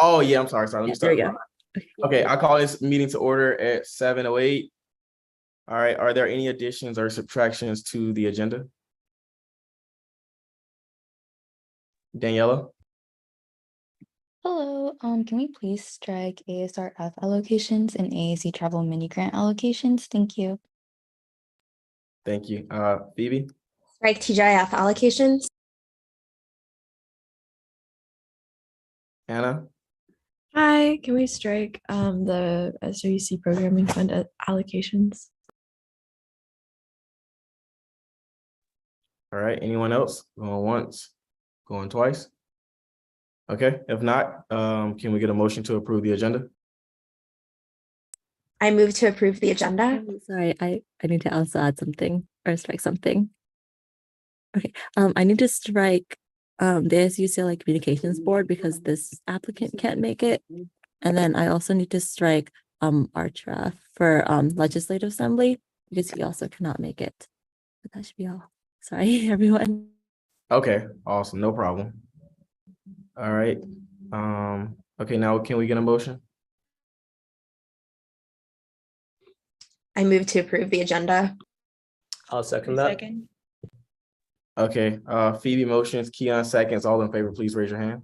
Oh, yeah, I'm sorry. Let me There start. we go. Okay, I call this meeting to order at 7:08. All right, are there any additions or subtractions to the agenda? Daniela? Hello, can we please strike ASRF allocations and AAC travel mini grant allocations? Thank you. Thank you. Phoebe? Strike TGIF allocations. Anna? Hi, can we strike the SWC programming fund allocations? All right, anyone else? Going once, going twice? Okay, if not, can we get a motion to approve the agenda? I move to approve the agenda. Oh, sorry, I need to also add something or strike something. Okay, I need to strike the UCLA Communications Board because this applicant can't make it. And then I also need to strike Artra for Legislative Assembly because he also cannot make it. But that should be all. Sorry, everyone. Okay, awesome, no problem. All right. Okay, now can we get a motion? I move to approve the agenda. I'll second that. Okay, Phoebe motions, Keon seconds. All in favor, please raise your hand.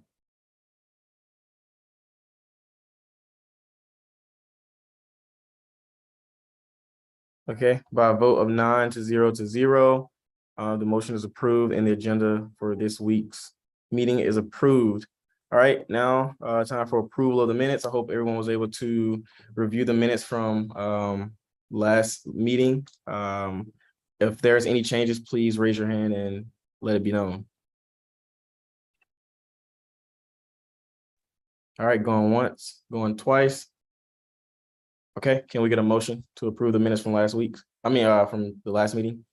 Okay, by a vote of 9-0, the motion is approved and the agenda for this week's meeting is approved. All right, now time for approval of the minutes. I hope everyone was able to review the minutes from last meeting. If there's any changes, please raise your hand and let it be known. All right, going once, going twice. Okay, can we get a motion to approve the minutes from last week? From the last meeting?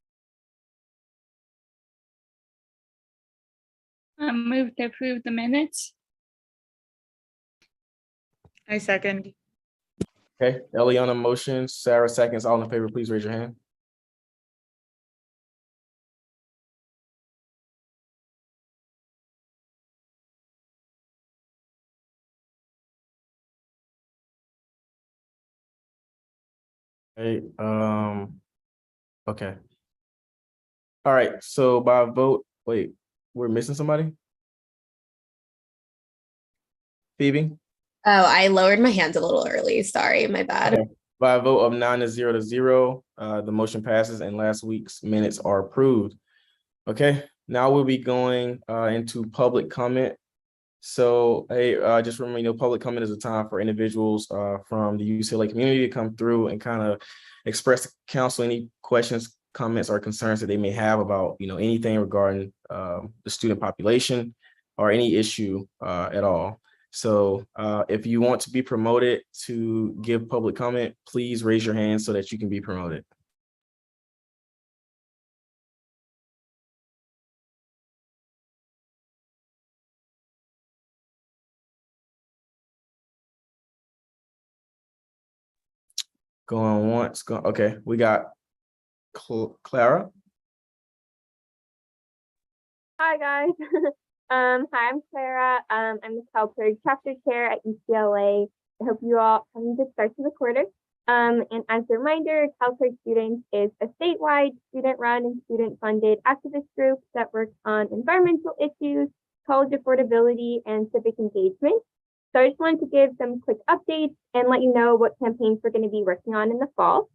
I move to approve the minutes. I second. Okay, Eliana motions, Sarah seconds. All in favor, please raise your hand. Hey, okay. All right, so by vote, wait, we're missing somebody? Phoebe? Oh, I lowered my hands a little early. Sorry, my bad. Okay. By a vote of 9-0, the motion passes and last week's minutes are approved. Okay, now we'll be going into public comment. So, hey, just remember, public comment is a time for individuals from the UCLA community to come through and kind of express to council any questions, comments, or concerns that they may have about, anything regarding the student population or any issue at all. So if you want to be promoted to give public comment, please raise your hand so that you can be promoted. Going once, okay, we got Clara. Hi guys. Hi, I'm Clara. I'm the CalPIRG chapter chair at UCLA. I hope you all having a good start to the quarter. And as a reminder, CalPIRG Students is a statewide student-run and student-funded activist group that works on environmental issues, college affordability, and civic engagement. So I just wanted to give some quick updates and let you know what campaigns we're going to be working on in the fall.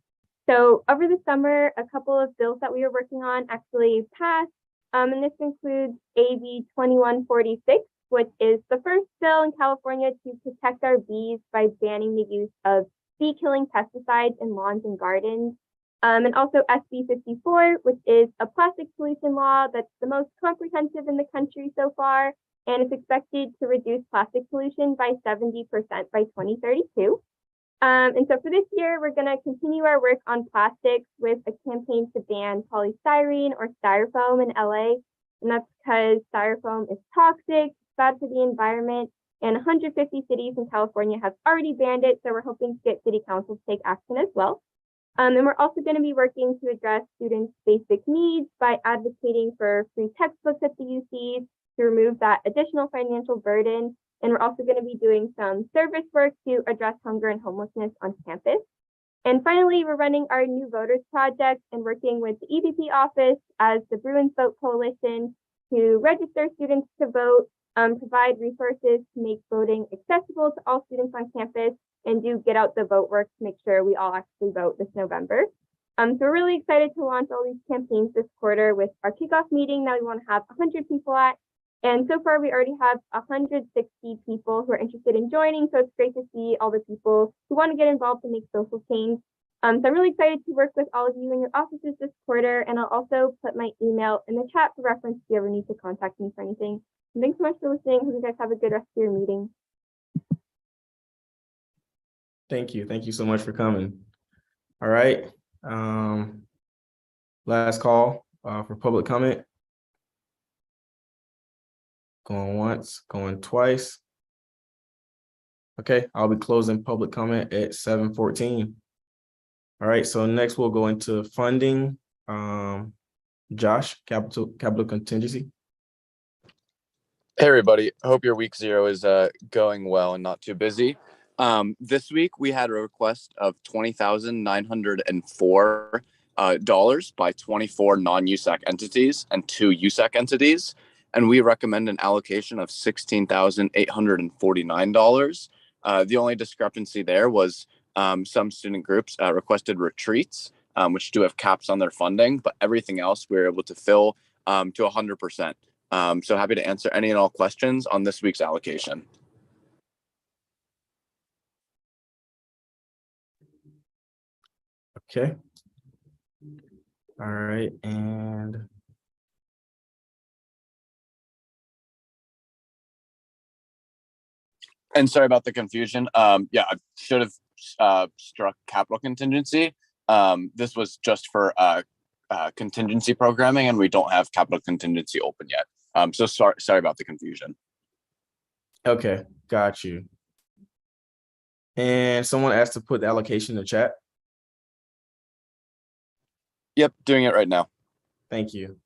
So over the summer, a couple of bills that we were working on actually passed. And this includes AB 2146, which is the first bill in California to protect our bees by banning the use of bee-killing pesticides in lawns and gardens. And also SB 54, which is a plastic pollution law that's the most comprehensive in the country so far, and it's expected to reduce plastic pollution by 70% by 2032. And so for this year, we're going to continue our work on plastics with a campaign to ban polystyrene or styrofoam in LA. And that's because styrofoam is toxic, bad for the environment, and 150 cities in California have already banned it. So we're hoping to get city councils to take action as well. And we're also going to be working to address students' basic needs by advocating for free textbooks at the UCs to remove that additional financial burden And we're also going to be doing some service work to address hunger and homelessness on campus. And finally, we're running our new voters project and working with the EVP office as the Bruins Vote Coalition to register students to vote, provide resources to make voting accessible to all students on campus, and do get out the vote work to make sure we all actually vote this November. So we're really excited to launch all these campaigns this quarter with our kickoff meeting that we want to have 100 people at. And so far, we already have 160 people who are interested in joining. So it's great to see all the people who want to get involved and make social change. So I'm really excited to work with all of you in your offices this quarter. And I'll also put my email in the chat for reference if you ever need to contact me for anything. And thanks so much for listening. Hope you guys have a good rest of your meeting. Thank you. Thank you so much for coming. All right. Last call for public comment. Going once, going twice. Okay, I'll be closing public comment at 7:14. All right, so next we'll go into funding. Josh, capital contingency. Hey everybody, hope your week 0 is going well and not too busy. This week we had a request of $20,904 by 24 non-USAC entities and 2 USAC entities, and we recommend an allocation of $16,849. The only discrepancy there was some student groups requested retreats, which do have caps on their funding, but everything else we were able to fill to 100%. So happy to answer any and all questions on this week's allocation. Okay. All right, and sorry about the confusion. Yeah, I should have struck capital contingency. This was just for contingency programming, and we don't have capital contingency open yet. So sorry about the confusion. okay, got you. And someone asked to put the allocation in the chat. Yep, doing it right now. Thank you.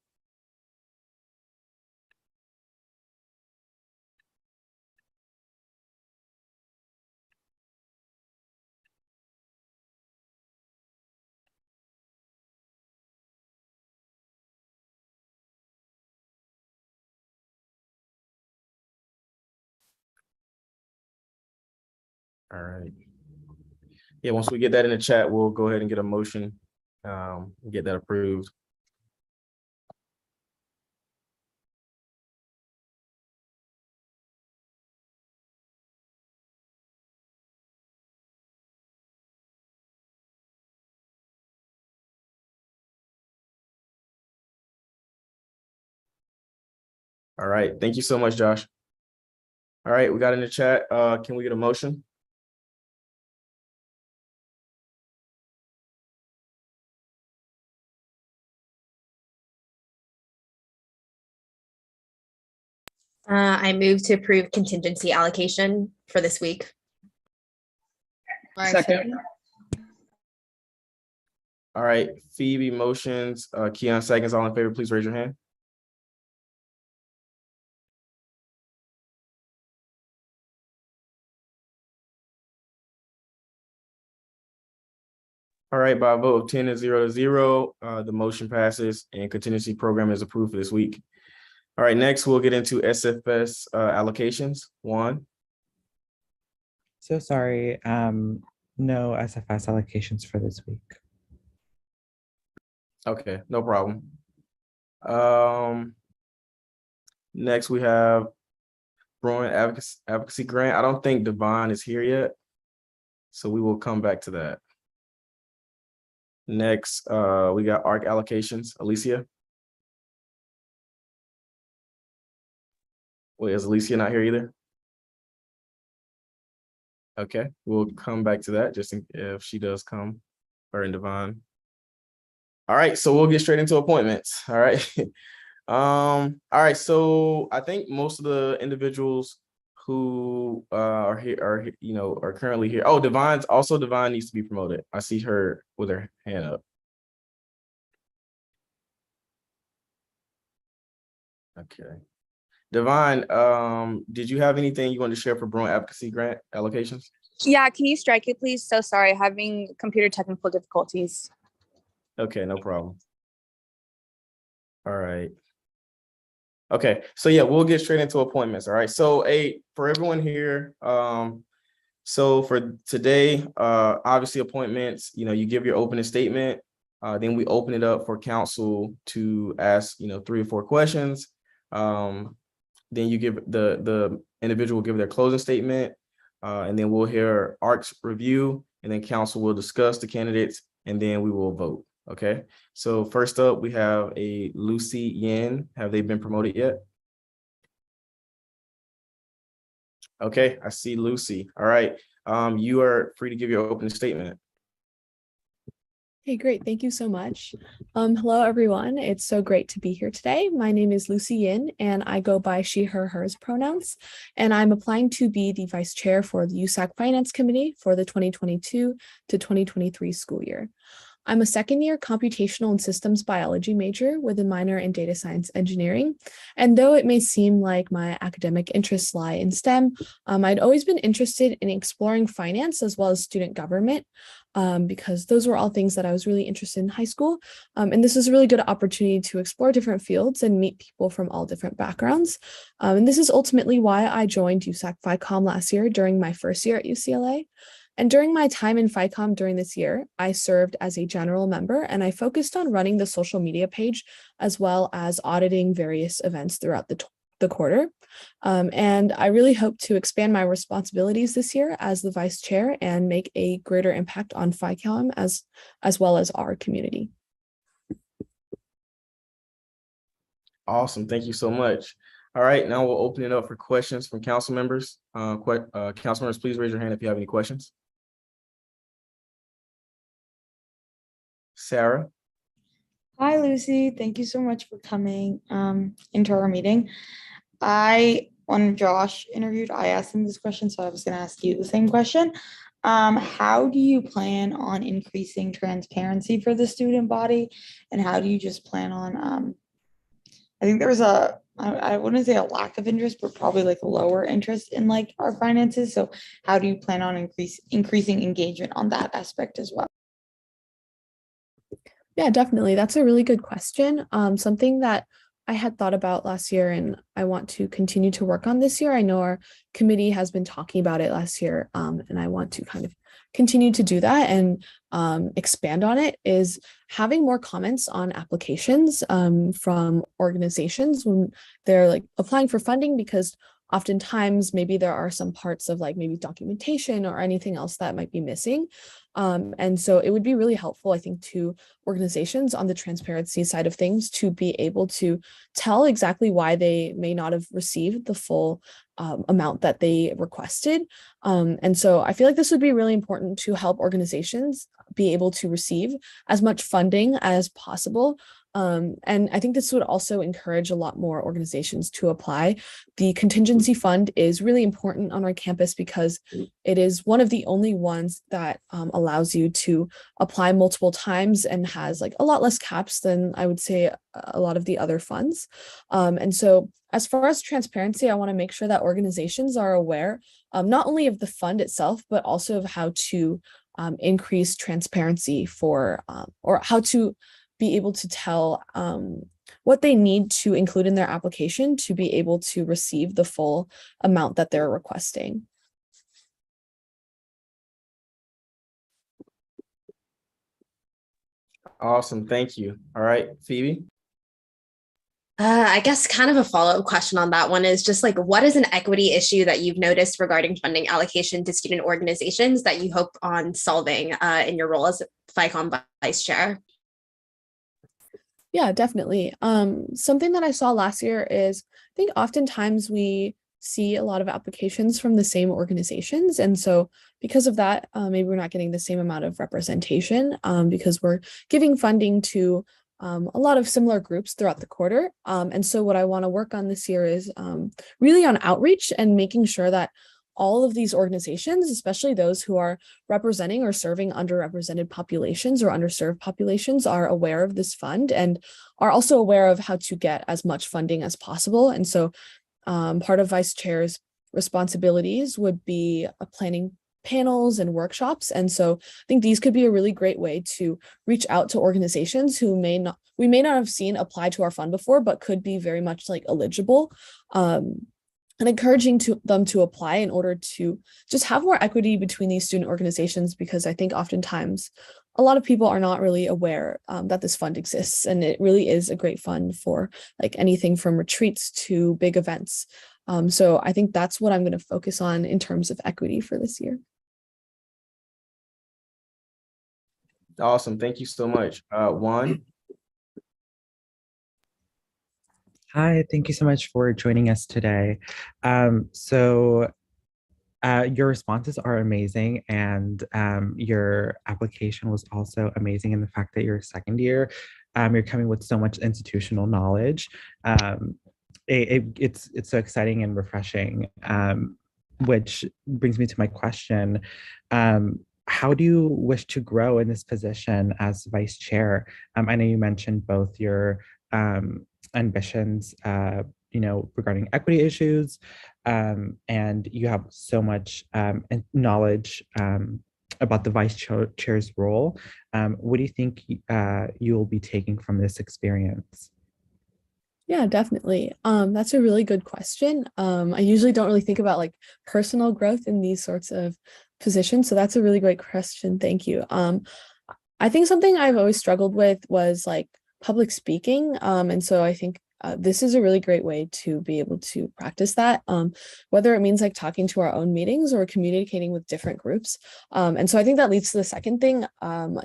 All right. Yeah, once we get that in the chat, we'll go ahead and get a motion, get that approved. All right, thank you so much, Josh. All right, we got in the chat. Can we get a motion? I move to approve contingency allocation for this week. Second. All right, Phoebe motions, Keon seconds. All in favor, please raise your hand. All right, by a vote of 10 to 0, the motion passes and contingency program is approved for this week. All right, next we'll get into SFS allocations. Juan. So sorry, no SFS allocations for this week. Okay, no problem. Next we have Bruin Advocacy Grant. I don't think Devon is here yet, so we will come back to that. Next, we got ARC allocations. Alicia. Wait, is Alicia not here either? Okay, we'll come back to that just if she does come, or in Devon. All right, so we'll get straight into appointments. All right. All right, so I think most of the individuals who are here are currently here. Oh, Devon needs to be promoted. I see her with her hand up. Okay. Divine, did you have anything you want to share for Bruin Advocacy Grant allocations? Yeah, can you strike it, please? So sorry, having computer technical difficulties. Okay, no problem. All right. Okay, so yeah, we'll get straight into appointments. All right. So for everyone here, so for today, obviously appointments, you give your opening statement. Then we open it up for council to ask, 3 or 4 questions. Then you give the individual will give their closing statement, and then we'll hear ARC's review, and then council will discuss the candidates, and then we will vote. Okay. So first up, we have a Lucy Yin. Have they been promoted yet? Okay, I see Lucy. All right. You are free to give your opening statement. Hey, great. Thank you so much. Hello, everyone. It's so great to be here today. My name is Lucy Yin, and I go by she, her, hers pronouns. And I'm applying to be the vice chair for the USAC Finance Committee for the 2022 to 2023 school year. I'm a second-year computational and systems biology major with a minor in data science engineering. And though it may seem like my academic interests lie in STEM, I'd always been interested in exploring finance as well as student government, because those were all things that I was really interested in high school. And this is a really good opportunity to explore different fields and meet people from all different backgrounds. And this is ultimately why I joined USAC FICOM last year during my first year at UCLA. And during my time in FICOM during this year, I served as a general member, and I focused on running the social media page as well as auditing various events throughout the quarter. And I really hope to expand my responsibilities this year as the vice chair and make a greater impact on FICOM as well as our community. Awesome. Thank you so much. All right, now we'll open it up for questions from council members. Council members, please raise your hand if you have any questions. Sarah. Hi, Lucy. Thank you so much for coming into our meeting. When Josh interviewed, I asked him this question, so I was going to ask you the same question. How do you plan on increasing transparency for the student body? And how do you just plan on, I think there was I wouldn't say a lack of interest, but probably like a lower interest in like our finances. So how do you plan on increasing engagement on that aspect as well? Yeah, definitely. That's a really good question. Something that I had thought about last year and I want to continue to work on this year. I know our committee has been talking about it last year, and I want to kind of continue to do that and expand on it, is having more comments on applications from organizations when they're like applying for funding, because oftentimes maybe there are some parts of like maybe documentation or anything else that might be missing. And so it would be really helpful, I think, to organizations on the transparency side of things to be able to tell exactly why they may not have received the full amount that they requested. And so I feel like this would be really important to help organizations be able to receive as much funding as possible. And I think this would also encourage a lot more organizations to apply. The contingency fund is really important on our campus because it is one of the only ones that allows you to apply multiple times and has like a lot less caps than I would say a lot of the other funds. And so as far as transparency, I want to make sure that organizations are aware not only of the fund itself, but also of how to increase transparency for or how to be able to tell what they need to include in their application to be able to receive the full amount that they're requesting. Awesome. Thank you. All right, Phoebe. I guess kind of a follow-up question on that one is just like, what is an equity issue that you've noticed regarding funding allocation to student organizations that you hope on solving in your role as FICOM vice chair? Yeah, definitely. Something that I saw last year is I think oftentimes we see a lot of applications from the same organizations. And so because of that, maybe we're not getting the same amount of representation because we're giving funding to a lot of similar groups throughout the quarter. And so what I want to work on this year is really on outreach and making sure that all of these organizations, especially those who are representing or serving underrepresented populations or underserved populations, are aware of this fund and are also aware of how to get as much funding as possible. And so part of vice chair's responsibilities would be planning panels and workshops. And so I think these could be a really great way to reach out to organizations who we may not have seen apply to our fund before, but could be very much like eligible. And encouraging them to apply in order to just have more equity between these student organizations, because I think oftentimes a lot of people are not really aware that this fund exists, and it really is a great fund for like anything from retreats to big events. So I think that's what I'm going to focus on in terms of equity for this year. Awesome. Thank you so much. Juan? Hi, thank you so much for joining us today. Your responses are amazing, and your application was also amazing in the fact that you're a second year. You're coming with so much institutional knowledge. It's so exciting and refreshing, which brings me to my question. How do you wish to grow in this position as vice chair? I know you mentioned both your ambitions, regarding equity issues, and you have so much knowledge about the vice chair's role. What do you think you'll be taking from this experience? Yeah, definitely. That's a really good question. I usually don't really think about like personal growth in these sorts of positions. So that's a really great question. Thank you. I think something I've always struggled with was like public speaking. And so I think this is a really great way to be able to practice that, whether it means like talking to our own meetings or communicating with different groups. And so I think that leads to the second thing.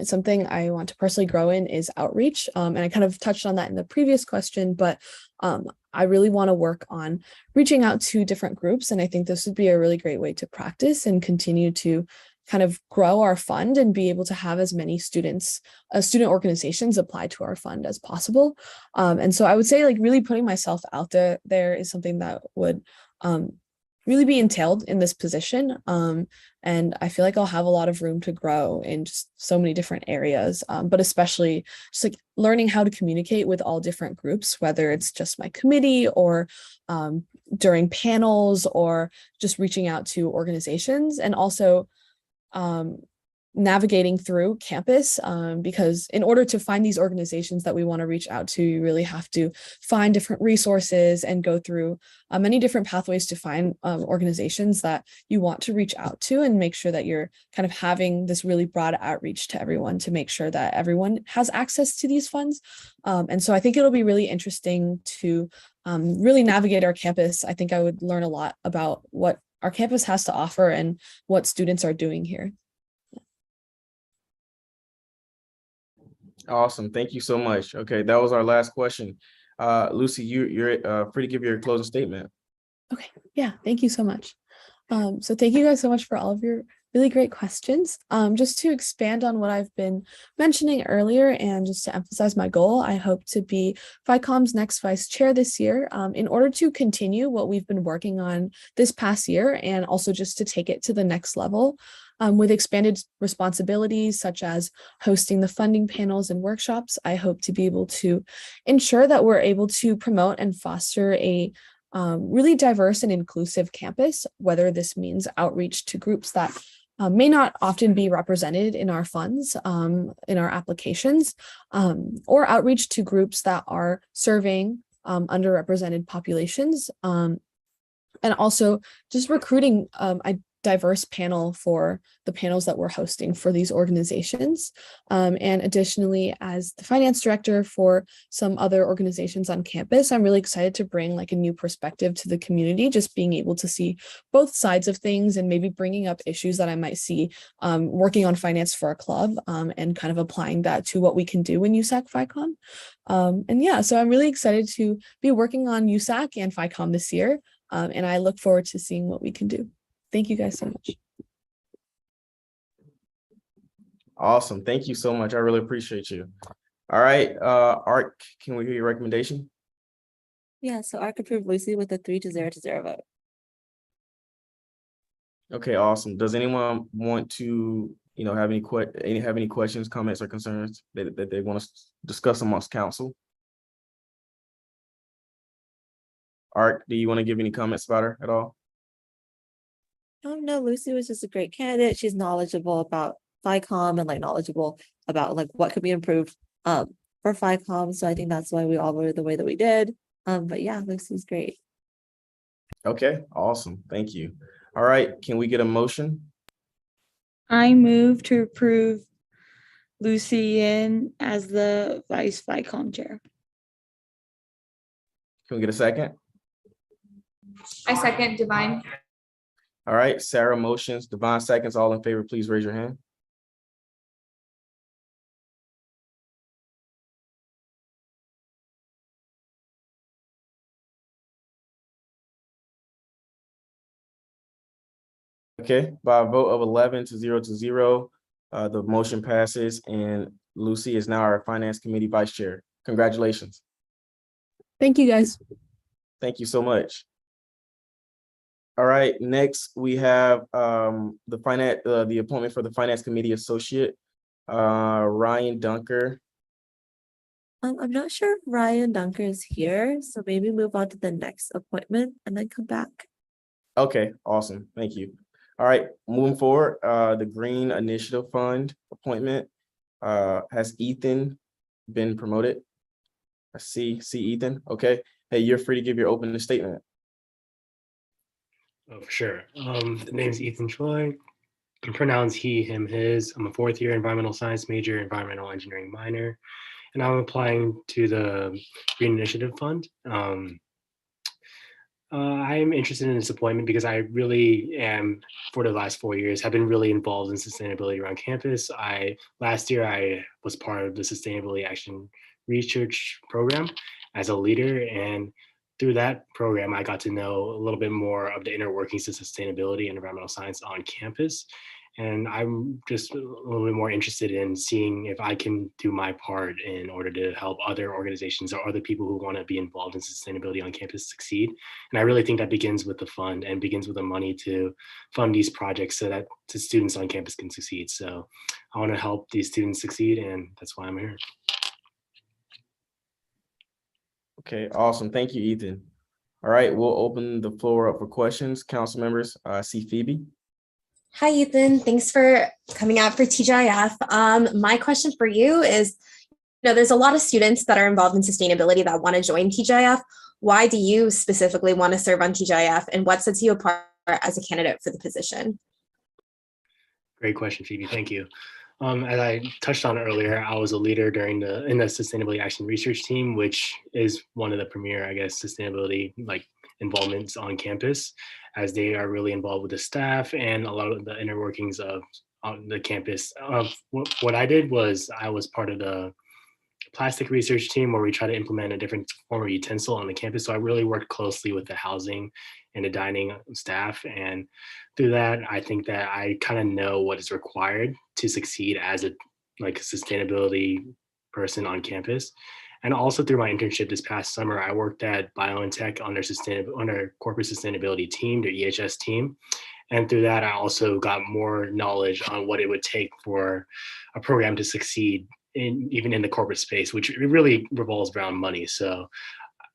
Something I want to personally grow in is outreach. And I kind of touched on that in the previous question, but I really want to work on reaching out to different groups. And I think this would be a really great way to practice and continue to kind of grow our fund and be able to have as many student organizations apply to our fund as possible. And so I would say like really putting myself out there is something that would really be entailed in this position. And I feel like I'll have a lot of room to grow in just so many different areas, but especially just like learning how to communicate with all different groups, whether it's just my committee or during panels or just reaching out to organizations, and also navigating through campus, because in order to find these organizations that we want to reach out to, you really have to find different resources and go through many different pathways to find organizations that you want to reach out to, and make sure that you're kind of having this really broad outreach to everyone to make sure that everyone has access to these funds. And so I think it'll be really interesting to really navigate our campus. I think I would learn a lot about what our campus has to offer and what students are doing here. Awesome. Thank you so much. Okay, that was our last question. Lucy, you're free to give your closing statement. Okay, yeah, thank you so much. So thank you guys so much for all of your really great questions. Just to expand on what I've been mentioning earlier, and just to emphasize my goal, I hope to be FICOM's next vice chair this year, in order to continue what we've been working on this past year, and also just to take it to the next level. With expanded responsibilities such as hosting the funding panels and workshops, I hope to be able to ensure that we're able to promote and foster a really diverse and inclusive campus, whether this means outreach to groups that may not often be represented in our funds, in our applications, or outreach to groups that are serving underrepresented populations, and also just recruiting a diverse panel for the panels that we're hosting for these organizations. And additionally, as the finance director for some other organizations on campus, I'm really excited to bring like a new perspective to the community, just being able to see both sides of things and maybe bringing up issues that I might see working on finance for a club, and kind of applying that to what we can do in USAC FICOM. And yeah, so I'm really excited to be working on USAC and FICOM this year. And I look forward to seeing what we can do. Thank you guys so much. Awesome. Thank you so much. I really appreciate you. All right, Art, can we hear your recommendation? Yeah, so ARC approved Lucy with a 3-0 vote. Okay, awesome. Does anyone want to, have any questions, comments, or concerns that they want to discuss amongst council? Art, do you want to give any comments about her at all? No, Lucy was just a great candidate. She's knowledgeable about FICOM and like knowledgeable about like what could be improved for FICOM. So I think that's why we all voted the way that we did. But yeah, Lucy's great. Okay, awesome. Thank you. All right, can we get a motion? I move to approve Lucy in as the vice FICOM chair. Can we get a second? I second Divine. All right, Sarah motions, Devon seconds. All in favor, please raise your hand. Okay, by a vote of 11 to 0, the motion passes and Lucy is now our Finance Committee Vice Chair. Congratulations. Thank you, guys. Thank you so much. All right, next we have the appointment for the Finance Committee Associate, Ryan Dunker. I'm not sure if Ryan Dunker is here, so maybe move on to the next appointment and then come back. Okay, awesome. Thank you. All right, moving forward, the Green Initiative Fund appointment. Has Ethan been promoted? I see Ethan. Okay. Hey, you're free to give your opening statement. Oh, for sure. The name's Ethan Choi. Pronouns he, him, his. I'm a fourth year environmental science major, environmental engineering minor, and I'm applying to the Green Initiative Fund. I'm interested in this appointment because I really am, for the last 4 years, have been really involved in sustainability around campus. Last year I was part of the Sustainability Action Research Program as a leader, and through that program, I got to know a little bit more of the inner workings of sustainability and environmental science on campus. And I'm just a little bit more interested in seeing if I can do my part in order to help other organizations or other people who want to be involved in sustainability on campus succeed. And I really think that begins with the fund and begins with the money to fund these projects so that the students on campus can succeed. So I want to help these students succeed, and that's why I'm here. Okay, awesome. Thank you, Ethan. All right, we'll open the floor up for questions. Council members, I see Phoebe. Hi, Ethan. Thanks for coming out for TGIF. My question for you is, there's a lot of students that are involved in sustainability that want to join TGIF. Why do you specifically want to serve on TGIF, and what sets you apart as a candidate for the position? Great question, Phoebe. Thank you. As I touched on earlier, I was a leader in the Sustainability Action Research Team, which is one of the premier, I guess, sustainability involvements on campus, as they are really involved with the staff and a lot of the inner workings of the campus. What I did was I was part of the plastic research team where we try to implement a different form of utensil on the campus. So I really worked closely with the housing and the dining staff. And through that, I think that I kind of know what is required to succeed as a sustainability person on campus. And also through my internship this past summer, I worked at BioNTech on their corporate sustainability team, their EHS team. And through that, I also got more knowledge on what it would take for a program to succeed even in the corporate space, which really revolves around money.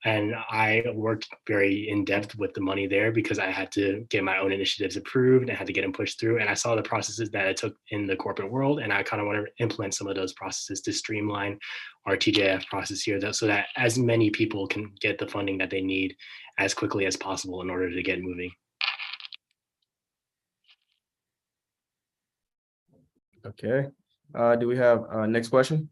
And I worked very in depth with the money there because I had to get my own initiatives approved and had to get them pushed through. And I saw the processes that it took in the corporate world. And I kind of want to implement some of those processes to streamline our TJF process here so that as many people can get the funding that they need as quickly as possible in order to get moving. Okay. Do we have next question?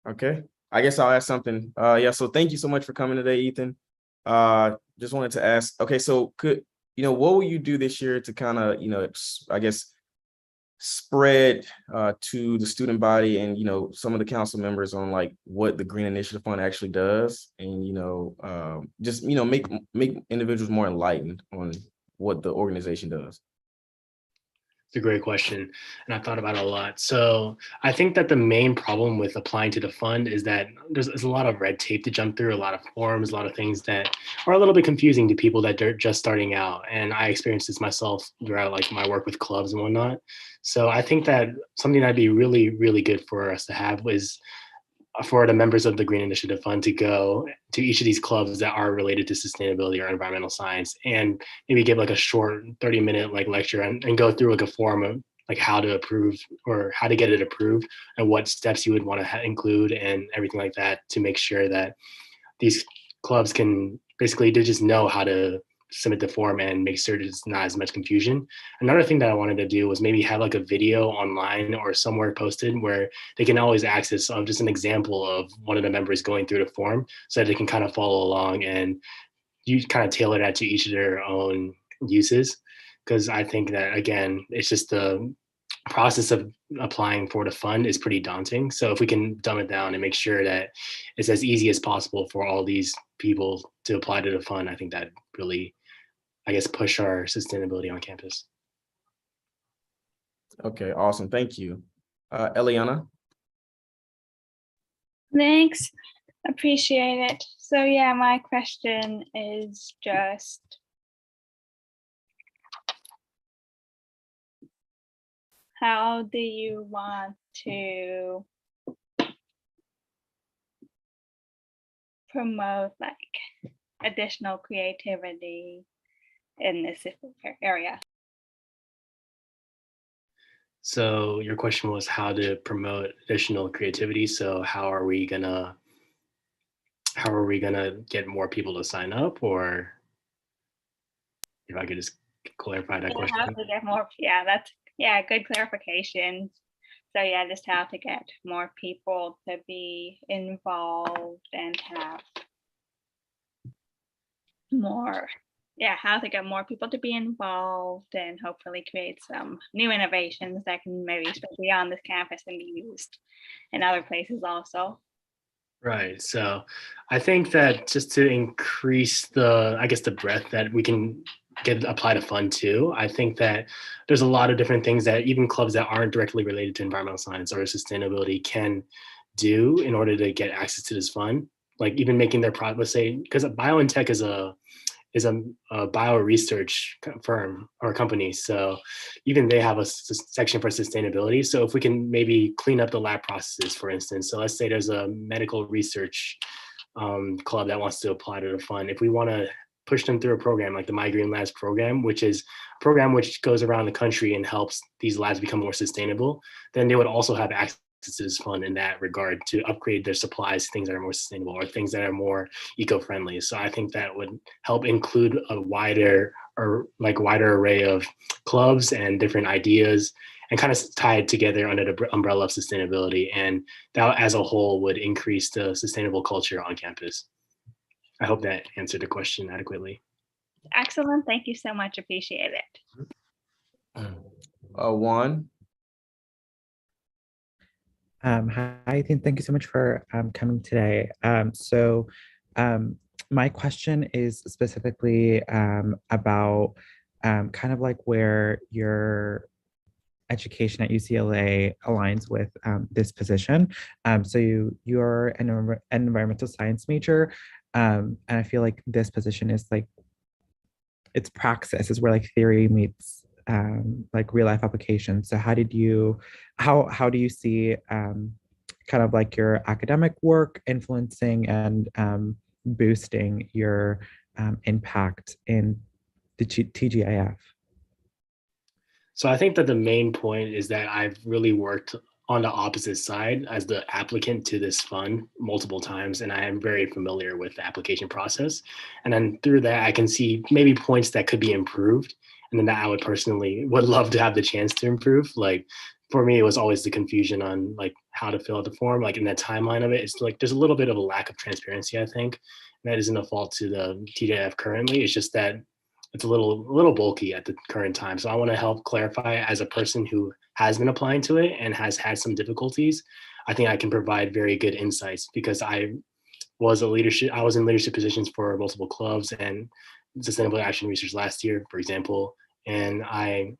Okay, I guess I'll ask something. Yeah, so thank you so much for coming today, Ethan. Just wanted to ask, okay, so what will you do this year to kind of, I guess, spread to the student body and, some of the council members on what the Green Initiative Fund actually does and, just, make individuals more enlightened on what the organization does? It's a great question, and I've thought about it a lot. So I think that the main problem with applying to the fund is that there's a lot of red tape to jump through, a lot of forms, a lot of things that are a little bit confusing to people that are just starting out. And I experienced this myself throughout like my work with clubs and whatnot. So I think that something that'd be really, really good for us to have was for the members of the Green Initiative Fund to go to each of these clubs that are related to sustainability or environmental science and maybe give like a short 30-minute like lecture and go through like a form of like how to approve or how to get it approved and what steps you would want to include and everything like that to make sure that these clubs can basically they just know how to submit the form and make sure there's not as much confusion. Another thing that I wanted to do was maybe have like a video online or somewhere posted where they can always access just an example of one of the members going through the form so that they can kind of follow along and you kind of tailor that to each of their own uses. Because I think that, again, it's just the process of applying for the fund is pretty daunting. So if we can dumb it down and make sure that it's as easy as possible for all these people to apply to the fund, I think that really, I guess, push our sustainability on campus. Okay, awesome. Thank you. Eliana? Thanks. Appreciate it. So yeah, my question is just how do you want to promote like additional creativity in this area? So your question was how to promote additional creativity. So how are we gonna get more people to sign up? Or if I could just clarify that question. How to get more, good clarification. So yeah, just how to get more people to be involved and have more, how to get more people to be involved and hopefully create some new innovations that can maybe spread beyond this campus and be used in other places also. Right. So I think that just to increase the breadth that we can apply to fund to, I think that there's a lot of different things that even clubs that aren't directly related to environmental science or sustainability can do in order to get access to this fund. Like even making their product, let's say, because BioNTech is a bio research firm or company. So even they have a section for sustainability. So if we can maybe clean up the lab processes, for instance. So let's say there's a medical research club that wants to apply to the fund. If we want to push them through a program like the My Green Labs program, which is a program which goes around the country and helps these labs become more sustainable, then they would also have access to this fund in that regard to upgrade their supplies, things that are more sustainable or things that are more eco-friendly. So I think that would help include a wider array of clubs and different ideas and kind of tie it together under the umbrella of sustainability. And that as a whole would increase the sustainable culture on campus. I hope that answered the question adequately. Excellent. Thank you so much. Appreciate it. Juan? Hi, thank you so much for coming today. My question is specifically about kind of like where your education at UCLA aligns with this position. So you're an environmental science major, and I feel like this position is like, it's praxis, is where like theory meets like real life application. So how do you see kind of like your academic work influencing and boosting your impact in the TGIF? So I think that the main point is that I've really worked on the opposite side as the applicant to this fund multiple times, and I am very familiar with the application process. And then through that, I can see maybe points that could be improved, and then that I would love to have the chance to improve. Like for me, it was always the confusion on like how to fill out the form. Like in that timeline of it, it's like there's a little bit of a lack of transparency, I think. And that isn't a fault to the TJF currently. It's just that it's a little bulky at the current time. So I want to help clarify as a person who has been applying to it and has had some difficulties. I think I can provide very good insights because I was in leadership positions for multiple clubs and sustainable action research last year, for example. And I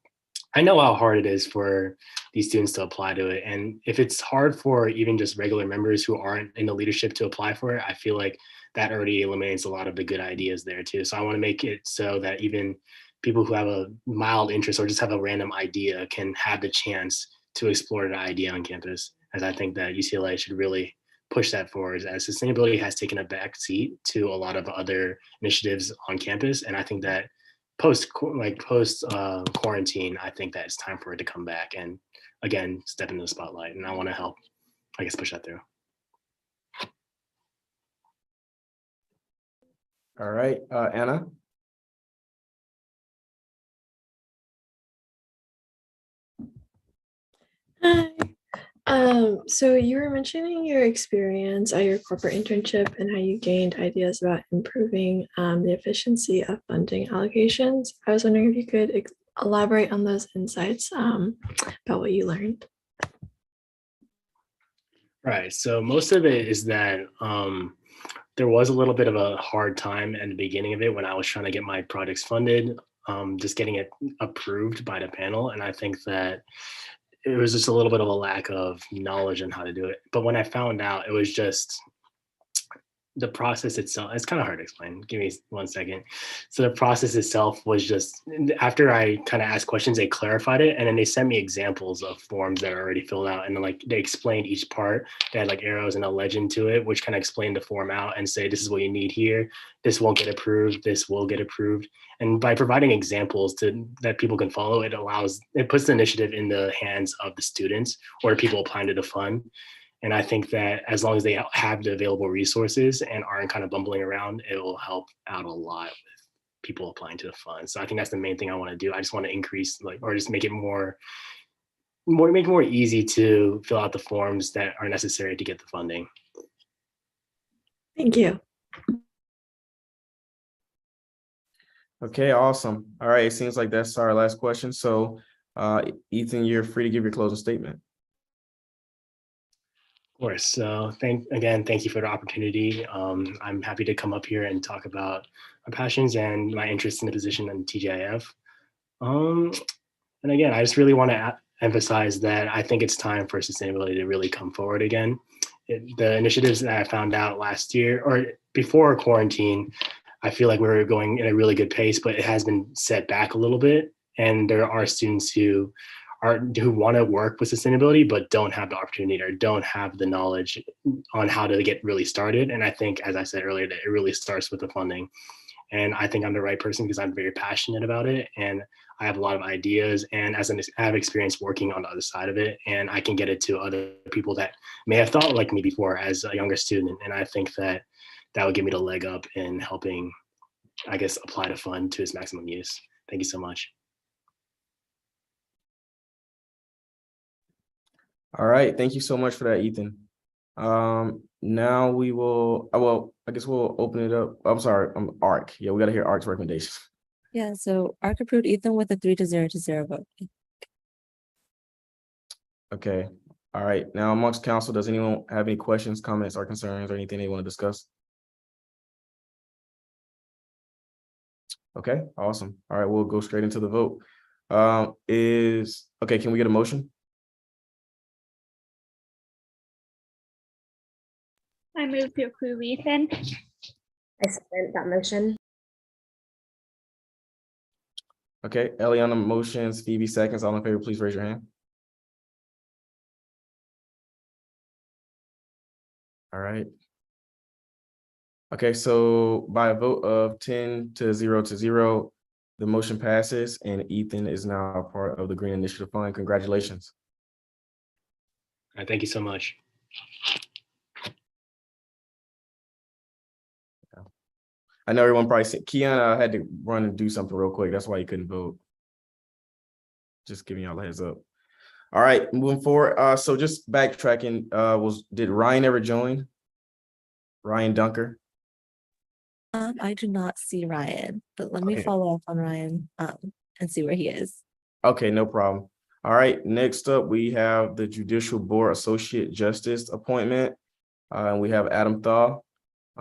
I know how hard it is for these students to apply to it. And if it's hard for even just regular members who aren't in the leadership to apply for it, I feel like that already eliminates a lot of the good ideas there too. So I want to make it so that even people who have a mild interest or just have a random idea can have the chance to explore the idea on campus. As I think that UCLA should really push that forward, as sustainability has taken a back seat to a lot of other initiatives on campus. And I think that post quarantine, I think that it's time for it to come back and again step into the spotlight. And I want to help, I guess, push that through. All right, Anna. Hi. So you were mentioning your experience at your corporate internship and how you gained ideas about improving the efficiency of funding allocations. I was wondering if you could elaborate on those insights about what you learned. Right. So most of it is that there was a little bit of a hard time at the beginning of it when I was trying to get my projects funded, just getting it approved by the panel. And I think that it was just a little bit of a lack of knowledge on how to do it. But when I found out, it was just the process itself. It's kind of hard to explain. Give me 1 second. So the process itself was just, after I kind of asked questions, they clarified it, and then they sent me examples of forms that are already filled out, and then like they explained each part. They had like arrows and a legend to it, which kind of explained the form out and say, this is what you need here. This won't get approved. This will get approved. And by providing examples that people can follow, it puts the initiative in the hands of the students or people applying to the fund. And I think that as long as they have the available resources and aren't kind of bumbling around, it will help out a lot with people applying to the fund. So I think that's the main thing I want to do. I just want to increase, or just make it more easy to fill out the forms that are necessary to get the funding. Thank you. Okay, awesome. All right, it seems like that's our last question. So Ethan, you're free to give your closing statement. Of course. So thank you for the opportunity. I'm happy to come up here and talk about my passions and my interest in the position in TGIF. And again, I just really want to emphasize that I think it's time for sustainability to really come forward again. The initiatives that I found out last year or before quarantine, I feel like we were going in a really good pace, but it has been set back a little bit. And there are students who want to work with sustainability, but don't have the opportunity or don't have the knowledge on how to get really started. And I think, as I said earlier, that it really starts with the funding. And I think I'm the right person because I'm very passionate about it. And I have a lot of ideas. And I have experience working on the other side of it. And I can get it to other people that may have thought like me before as a younger student. And I think that would give me the leg up in helping, I guess, apply the fund to its maximum use. Thank you so much. All right, thank you so much for that, Ethan. Now we will, I guess we'll open it up. I'm sorry, ARC. Yeah, we got to hear ARC's recommendations. Yeah, so ARC approved Ethan with a 3-0 vote. Okay, all right. Now amongst council, does anyone have any questions, comments, or concerns, or anything they want to discuss? Okay, awesome. All right, we'll go straight into the vote. Okay, can we get a motion? I move to approve Ethan. I second that motion. Okay, Eliana motions, Phoebe seconds. All in favor, please raise your hand. All right. Okay, so by a vote of 10-0, the motion passes and Ethan is now a part of the Green Initiative Fund. Congratulations. All right, thank you so much. I know everyone probably said Kiana had to run and do something real quick. That's why he couldn't vote. Just giving y'all a heads up. All right, moving forward. So just backtracking, did Ryan ever join? Ryan Dunker? I do not see Ryan, but let me Okay. follow up on Ryan and see where he is. Okay, no problem. All right, next up, we have the Judicial Board Associate Justice appointment. And we have Adam Thaw.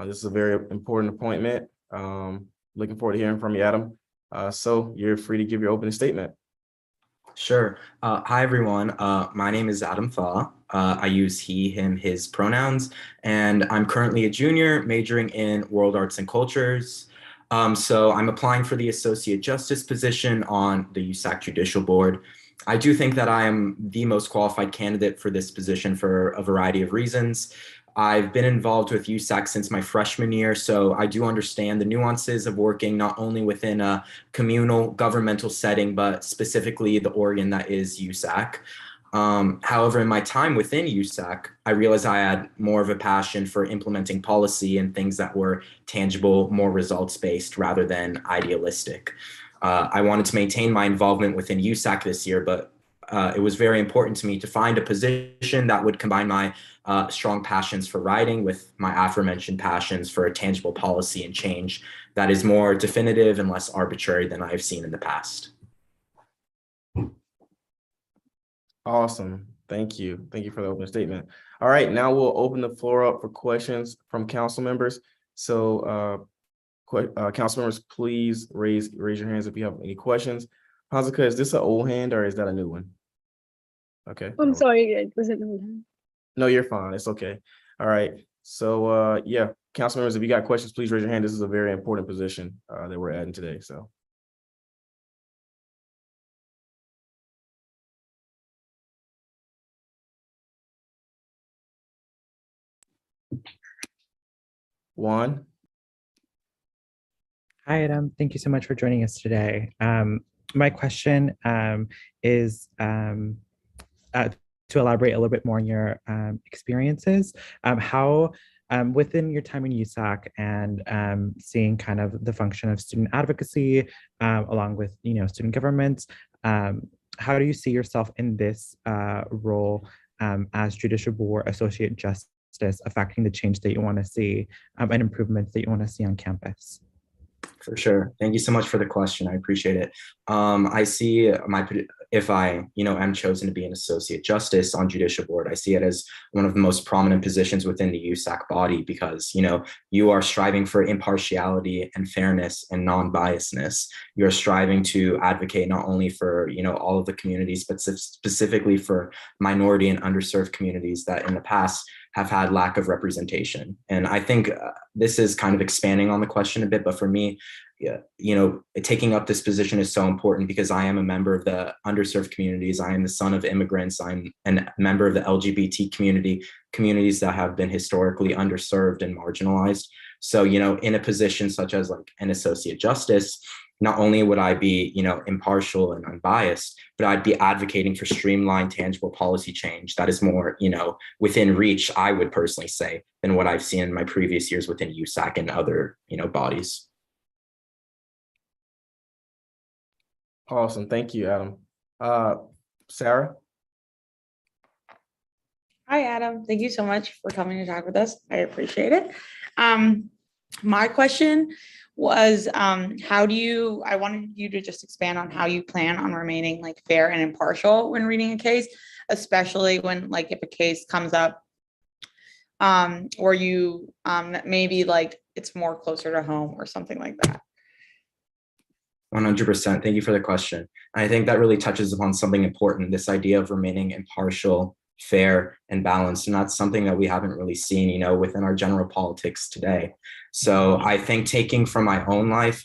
This is a very important appointment. Looking forward to hearing from you, Adam. So you're free to give your opening statement. Sure. Hi, everyone. My name is Adam Thaw. I use he, him, his pronouns, and I'm currently a junior majoring in world arts and cultures. So I'm applying for the associate justice position on the USAC Judicial Board. I do think that I am the most qualified candidate for this position for a variety of reasons. I've been involved with USAC since my freshman year, so I do understand the nuances of working not only within a communal governmental setting, but specifically the organ that is USAC. However, in my time within USAC, I realized I had more of a passion for implementing policy and things that were tangible, more results-based rather than idealistic. I wanted to maintain my involvement within USAC this year, but it was very important to me to find a position that would combine my strong passions for writing with my aforementioned passions for a tangible policy and change that is more definitive and less arbitrary than I've seen in the past. Awesome. Thank you. Thank you for the opening statement. All right, now we'll open the floor up for questions from council members. So council members, please raise your hands if you have any questions. Hazuka, is this an old hand or is that a new one? Okay. I'm sorry, it wasn't old hand. No, you're fine. It's okay. All right. So yeah, council members, if you got questions, please raise your hand. This is a very important position that we're adding today. So. Juan. Hi, Adam. Thank you so much for joining us today. My question is to elaborate a little bit more on your experiences. How within your time in USAC and seeing kind of the function of student advocacy along with student government, how do you see yourself in this role as Judicial Board Associate Justice affecting the change that you want to see and improvements that you want to see on campus? For sure. Thank you so much for the question. I appreciate it. I see if I, am chosen to be an associate justice on Judicial Board, I see it as one of the most prominent positions within the USAC body because, you are striving for impartiality and fairness and non-biasness. You're striving to advocate not only for, all of the communities, but specifically for minority and underserved communities that in the past have had lack of representation. And I think this is kind of expanding on the question a bit, but for me, taking up this position is so important because I am a member of the underserved communities. I am the son of immigrants. I'm a member of the LGBT communities that have been historically underserved and marginalized. So, in a position such as like an associate justice, not only would I be, impartial and unbiased, but I'd be advocating for streamlined, tangible policy change that is more, within reach, I would personally say, than what I've seen in my previous years within USAC and other, bodies. Awesome. Thank you, Adam. Sarah? Hi, Adam. Thank you so much for coming to talk with us. I appreciate it. My question was, I wanted you to just expand on how you plan on remaining like fair and impartial when reading a case, especially when like if a case comes up or you maybe like it's more closer to home or something like that. 100%. Thank you for the question. I think that really touches upon something important, this idea of remaining impartial, fair, and balanced. And that's something that we haven't really seen, within our general politics today. So I think taking from my own life,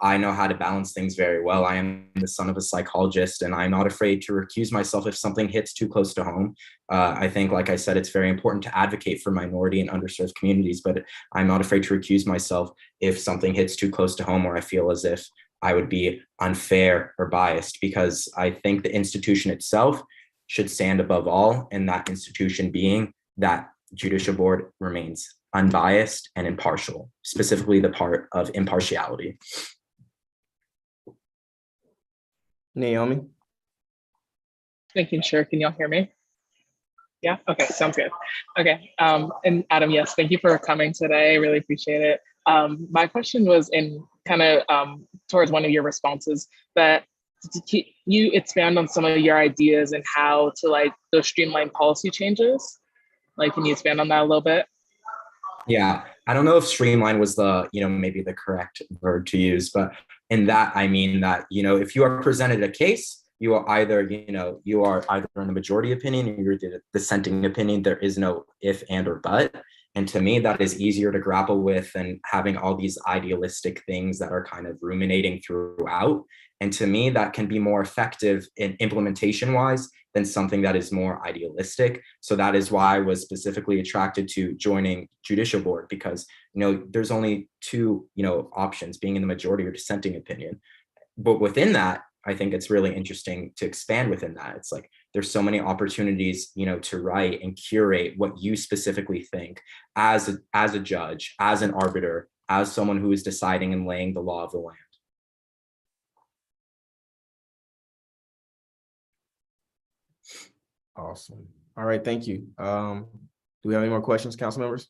I know how to balance things very well. I am the son of a psychologist, and I'm not afraid to recuse myself if something hits too close to home. I think, like I said, it's very important to advocate for minority and underserved communities, but I'm not afraid to recuse myself if something hits too close to home or I feel as if I would be unfair or biased, because I think the institution itself should stand above all, and that institution being that Judicial Board remains unbiased and impartial, specifically the part of impartiality. Naomi? Making sure, can y'all hear me? Yeah, okay, sounds good. Okay, and Adam, yes, thank you for coming today, I really appreciate it. My question was in kind of towards one of your responses, that you expand on some of your ideas and how to like those streamlined policy changes. Like, can you expand on that a little bit? Yeah, I don't know if streamline was the, maybe the correct word to use, but in that, I mean that, if you are presented a case, you are either, you are either in the majority opinion or you're the dissenting opinion. There is no if, and, or but. And to me, that is easier to grapple with than having all these idealistic things that are kind of ruminating throughout. And to me, that can be more effective in implementation wise than something that is more idealistic. So that is why I was specifically attracted to joining judicial board, because, there's only two, options, being in the majority or dissenting opinion. But within that, I think it's really interesting to expand within that. It's like there's so many opportunities, to write and curate what you specifically think as a judge, as an arbiter, as someone who is deciding and laying the law of the land. Awesome. All right, thank you. Do we have any more questions, council members?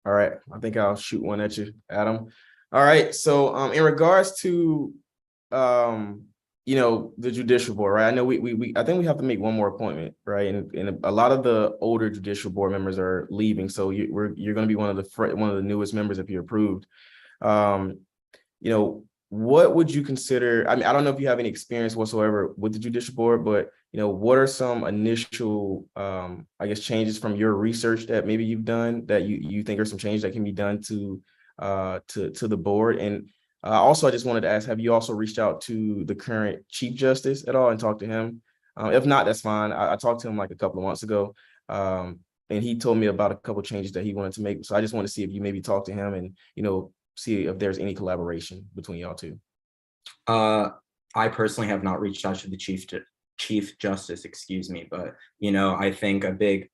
All right, I think I'll shoot one at you, Adam. All right, so in regards to the judicial board, right? I know I think we have to make one more appointment, right? And a lot of the older judicial board members are leaving, so you're going to be one of the newest members if you're approved. What would you consider? I mean, I don't know if you have any experience whatsoever with the judicial board, but what are some initial, I guess, changes from your research that maybe you've done that you think are some changes that can be done to the board? And also, I just wanted to ask, have you also reached out to the current Chief Justice at all and talked to him? If not, that's fine. I talked to him like a couple of months ago, and he told me about a couple of changes that he wanted to make. So I just want to see if you maybe talked to him and see if there's any collaboration between y'all two. I personally have not reached out to the Chief Justice, excuse me, but I think a big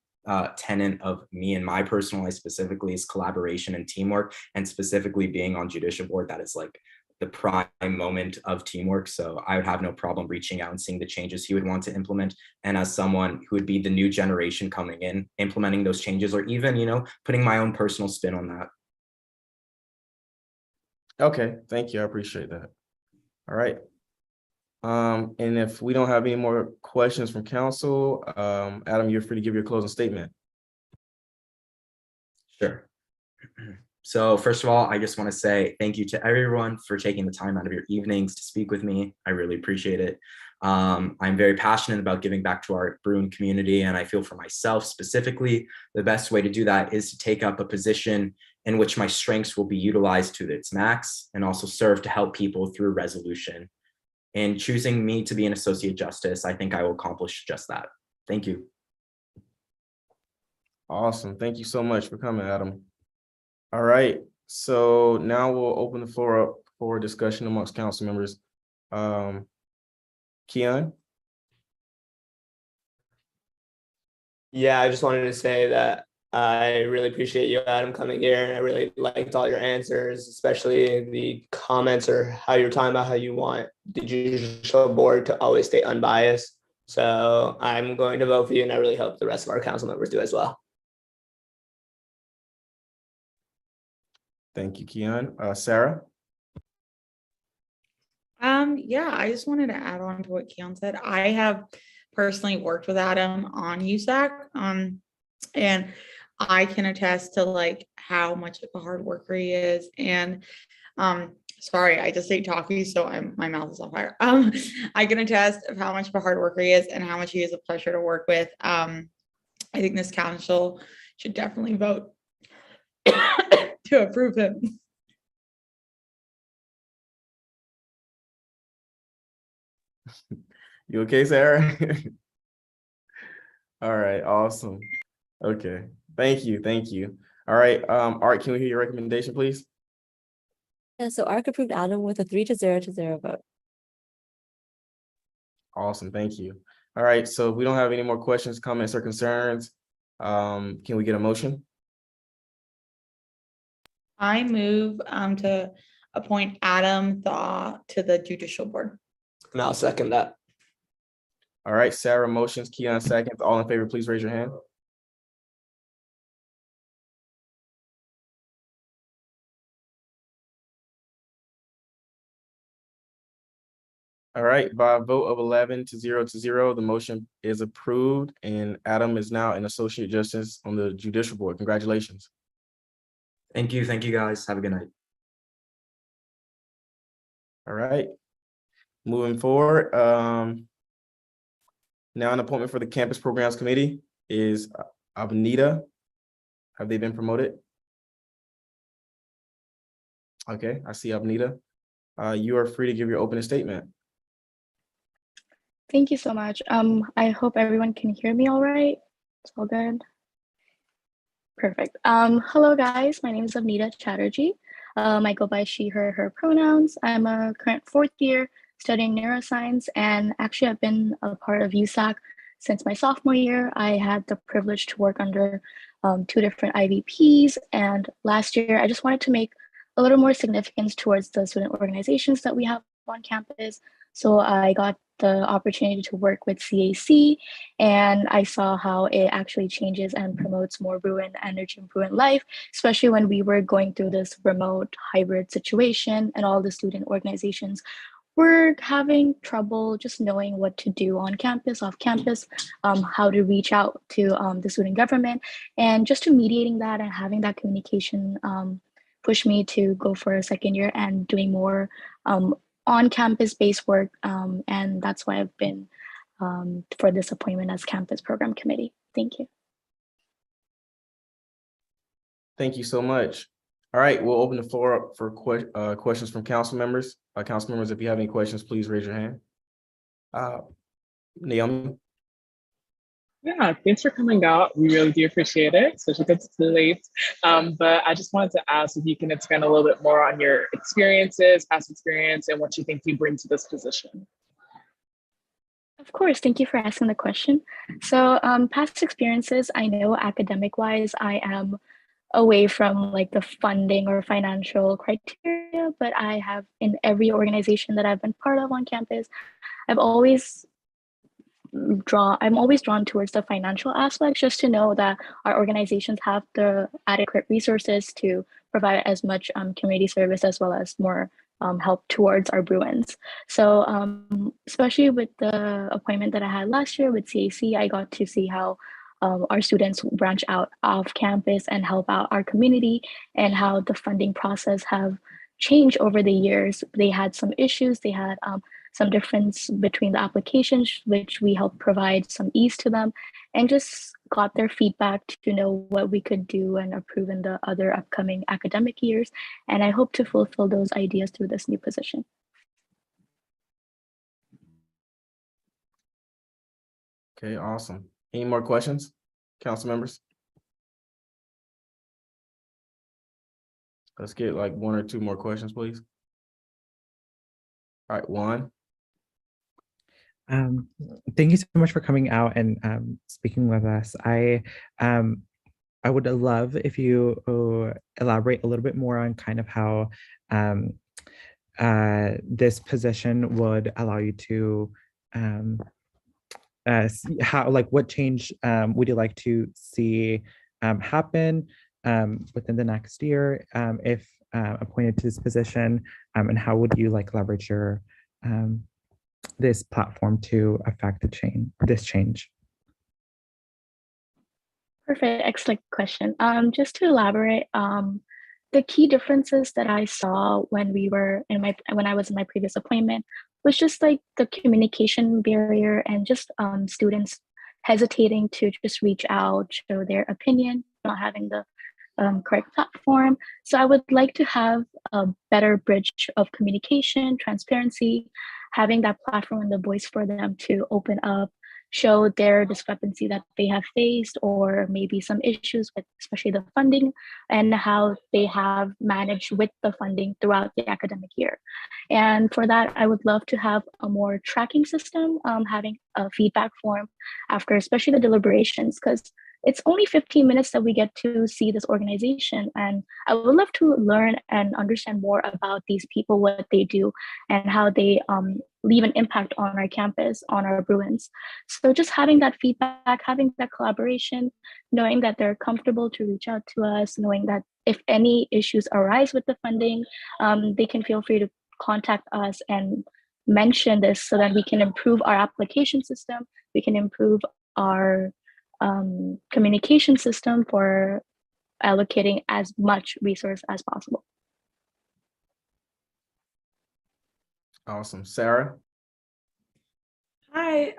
tenet of me and my personal life specifically is collaboration and teamwork, and specifically being on judicial board, that is like the prime moment of teamwork. So I would have no problem reaching out and seeing the changes he would want to implement. And as someone who would be the new generation coming in, implementing those changes, or even, putting my own personal spin on that. Okay, thank you. I appreciate that. All right. And if we don't have any more questions from council, Adam, you're free to give your closing statement. Sure. So first of all, I just want to say thank you to everyone for taking the time out of your evenings to speak with me. I really appreciate it. I'm very passionate about giving back to our Bruin community, and I feel for myself specifically, the best way to do that is to take up a position in which my strengths will be utilized to its max and also serve to help people through resolution. In choosing me to be an associate justice, I think I will accomplish just that. Thank you. Awesome. Thank you so much for coming, Adam. All right. So now we'll open the floor up for discussion amongst council members. Keon? Yeah, I just wanted to say that I really appreciate you, Adam, coming here. And I really liked all your answers, especially the comments or how you're talking about how you want the judicial board to always stay unbiased. So I'm going to vote for you, and I really hope the rest of our council members do as well. Thank you, Keon. Sarah? Yeah, I just wanted to add on to what Keon said. I have personally worked with Adam on USAC, and I can attest to like how much of a hard worker he is. And sorry, I just ate toffee, so my mouth is on fire. I can attest of how much of a hard worker he is and how much he is a pleasure to work with. I think this council should definitely vote to approve him. You okay, Sarah? All right, awesome. Okay, thank you. All right, Art, can we hear your recommendation, please? Yeah, so ARC approved Adam with a 3-0 vote. Awesome, thank you. All right, so if we don't have any more questions, comments, or concerns, can we get a motion? I move to appoint Adam Thaw to the judicial board. And I'll second that. All right, Sarah motions, Keon seconds. All in favor, please raise your hand. All right, by a vote of 11-0, the motion is approved, and Adam is now an associate justice on the judicial board. Congratulations. Thank you guys. Have a good night. All right. moving forward, now an appointment for the Campus Programs Committee is Abnita. Have they been promoted? Okay, I see Abnita. You are free to give your opening statement. Thank you so much. I hope everyone can hear me all right. It's all good. Perfect. Hello guys, my name is Avnita Chatterjee. I go by she, her pronouns. I'm a current 4th year studying neuroscience, and actually I've been a part of USAC since my sophomore year. I had the privilege to work under 2 different IVPs, and last year I just wanted to make a little more significance towards the student organizations that we have on campus. So I got the opportunity to work with CAC, and I saw how it actually changes and promotes more Bruin energy and Bruin life, especially when we were going through this remote hybrid situation and all the student organizations were having trouble just knowing what to do on campus, off campus, how to reach out to the student government, and just to mediating that and having that communication pushed me to go for a 2nd year and doing more on-campus based work, and that's why I've been for this appointment as campus program committee. Thank you. Thank you so much. All right, we'll open the floor up for questions from council members. Council members, if you have any questions, please raise your hand. Naomi? Yeah, thanks for coming out. We really do appreciate it, especially because it's late. But I just wanted to ask if you can expand a little bit more on your experiences, past experience, and what you think you bring to this position. Of course, thank you for asking the question. So past experiences, I know academic wise, I am away from like the funding or financial criteria, but I have in every organization that I've been part of on campus, I'm always drawn towards the financial aspects, just to know that our organizations have the adequate resources to provide as much community service as well as more help towards our Bruins. So especially with the appointment that I had last year with CAC, I got to see how our students branch out off campus and help out our community, and how the funding process have changed over the years. They had some issues, they had some difference between the applications, which we helped provide some ease to them, and just got their feedback to know what we could do and approve in the other upcoming academic years. And I hope to fulfill those ideas through this new position. Okay, awesome. Any more questions, council members? Let's get like 1 or 2 more questions, please. All right, Juan. Thank you so much for coming out and speaking with us. I would love if you elaborate a little bit more on kind of how this position would allow you to how, like, what change would you like to see happen within the next year if appointed to this position, and how would you like leverage your this platform to affect this change? Perfect, excellent question. Just to elaborate, the key differences that I saw when I was in my previous appointment was just like the communication barrier, and just students hesitating to just reach out, show their opinion, not having the correct platform. So I would like to have a better bridge of communication, transparency, having that platform and the voice for them to open up, show their discrepancy that they have faced, or maybe some issues with especially the funding, and how they have managed with the funding throughout the academic year. And for that, I would love to have a more tracking system, having a feedback form after especially the deliberations, because it's only 15 minutes that we get to see this organization. And I would love to learn and understand more about these people, what they do, and how they leave an impact on our campus, on our Bruins. So just having that feedback, having that collaboration, knowing that they're comfortable to reach out to us, knowing that if any issues arise with the funding, they can feel free to contact us and mention this, so that we can improve our application system, we can improve our communication system for allocating as much resource as possible. Awesome. Sarah? Hi,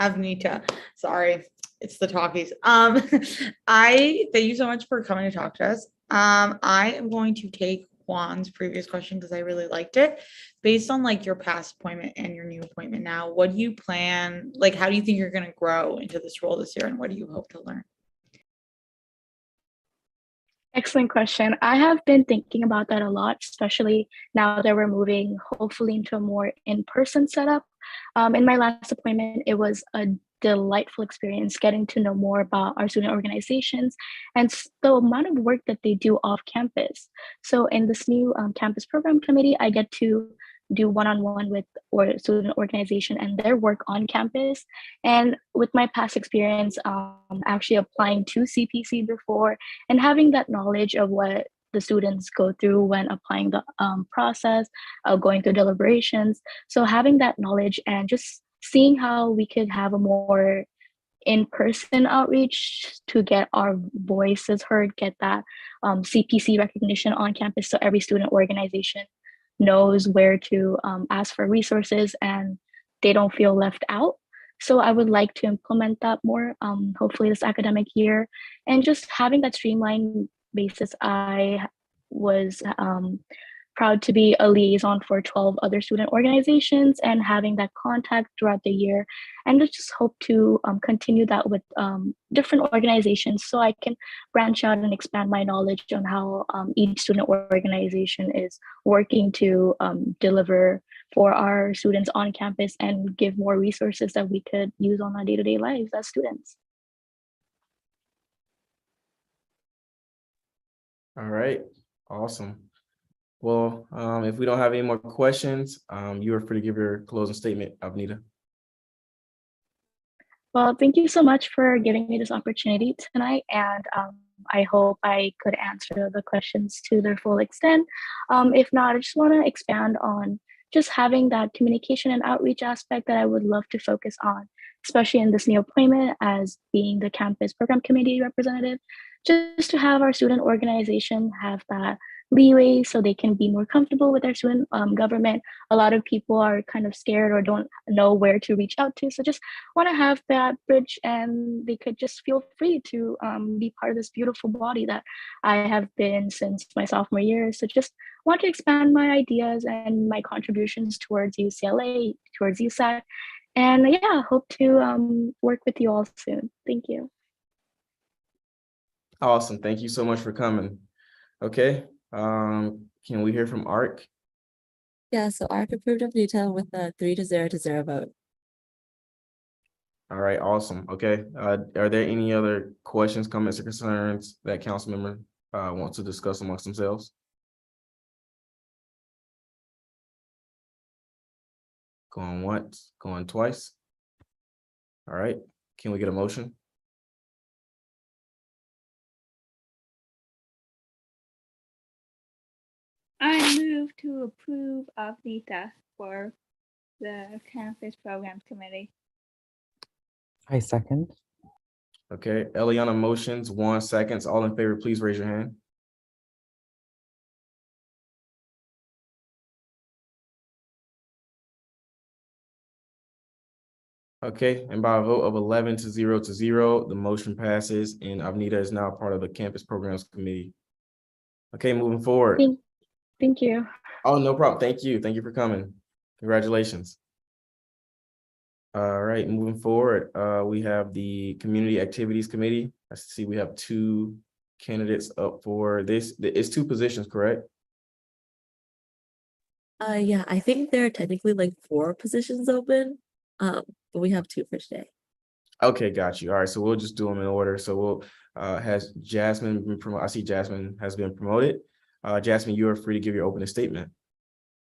Avnita. Sorry, it's the talkies. I thank you so much for coming to talk to us. I am going to take Juan's previous question because I really liked it. Based on like your past appointment and your new appointment now, what do you plan? Like, how do you think you're going to grow into this role this year, and what do you hope to learn? Excellent question. I have been thinking about that a lot, especially now that we're moving hopefully into a more in-person setup. In my last appointment, it was a delightful experience getting to know more about our student organizations and the amount of work that they do off campus. So in this new campus program committee, I get to do one-on-one with or student organization and their work on campus. And with my past experience, actually applying to CPC before and having that knowledge of what the students go through when applying the process, going through deliberations. So having that knowledge and just seeing how we could have a more in-person outreach to get our voices heard, get that CPC recognition on campus so every student organization knows where to ask for resources and they don't feel left out. So I would like to implement that more, hopefully this academic year, and just having that streamlined basis. I was proud to be a liaison for 12 other student organizations and having that contact throughout the year. And I just hope to continue that with different organizations so I can branch out and expand my knowledge on how each student organization is working to deliver for our students on campus and give more resources that we could use on our day-to-day lives as students. All right, awesome. Well, if we don't have any more questions, you are free to give your closing statement, Avnita. Well, thank you so much for giving me this opportunity tonight, and I hope I could answer the questions to their full extent. If not, I just want to expand on just having that communication and outreach aspect that I would love to focus on, especially in this new appointment as being the campus program committee representative, just to have our student organization have that leeway so they can be more comfortable with their student government. A lot of people are kind of scared or don't know where to reach out to. So just want to have that bridge and they could just feel free to be part of this beautiful body that I have been since my sophomore year. So just want to expand my ideas and my contributions towards UCLA, towards USAC. And yeah, hope to work with you all soon. Thank you. Awesome. Thank you so much for coming. Okay. Can we hear from ARC? Yeah, so ARC approved of detail with a 3-0 vote. All right, awesome. Okay. Are there any other questions, comments, or concerns that council member wants to discuss amongst themselves? Going once, going twice. All right, can we get a motion? I move to approve Avnita for the campus programs committee. I second. Okay, Eliana motions, 1 second. All in favor, please raise your hand. Okay, and by a vote of 11-0, the motion passes and Avnita is now part of the campus programs committee. Okay, moving forward. Thank you. Oh, no problem. Thank you. Thank you for coming. Congratulations. All right, moving forward, we have the Community Activities Committee. I see we have 2 candidates up for this. It's 2 positions, correct? Yeah, I think there are technically like 4 positions open, but we have 2 for today. Okay, got you. All right, so we'll just do them in order. So we'll has Jasmine been promoted? I see Jasmine has been promoted. Jasmine, you are free to give your opening statement.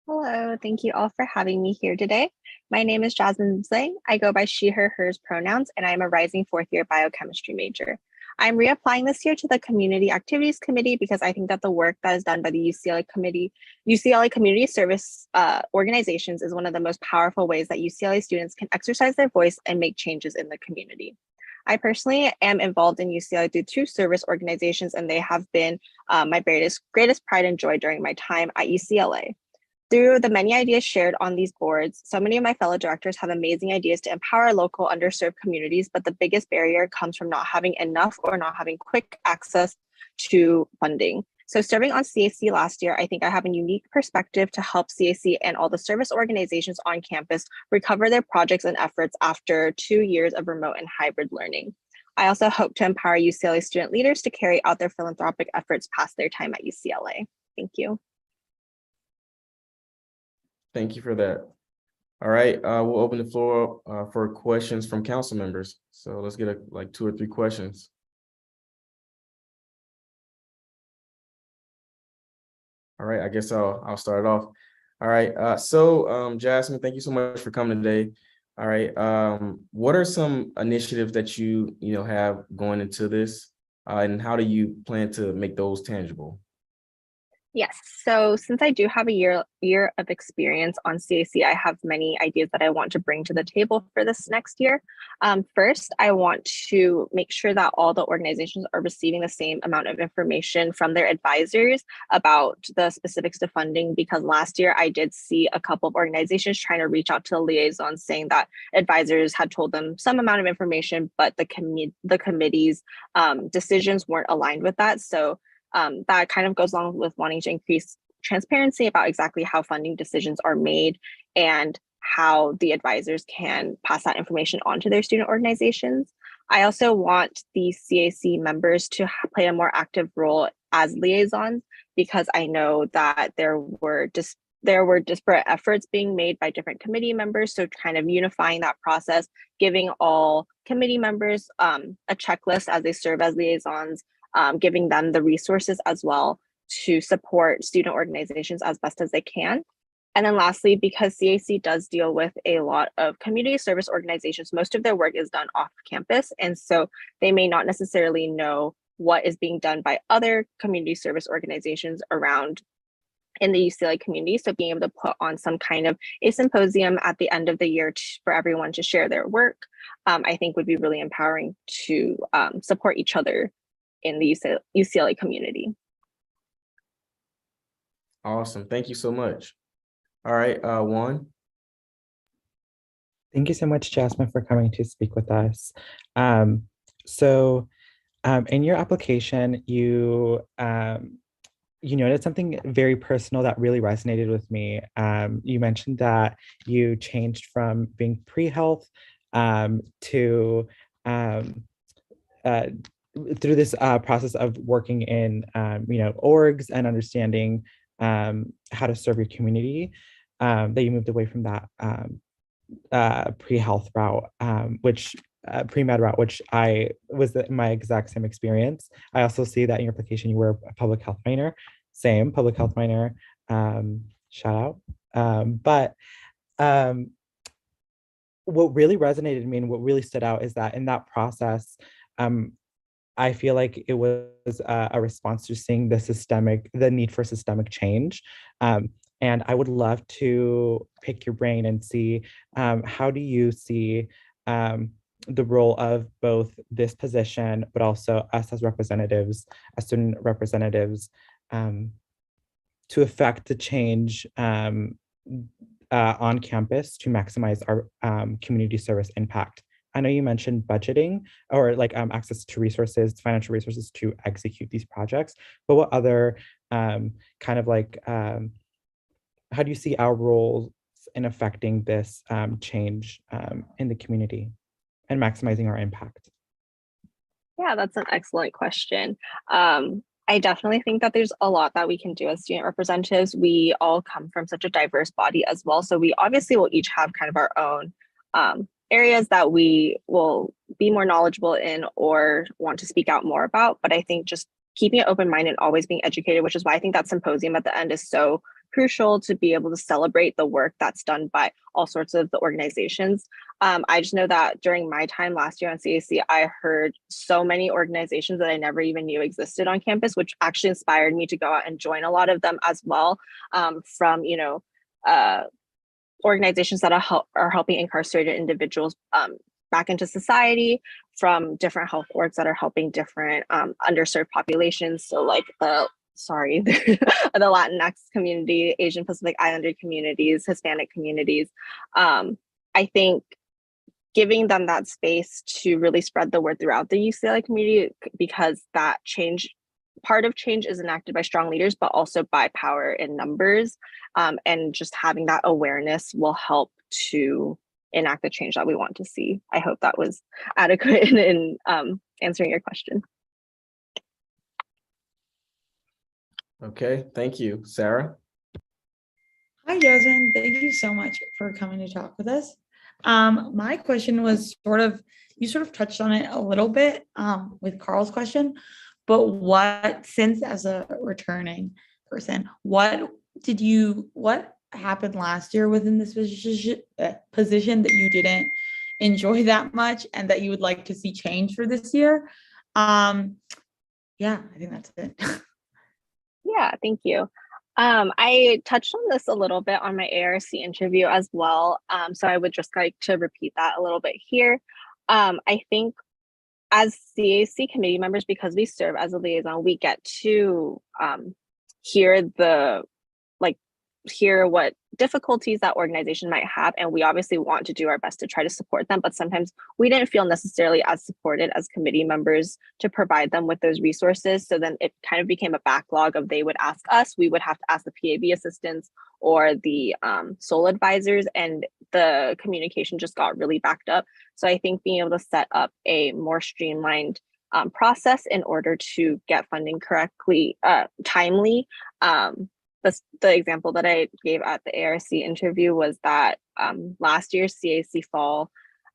Hello, thank you all for having me here today. My name is Jasmine Zhang. I go by she, her, hers pronouns, and I'm a rising 4th-year biochemistry major. I'm reapplying this year to the Community Activities Committee because I think that the work that is done by the UCLA Community Service organizations is one of the most powerful ways that UCLA students can exercise their voice and make changes in the community. I personally am involved in UCLA through 2 service organizations, and they have been my greatest pride and joy during my time at UCLA. Through the many ideas shared on these boards, so many of my fellow directors have amazing ideas to empower local underserved communities, but the biggest barrier comes from not having enough or not having quick access to funding. So serving on CAC last year, I think I have a unique perspective to help CAC and all the service organizations on campus recover their projects and efforts after 2 years of remote and hybrid learning. I also hope to empower UCLA student leaders to carry out their philanthropic efforts past their time at UCLA. Thank you. Thank you for that. All right, we'll open the floor for questions from council members. So let's get like 2 or 3 questions. All right, I guess I'll start it off. All right, so Jasmine, thank you so much for coming today. All right, what are some initiatives that you have going into this, and how do you plan to make those tangible? Yes, so since I do have a year of experience on CAC, I have many ideas that I want to bring to the table for this next year. First, I want to make sure that all the organizations are receiving the same amount of information from their advisors about the specifics to funding, because last year I did see a couple of organizations trying to reach out to liaisons saying that advisors had told them some amount of information, but the committee's decisions weren't aligned with that. So that kind of goes along with wanting to increase transparency about exactly how funding decisions are made and how the advisors can pass that information on to their student organizations. I also want the CAC members to play a more active role as liaisons, because I know that there were disparate efforts being made by different committee members. So kind of unifying that process, giving all committee members a checklist as they serve as liaisons, giving them the resources as well to support student organizations as best as they can. And then lastly, because CAC does deal with a lot of community service organizations, most of their work is done off campus. And so they may not necessarily know what is being done by other community service organizations around in the UCLA community. So being able to put on some kind of a symposium at the end of the year for everyone to share their work, I think would be really empowering to support each other in the UCLA community. Awesome, thank you so much. All right, Juan. Thank you so much, Jasmine, for coming to speak with us. In your application, you noted something very personal that really resonated with me. You mentioned that you changed from being pre-health to through this process of working in orgs and understanding how to serve your community, that you moved away from that pre-health route, pre-med route, which I was my exact same experience. I also see that in your application you were a public health minor, same public health minor, shout out. What really resonated with me and what really stood out is that in that process, I feel like it was a response to seeing the need for systemic change. And I would love to pick your brain and see how do you see the role of both this position, but also us as representatives, as student representatives, to affect the change on campus to maximize our community service impact. I know you mentioned budgeting or access to resources, financial resources to execute these projects, but what other how do you see our roles in affecting this change in the community and maximizing our impact? Yeah, that's an excellent question. I definitely think that there's a lot that we can do as student representatives. We all come from such a diverse body as well. So we obviously will each have kind of our own areas that we will be more knowledgeable in or want to speak out more about. But I think just keeping an open mind and always being educated, which is why I think that symposium at the end is so crucial, to be able to celebrate the work that's done by all sorts of the organizations. I just know that during my time last year on CAC, I heard so many organizations that I never even knew existed on campus, which actually inspired me to go out and join a lot of them as well, from organizations that are helping incarcerated individuals back into society, from different health orgs that are helping different underserved populations. So like the sorry, the Latinx community, Asian Pacific Islander communities, Hispanic communities. I think giving them that space to really spread the word throughout the UCLA community, because that change, part of change is enacted by strong leaders, but also by power in numbers. And just having that awareness will help to enact the change that we want to see. I hope that was adequate in answering your question. Okay, thank you. Sarah? Hi, Jasmine. Thank you so much for coming to talk with us. My question was you sort of touched on it a little bit with Carl's question, but since as a returning person, what happened last year within this position that you didn't enjoy that much and that you would like to see change for this year? Yeah, I think that's it. Yeah, thank you. I touched on this a little bit on my ARC interview as well. So I would just like to repeat that a little bit here. I think as CAC committee members, because we serve as a liaison, we get to hear what difficulties that organization might have. And we obviously want to do our best to try to support them, but sometimes we didn't feel necessarily as supported as committee members to provide them with those resources. So then it kind of became a backlog of they would ask us, we would have to ask the PAB assistants or the SOL advisors, and the communication just got really backed up. So I think being able to set up a more streamlined process in order to get funding correctly, timely. The example that I gave at the ARC interview was that last year's CAC fall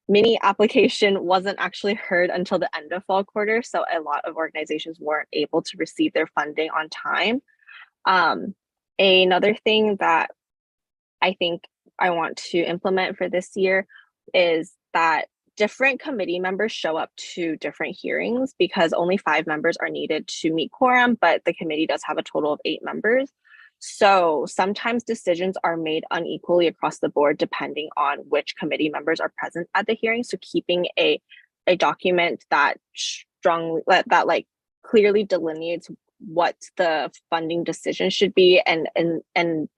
mini application wasn't actually heard until the end of fall quarter. So a lot of organizations weren't able to receive their funding on time. Another thing that I think I want to implement for this year is that different committee members show up to different hearings, because only 5 members are needed to meet quorum, but the committee does have a total of 8 members. So sometimes decisions are made unequally across the board depending on which committee members are present at the hearing. So keeping a document that clearly delineates what the funding decision should be, and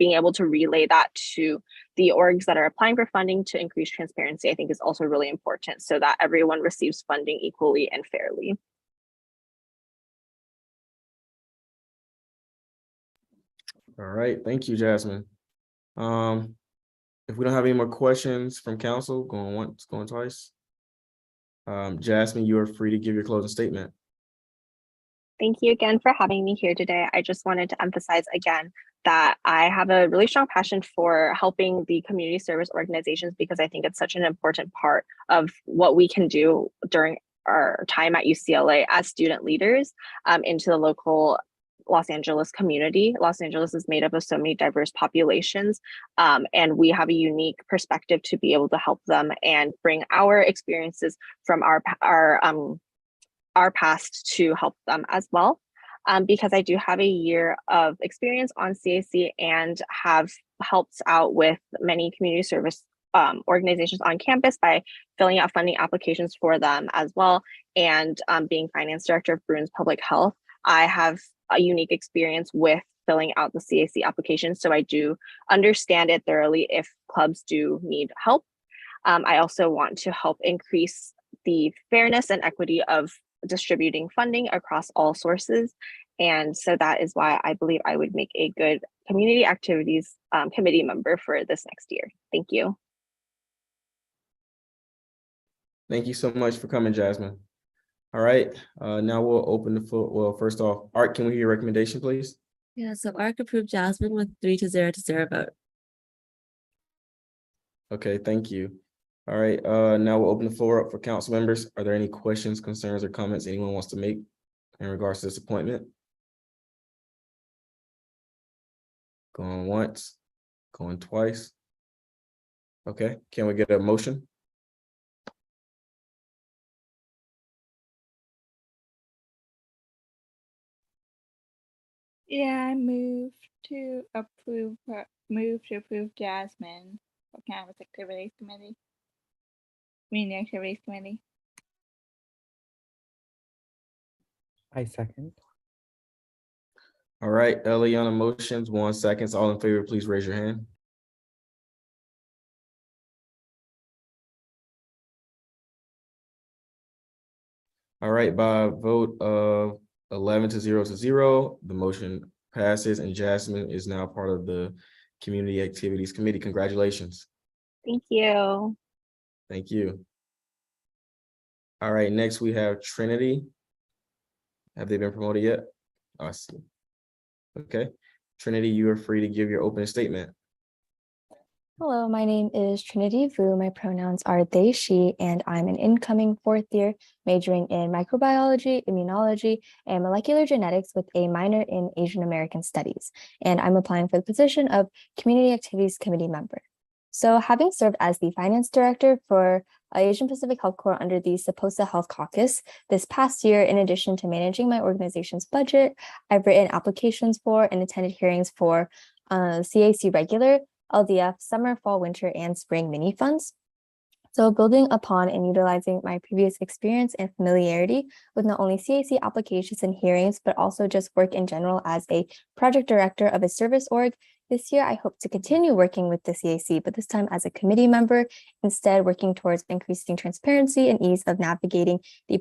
being able to relay that to the orgs that are applying for funding to increase transparency, I think is also really important, so that everyone receives funding equally and fairly. All right, thank you, Jasmine. If we don't have any more questions from council, going once, going twice. Jasmine, you are free to give your closing statement. Thank you again for having me here today. I just wanted to emphasize again that I have a really strong passion for helping the community service organizations, because I think it's such an important part of what we can do during our time at UCLA as student leaders into the local Los Angeles community. Los Angeles is made up of so many diverse populations, and we have a unique perspective to be able to help them and bring our experiences from our past to help them as well. Because I do have a year of experience on CAC and have helped out with many community service organizations on campus by filling out funding applications for them as well. And being finance director of Bruins Public Health, I have a unique experience with filling out the CAC application. So I do understand it thoroughly if clubs do need help. I also want to help increase the fairness and equity of distributing funding across all sources. And so that is why I believe I would make a good community activities committee member for this next year. Thank you. Thank you so much for coming, Jasmine. All right, now we'll open the floor. Well, first off, Art, can we hear your recommendation, please? Yeah, so ARC approved Jasmine with 3-0 vote. Okay, thank you. All right, now we'll open the floor up for council members. Are there any questions, concerns, or comments anyone wants to make in regards to this appointment? Going once, going twice. Okay, can we get a motion? Yeah, I move to approve Jasmine for Campus Activities Committee. Community Activities Committee. I second. All right, Ellie on the motions, 1 second. All in favor, please raise your hand. All right, by a vote of 11 to 0, the motion passes and Jasmine is now part of the Community Activities Committee. Congratulations. Thank you. Thank you. All right, next we have Trinity. Have they been promoted yet? Oh, I see. Okay, Trinity, you are free to give your opening statement. Hello, my name is Trinity Vu. My pronouns are they, she, and I'm an incoming 4th year majoring in microbiology, immunology, and molecular genetics with a minor in Asian American studies. And I'm applying for the position of Community Activities Committee member. So having served as the finance director for Asian Pacific Health Corps under the SAPOSA Health Caucus this past year, in addition to managing my organization's budget, I've written applications for and attended hearings for CAC regular, LDF, summer, fall, winter, and spring mini funds. So building upon and utilizing my previous experience and familiarity with not only CAC applications and hearings, but also just work in general as a project director of a service org, this year I hope to continue working with the CAC, but this time as a committee member, instead working towards increasing transparency and ease of navigating the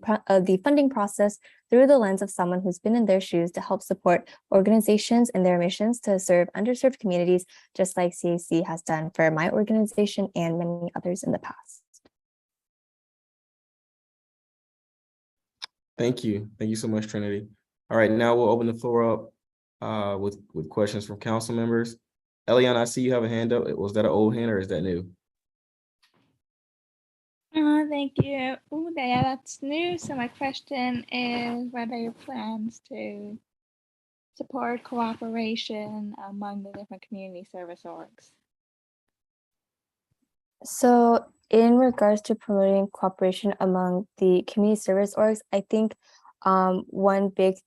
funding process through the lens of someone who's been in their shoes to help support organizations and their missions to serve underserved communities, just like CAC has done for my organization and many others in the past. Thank you. Thank you so much, Trinity. All right, now we'll open the floor up with questions from council members. Eliana, I see you have a hand up. Was that an old hand or is that new? Thank you. Oh, yeah, that's new. So my question is, what are your plans to support cooperation among the different community service orgs? So in regards to promoting cooperation among the community service orgs, I think one big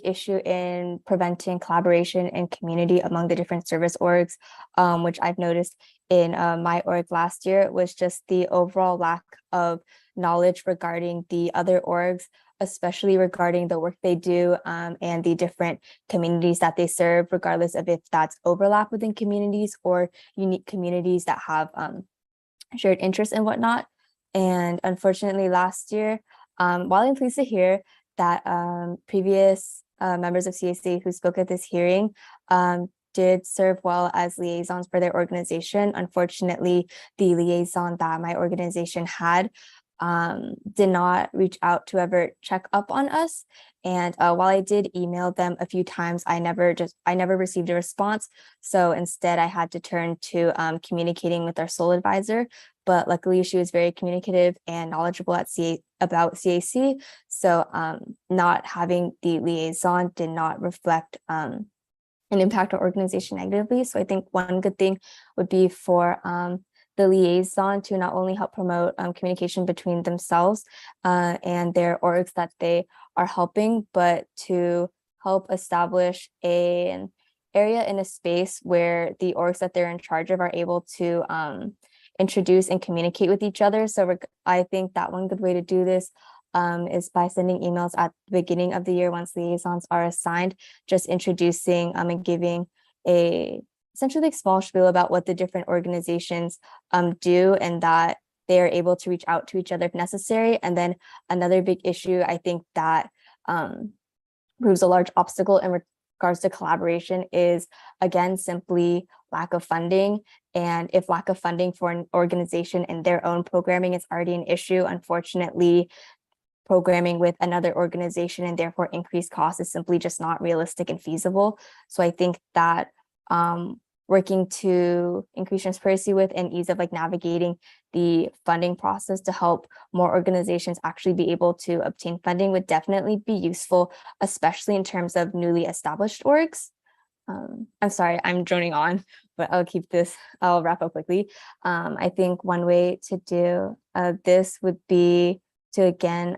issue in preventing collaboration and community among the different service orgs, which I've noticed in my org last year, was just the overall lack of knowledge regarding the other orgs, especially regarding the work they do and the different communities that they serve, regardless of if that's overlap within communities or unique communities that have shared interests and whatnot. And unfortunately, last year, while I'm pleased to hear that previous members of CAC who spoke at this hearing did serve well as liaisons for their organization, unfortunately, the liaison that my organization had did not reach out to ever check up on us. And while I did email them a few times, I never received a response. So instead I had to turn to communicating with our sole advisor, but luckily she was very communicative and knowledgeable about CAC. So not having the liaison did not reflect and impact our organization negatively. So I think one good thing would be for the liaison to not only help promote communication between themselves and their orgs that they are helping, but to help establish an area in a space where the orgs that they're in charge of are able to introduce and communicate with each other. So I think that one good way to do this is by sending emails at the beginning of the year once liaisons are assigned, just introducing and giving essentially a small spiel about what the different organizations do and that they are able to reach out to each other if necessary. And then another big issue, I think that proves a large obstacle in regards to collaboration is, again, simply lack of funding. And if lack of funding for an organization and their own programming is already an issue, unfortunately, programming with another organization and therefore increased costs is simply just not realistic and feasible. So I think that working to increase transparency with and ease of navigating the funding process to help more organizations actually be able to obtain funding would definitely be useful, especially in terms of newly established orgs. I'm sorry, I'm droning on, but I'll wrap up quickly. I think one way to do this would be to, again,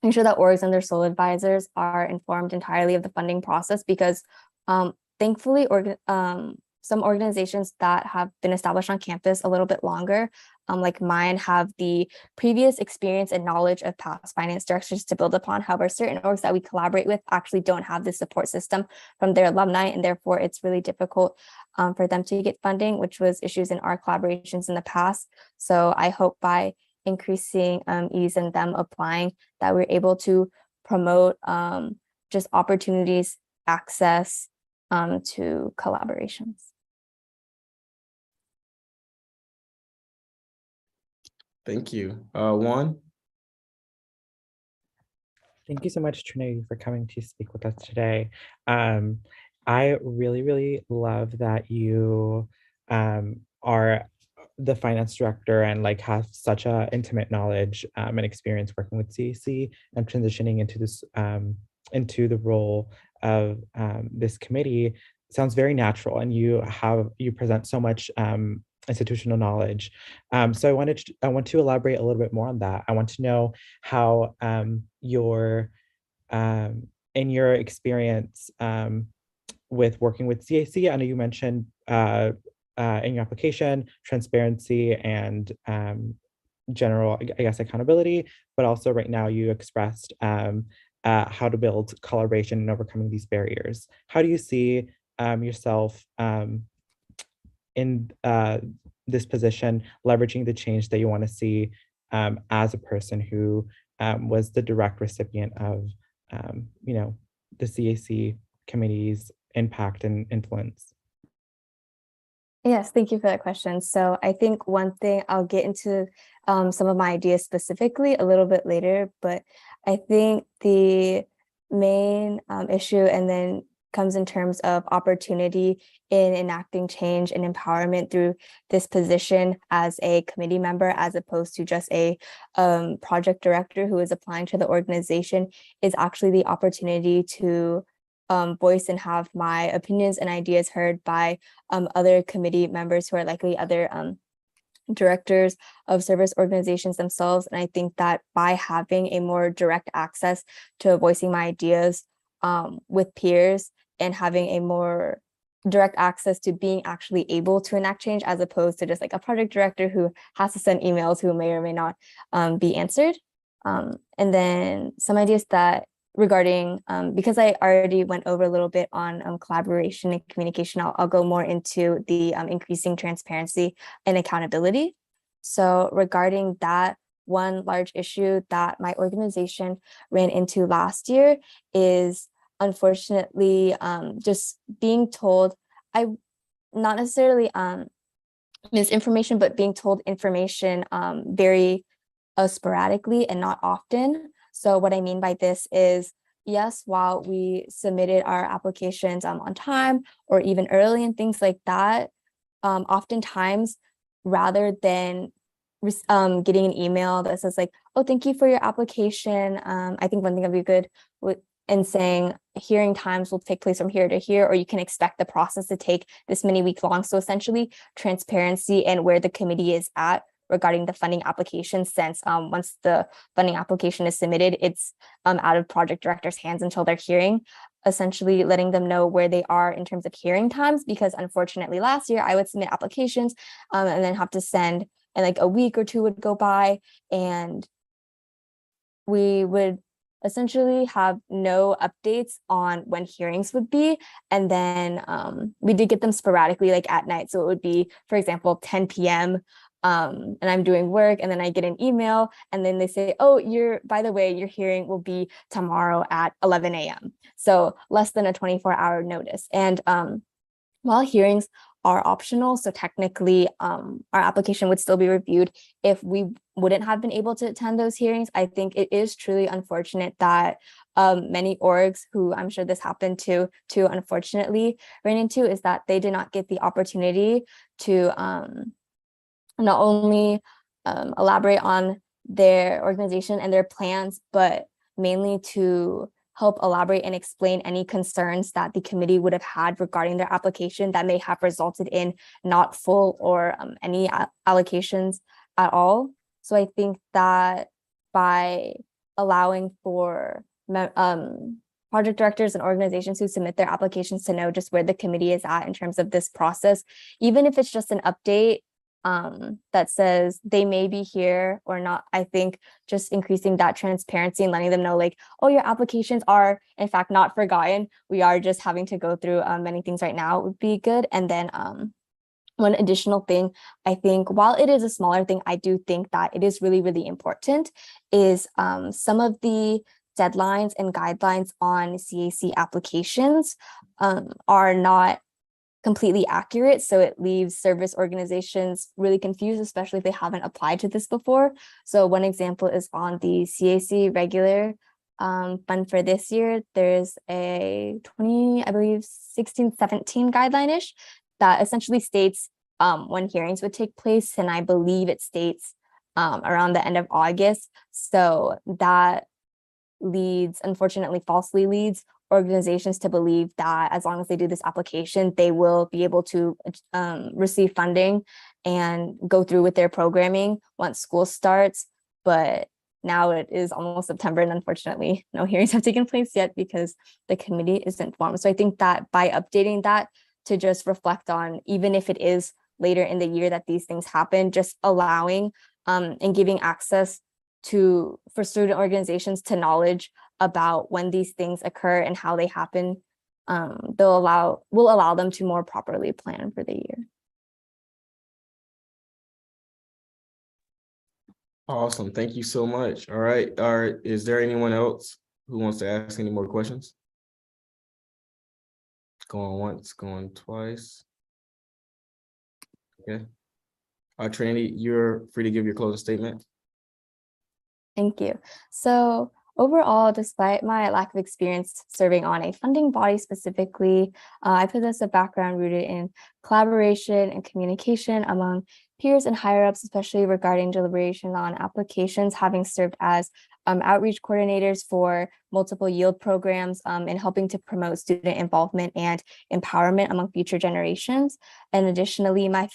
ensure that orgs and their sole advisors are informed entirely of the funding process, because thankfully, some organizations that have been established on campus a little bit longer like mine have the previous experience and knowledge of past finance directors to build upon. However, certain orgs that we collaborate with actually don't have the support system from their alumni, and therefore it's really difficult for them to get funding, which was issues in our collaborations in the past. So I hope by increasing ease in them applying that we're able to promote just opportunities, access to collaborations. Thank you. Juan? Thank you so much, Trinity, for coming to speak with us today. I really, really love that you are the finance director and like have such a intimate knowledge and experience working with CAC and transitioning into this into the role of this committee. Sounds very natural, and you present so much institutional knowledge. So I want to elaborate a little bit more on that. I want to know how your in your experience with working with CAC. I know you mentioned in your application transparency and general, I guess, accountability, but also right now you expressed how to build collaboration and overcoming these barriers. How do you see yourself in this position, leveraging the change that you want to see as a person who was the direct recipient of, the CAC committee's impact and influence? Yes, thank you for that question. So I think one thing, I'll get into some of my ideas specifically a little bit later, but I think the main issue and then comes in terms of opportunity in enacting change and empowerment through this position as a committee member, as opposed to just a project director who is applying to the organization, is actually the opportunity to voice and have my opinions and ideas heard by other committee members who are likely other directors of service organizations themselves. And I think that by having a more direct access to voicing my ideas with peers and having a more direct access to being actually able to enact change, as opposed to just like a project director who has to send emails who may or may not be answered. And then some ideas that regarding, because I already went over a little bit on collaboration and communication, I'll go more into the increasing transparency and accountability. So regarding that, one large issue that my organization ran into last year is unfortunately just being told, not necessarily misinformation, but being told information very sporadically and not often. So what I mean by this is, yes, while we submitted our applications on time or even early and things like that, oftentimes rather than getting an email that says like, oh, thank you for your application. I think one thing that'd be good and saying hearing times will take place from here to here, or you can expect the process to take this many weeks long. So essentially transparency and where the committee is at regarding the funding application, since once the funding application is submitted, it's out of project director's hands until they're hearing, essentially letting them know where they are in terms of hearing times. Because unfortunately last year I would submit applications and then have to send, and like a week or two would go by and we would essentially have no updates on when hearings would be. And then we did get them sporadically, like at night. So it would be, for example, 10 p.m. And I'm doing work, and then I get an email and then they say, oh, by the way, your hearing will be tomorrow at 11 a.m. So less than a 24-hour notice. And while hearings are optional, so technically our application would still be reviewed if we wouldn't have been able to attend those hearings. I think it is truly unfortunate that many orgs who I'm sure this happened to unfortunately ran into, is that they did not get the opportunity to not only elaborate on their organization and their plans, but mainly to help elaborate and explain any concerns that the committee would have had regarding their application that may have resulted in not full or any allocations at all. So I think that by allowing for project directors and organizations who submit their applications to know just where the committee is at in terms of this process, even if it's just an update, that says they may be here or not. I think just increasing that transparency and letting them know like, oh, your applications are in fact not forgotten. We are just having to go through many things right now would be good. And then one additional thing, I think while it is a smaller thing, I do think that it is really, really important is some of the deadlines and guidelines on CAC applications are not completely accurate. So it leaves service organizations really confused, especially if they haven't applied to this before. So one example is on the CAC regular fund for this year. There's a 16-17 guideline-ish that essentially states when hearings would take place. And I believe it states around the end of August. So that unfortunately falsely leads organizations to believe that as long as they do this application, they will be able to receive funding and go through with their programming once school starts. But now it is almost September, and unfortunately, no hearings have taken place yet because the committee isn't formed. So I think that by updating that to just reflect on, even if it is later in the year that these things happen, just allowing and giving access for student organizations to knowledge about when these things occur and how they happen, will allow them to more properly plan for the year. Awesome. Thank you so much. All right. Is there anyone else who wants to ask any more questions? Going once, going twice. Okay. Trinity, you're free to give your closing statement. Thank you. So overall, despite my lack of experience serving on a funding body specifically, I possess a background rooted in collaboration and communication among peers and higher-ups, especially regarding deliberation on applications, having served as outreach coordinators for multiple yield programs and helping to promote student involvement and empowerment among future generations. And additionally, my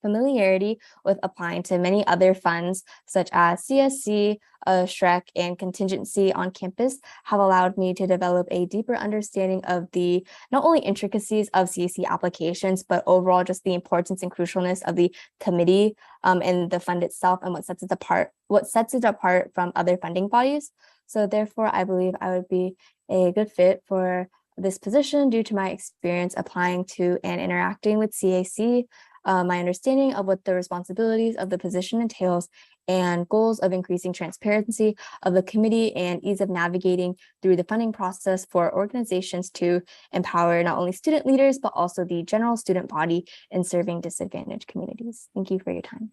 familiarity with applying to many other funds such as CSC, SHREC, and contingency on campus have allowed me to develop a deeper understanding of the not only intricacies of CAC applications, but overall just the importance and crucialness of the committee and the fund itself and what sets it apart from other funding bodies. So therefore, I believe I would be a good fit for this position due to my experience applying to and interacting with CAC, my understanding of what the responsibilities of the position entails, and goals of increasing transparency of the committee and ease of navigating through the funding process for organizations to empower not only student leaders, but also the general student body in serving disadvantaged communities. Thank you for your time.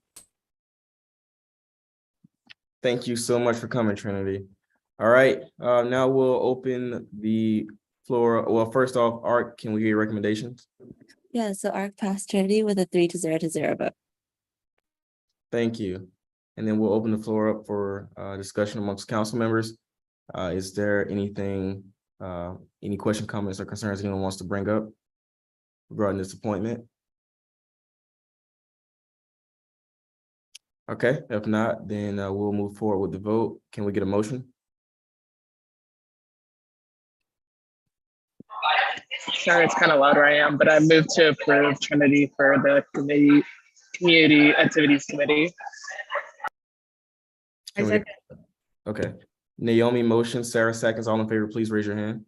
Thank you so much for coming, Trinity. All right, now we'll open the floor. Well, first off, Art, can we hear your recommendations? Yeah, so ARC passed Trinity with a 3-0 vote. Thank you. And then we'll open the floor up for discussion amongst council members. Is there anything, any question, comments, or concerns anyone wants to bring up regarding this appointment? Okay, if not, then we'll move forward with the vote. Can we get a motion? Sorry, it's kind of loud where I am, but I moved to approve Trinity for the Community Activities Committee. Okay, Naomi motion, Sarah seconds. All in favor, please raise your hand.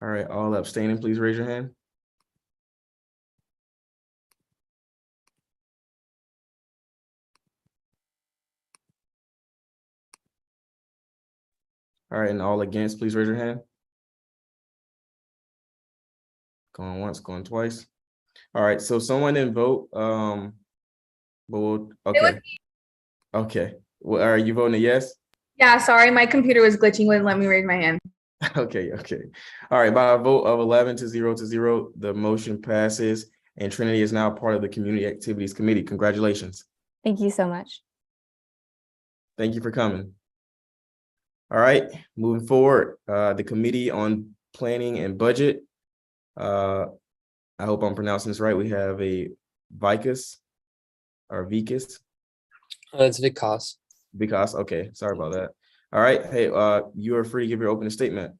All right, all abstaining, please raise your hand. All right, and all against, please raise your hand. Going once, going twice. All right, so someone didn't vote. But we'll, okay. Okay, well, are you voting a yes? Yeah, sorry, my computer was glitching, wouldn't let me raise my hand. Okay. All right, by a vote of 11-0, the motion passes and Trinity is now part of the Community Activities Committee. Congratulations. Thank you so much. Thank you for coming. All right, moving forward, the Committee on Planning and Budget. I hope I'm pronouncing this right. We have a Vicus or Vicus. It's Vikas. Vikas, okay, sorry about that. All right, hey, you are free to give your opening statement.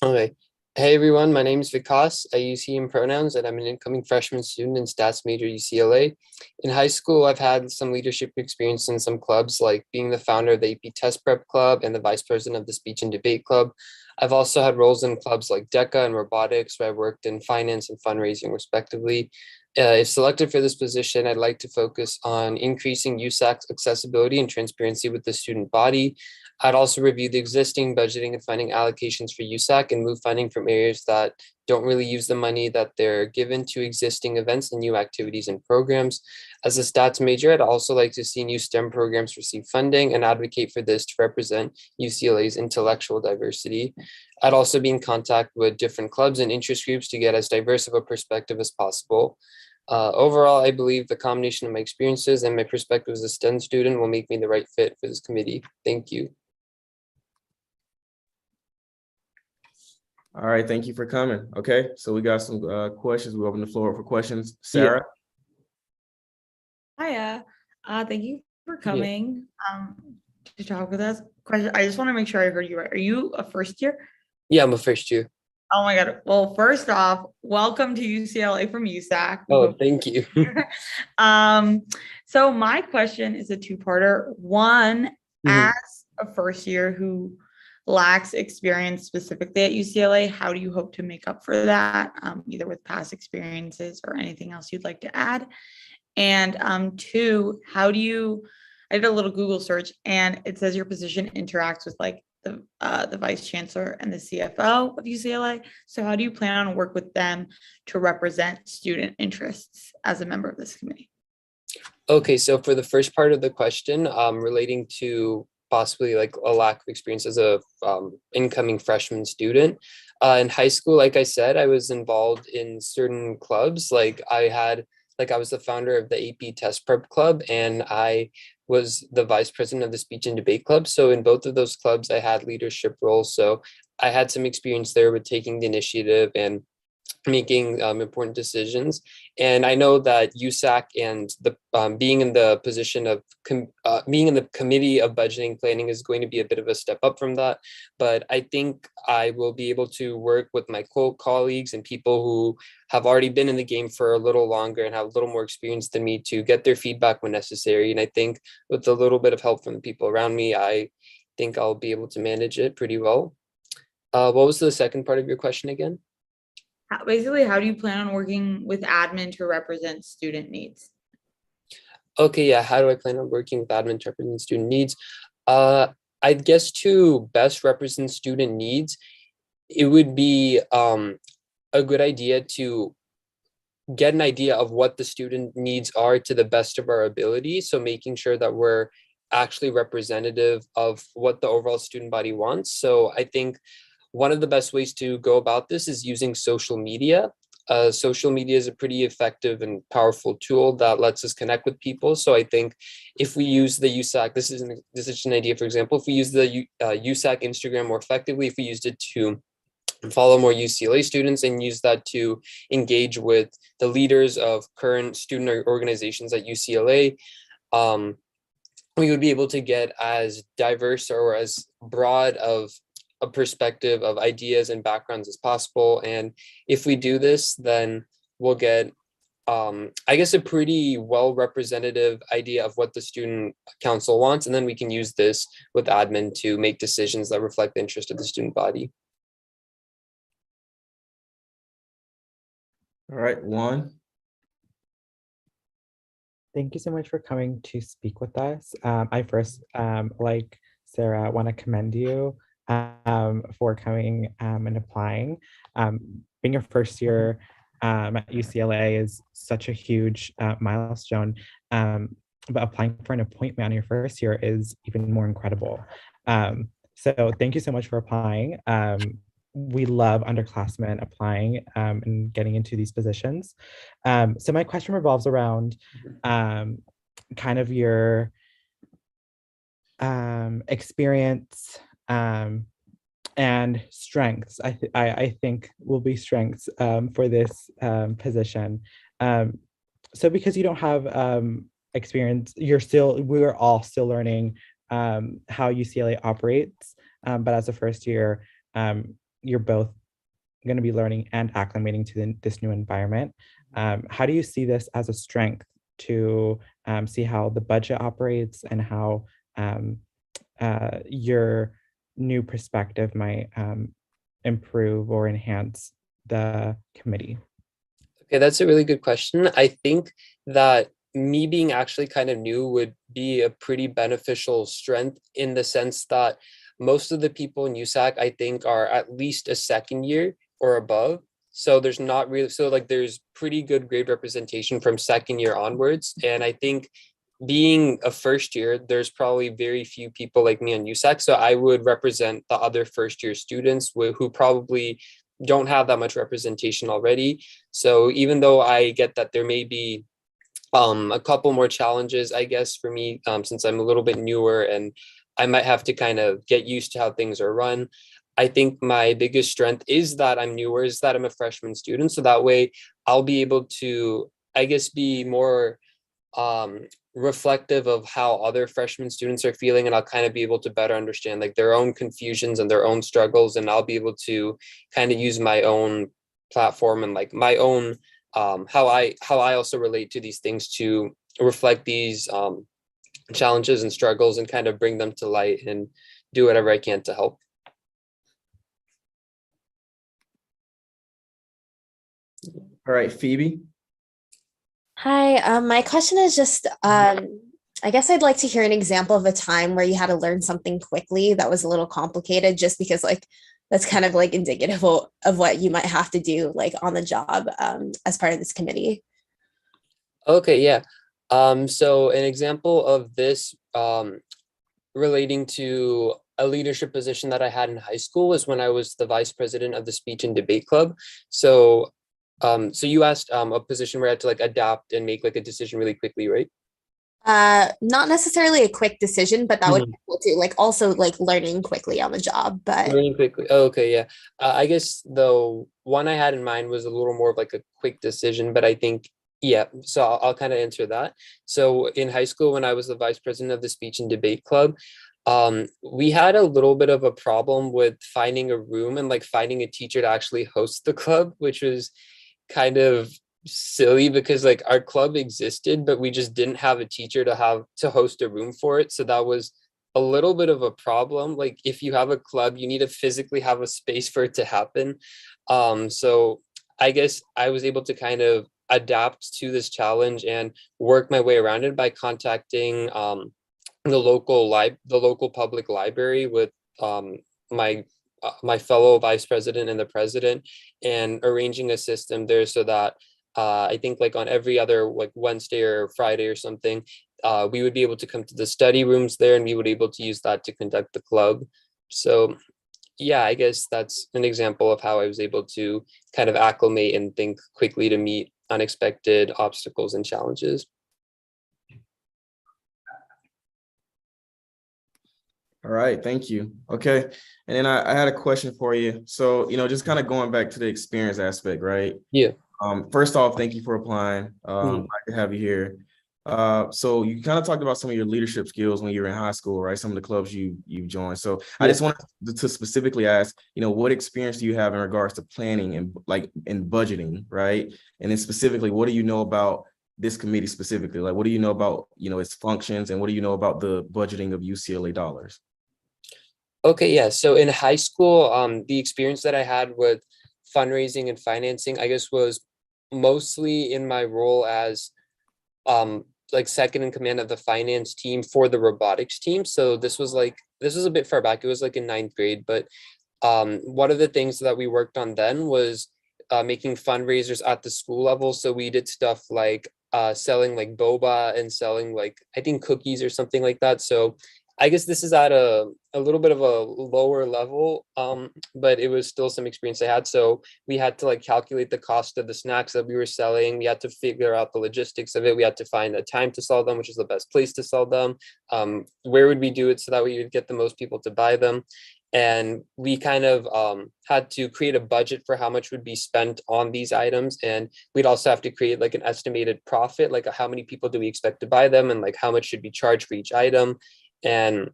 Okay. Hey everyone, my name is Vikas. I use he, him pronouns, and I'm an incoming freshman student in stats major UCLA. In high school, I've had some leadership experience in some clubs, like being the founder of the AP Test Prep Club and the vice president of the Speech and Debate Club. I've also had roles in clubs like DECA and robotics, where I worked in finance and fundraising, respectively. If selected for this position, I'd like to focus on increasing USAC accessibility and transparency with the student body. I'd also review the existing budgeting and funding allocations for USAC and move funding from areas that don't really use the money that they're given to existing events and new activities and programs. As a stats major, I'd also like to see new STEM programs receive funding and advocate for this to represent UCLA's intellectual diversity. I'd also be in contact with different clubs and interest groups to get as diverse of a perspective as possible. Overall, I believe the combination of my experiences and my perspective as a STEM student will make me the right fit for this committee. Thank you. All right, thank you for coming. Okay, so we got some questions. We open the floor for questions. Sarah? Hiya, thank you for coming to talk with us. Question, I just want to make sure I heard you right. Are you a first year? Yeah, I'm a first year. Oh my God. Well, first off, welcome to UCLA from USAC. Oh, thank you. So my question is a two-parter. One, as a first year who lacks experience specifically at UCLA, how do you hope to make up for that, either with past experiences or anything else you'd like to add? And two, how do you, I did a little Google search and it says your position interacts with like the vice chancellor and the CFO of UCLA. So how do you plan on work with them to represent student interests as a member of this committee? Okay, so for the first part of the question, relating to possibly like a lack of experience as a incoming freshman student. In high school, like I said, I was involved in certain clubs. I was the founder of the AP Test Prep Club, and I was the vice president of the Speech and Debate Club. So in both of those clubs, I had leadership roles. So I had some experience there with taking the initiative and making important decisions. And I know that USAC and the being in the position of being in the committee of budgeting planning is going to be a bit of a step up from that. But I think I will be able to work with my colleagues and people who have already been in the game for a little longer and have a little more experience than me to get their feedback when necessary. And I think with a little bit of help from the people around me, I think I'll be able to manage it pretty well. What was the second part of your question again? Basically, how do you plan on working with admin to represent student needs? Okay, yeah, how do I plan on working with admin to represent student needs? I guess to best represent student needs, it would be a good idea to get an idea of what the student needs are to the best of our ability. So making sure that we're actually representative of what the overall student body wants. So I think one of the best ways to go about this is using social media. Social media is a pretty effective and powerful tool that lets us connect with people. So I think if we use the USAC, this is an idea, for example, if we use the USAC Instagram more effectively, if we used it to follow more UCLA students and use that to engage with the leaders of current student organizations at UCLA, we would be able to get as diverse or as broad of a perspective of ideas and backgrounds as possible. And if we do this, then we'll get, I guess, a pretty well representative idea of what the student council wants. And then we can use this with admin to make decisions that reflect the interest of the student body. All right, Juan. Thank you so much for coming to speak with us. I first, like Sarah, want to commend you for coming and applying. Being your first year at UCLA is such a huge milestone, but applying for an appointment on your first year is even more incredible. So thank you so much for applying. We love underclassmen applying and getting into these positions. So my question revolves around kind of your experience and strengths, I think will be strengths for this position. So because you don't have experience, we're all still learning how UCLA operates. But as a first year, you're both going to be learning and acclimating to this new environment. How do you see this as a strength to see how the budget operates and how your new perspective might improve or enhance the committee? Okay, that's a really good question. I think that me being actually kind of new would be a pretty beneficial strength in the sense that most of the people in USAC, I think, are at least a second year or above. So there's not really, so like there's pretty good grade representation from second year onwards. And I think being a first year, there's probably very few people like me on USAC. So I would represent the other first year students who probably don't have that much representation already. So even though I get that there may be a couple more challenges, I guess, for me, since I'm a little bit newer and I might have to kind of get used to how things are run. I think my biggest strength is that I'm newer, is that I'm a freshman student. So that way I'll be able to, I guess, be more reflective of how other freshman students are feeling, and I'll kind of be able to better understand like their own confusions and their own struggles, and I'll be able to kind of use my own platform and like my own how I also relate to these things to reflect these challenges and struggles and kind of bring them to light and do whatever I can to help. All right, Phoebe. Hi, my question is just, I guess I'd like to hear an example of a time where you had to learn something quickly that was a little complicated, just because like that's kind of like indicative of what you might have to do like on the job as part of this committee. Okay, yeah. So an example of this relating to a leadership position that I had in high school was when I was the vice president of the speech and debate club. So so you asked a position where I had to like adapt and make like a decision really quickly, right? Not necessarily a quick decision, but that would be cool too. Like also like learning quickly on the job, but Learning quickly. Oh, okay, yeah. I guess the one I had in mind was a little more of like a quick decision, but I think, yeah, so I'll kind of answer that. So in high school, when I was the vice president of the speech and debate club, we had a little bit of a problem with finding a room and like finding a teacher to actually host the club, which was kind of silly because like our club existed, but we just didn't have a teacher to host a room for it. So that was a little bit of a problem. Like if you have a club, you need to physically have a space for it to happen. So I guess I was able to kind of adapt to this challenge and work my way around it by contacting the local public library with my fellow vice president and the president, and arranging a system there so that I think like on every other like Wednesday or Friday or something, we would be able to come to the study rooms there and we would be able to use that to conduct the club. So yeah, I guess that's an example of how I was able to kind of acclimate and think quickly to meet unexpected obstacles and challenges. All right, thank you. Okay, and then I had a question for you. So, just kind of going back to the experience aspect, right? Yeah. First off, thank you for applying. Glad to have you here. So you kind of talked about some of your leadership skills when you were in high school, right? Some of the clubs you joined. So I just wanted to specifically ask, what experience do you have in regards to planning and like in budgeting, right? And then specifically, what do you know about this committee specifically? Like, what do you know about, its functions, and what do you know about the budgeting of UCLA dollars? Okay, yeah. So in high school, the experience that I had with fundraising and financing, I guess, was mostly in my role as like second in command of the finance team for the robotics team. So this was a bit far back. It was like in ninth grade, but one of the things that we worked on then was making fundraisers at the school level. So we did stuff like selling like boba and selling like I think cookies or something like that. So I guess this is at a little bit of a lower level, but it was still some experience I had. So we had to like calculate the cost of the snacks that we were selling. We had to figure out the logistics of it. We had to find a time to sell them, which is the best place to sell them. Where would we do it so that we would get the most people to buy them? And we kind of had to create a budget for how much would be spent on these items. And we'd also have to create like an estimated profit, like how many people do we expect to buy them and like how much should be charged for each item. And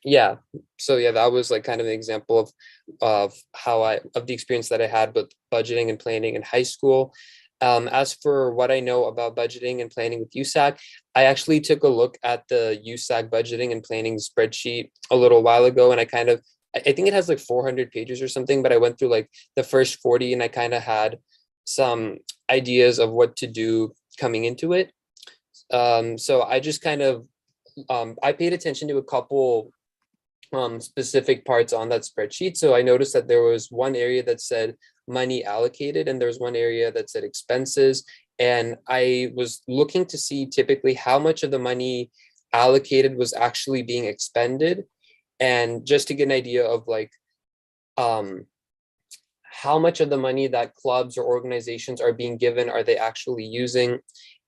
yeah, so yeah, that was like kind of an example of the experience that I had with budgeting and planning in high school. As for what I know about budgeting and planning with USAC, I actually took a look at the USAC budgeting and planning spreadsheet a little while ago, and I think it has like 400 pages or something, but I went through like the first 40 and I kind of had some ideas of what to do coming into it. So I just kind of, I paid attention to a couple specific parts on that spreadsheet. So I noticed that there was one area that said money allocated and there's one area that said expenses. And I was looking to see typically how much of the money allocated was actually being expended. And just to get an idea of like how much of the money that clubs or organizations are being given are they actually using.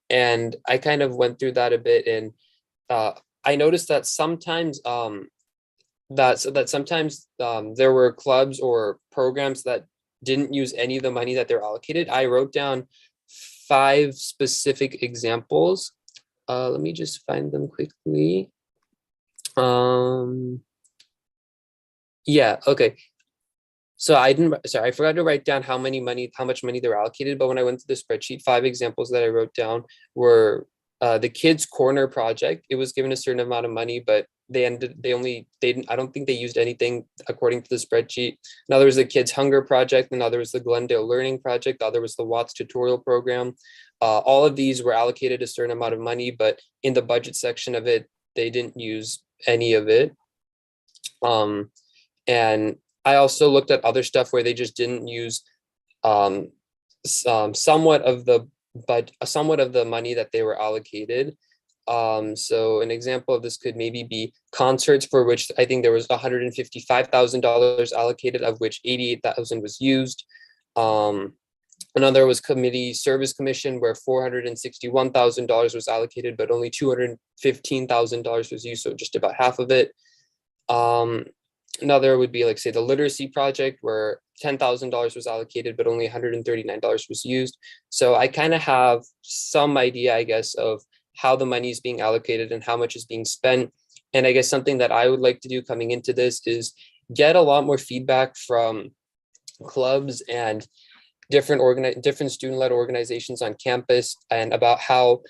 And I kind of went through that a bit, and I noticed that sometimes there were clubs or programs that didn't use any of the money that they're allocated. I wrote down 5 specific examples. Let me just find them quickly. Yeah, okay. So I forgot to write down how much money they were allocated, but when I went to the spreadsheet, 5 examples that I wrote down were the Kids Corner project. It was given a certain amount of money, but I don't think they used anything according to the spreadsheet. Another was the Kids Hunger project, another was the Glendale Learning project, the other was the Watts tutorial program. All of these were allocated a certain amount of money, but in the budget section of it, they didn't use any of it. And I also looked at other stuff where they just didn't use somewhat of the money that they were allocated. So an example of this could maybe be concerts, for which I think there was $155,000 allocated, of which 88,000 was used. Another was committee service commission, where $461,000 was allocated, but only $215,000 was used, so just about half of it. Another would be like, say, the literacy project, where $10,000 was allocated, but only $139 was used. So I kind of have some idea, I guess, of how the money is being allocated and how much is being spent. And I guess something that I would like to do coming into this is get a lot more feedback from clubs and different student-led organizations on campus, and about how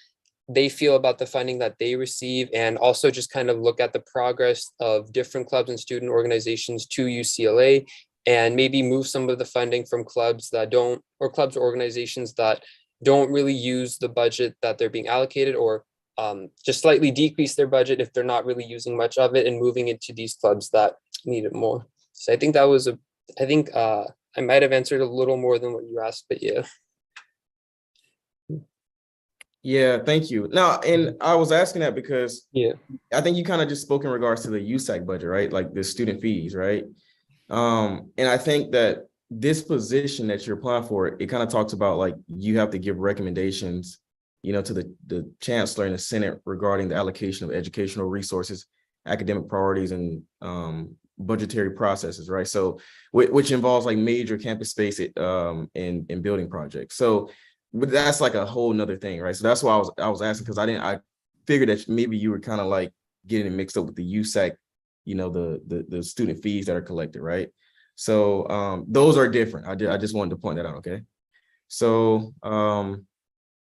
they feel about the funding that they receive, and also just kind of look at the progress of different clubs and student organizations to UCLA, and maybe move some of the funding from clubs or organizations that don't really use the budget that they're being allocated, or just slightly decrease their budget if they're not really using much of it, and moving into these clubs that need it more. So I think I might have answered a little more than what you asked, but yeah. Yeah, thank you. Now, and I was asking that because yeah, I think you kind of just spoke in regards to the USAC budget, right? Like the student fees, right? And I think that this position that you're applying for, it kind of talks about like you have to give recommendations, to the chancellor and the Senate regarding the allocation of educational resources, academic priorities, and budgetary processes, right? So, which involves like major campus space and building projects. So, but that's like a whole nother thing, right? So that's why I was asking, because I figured that maybe you were kind of like getting it mixed up with the USAC, the student fees that are collected, right? So those are different. I just wanted to point that out, okay? So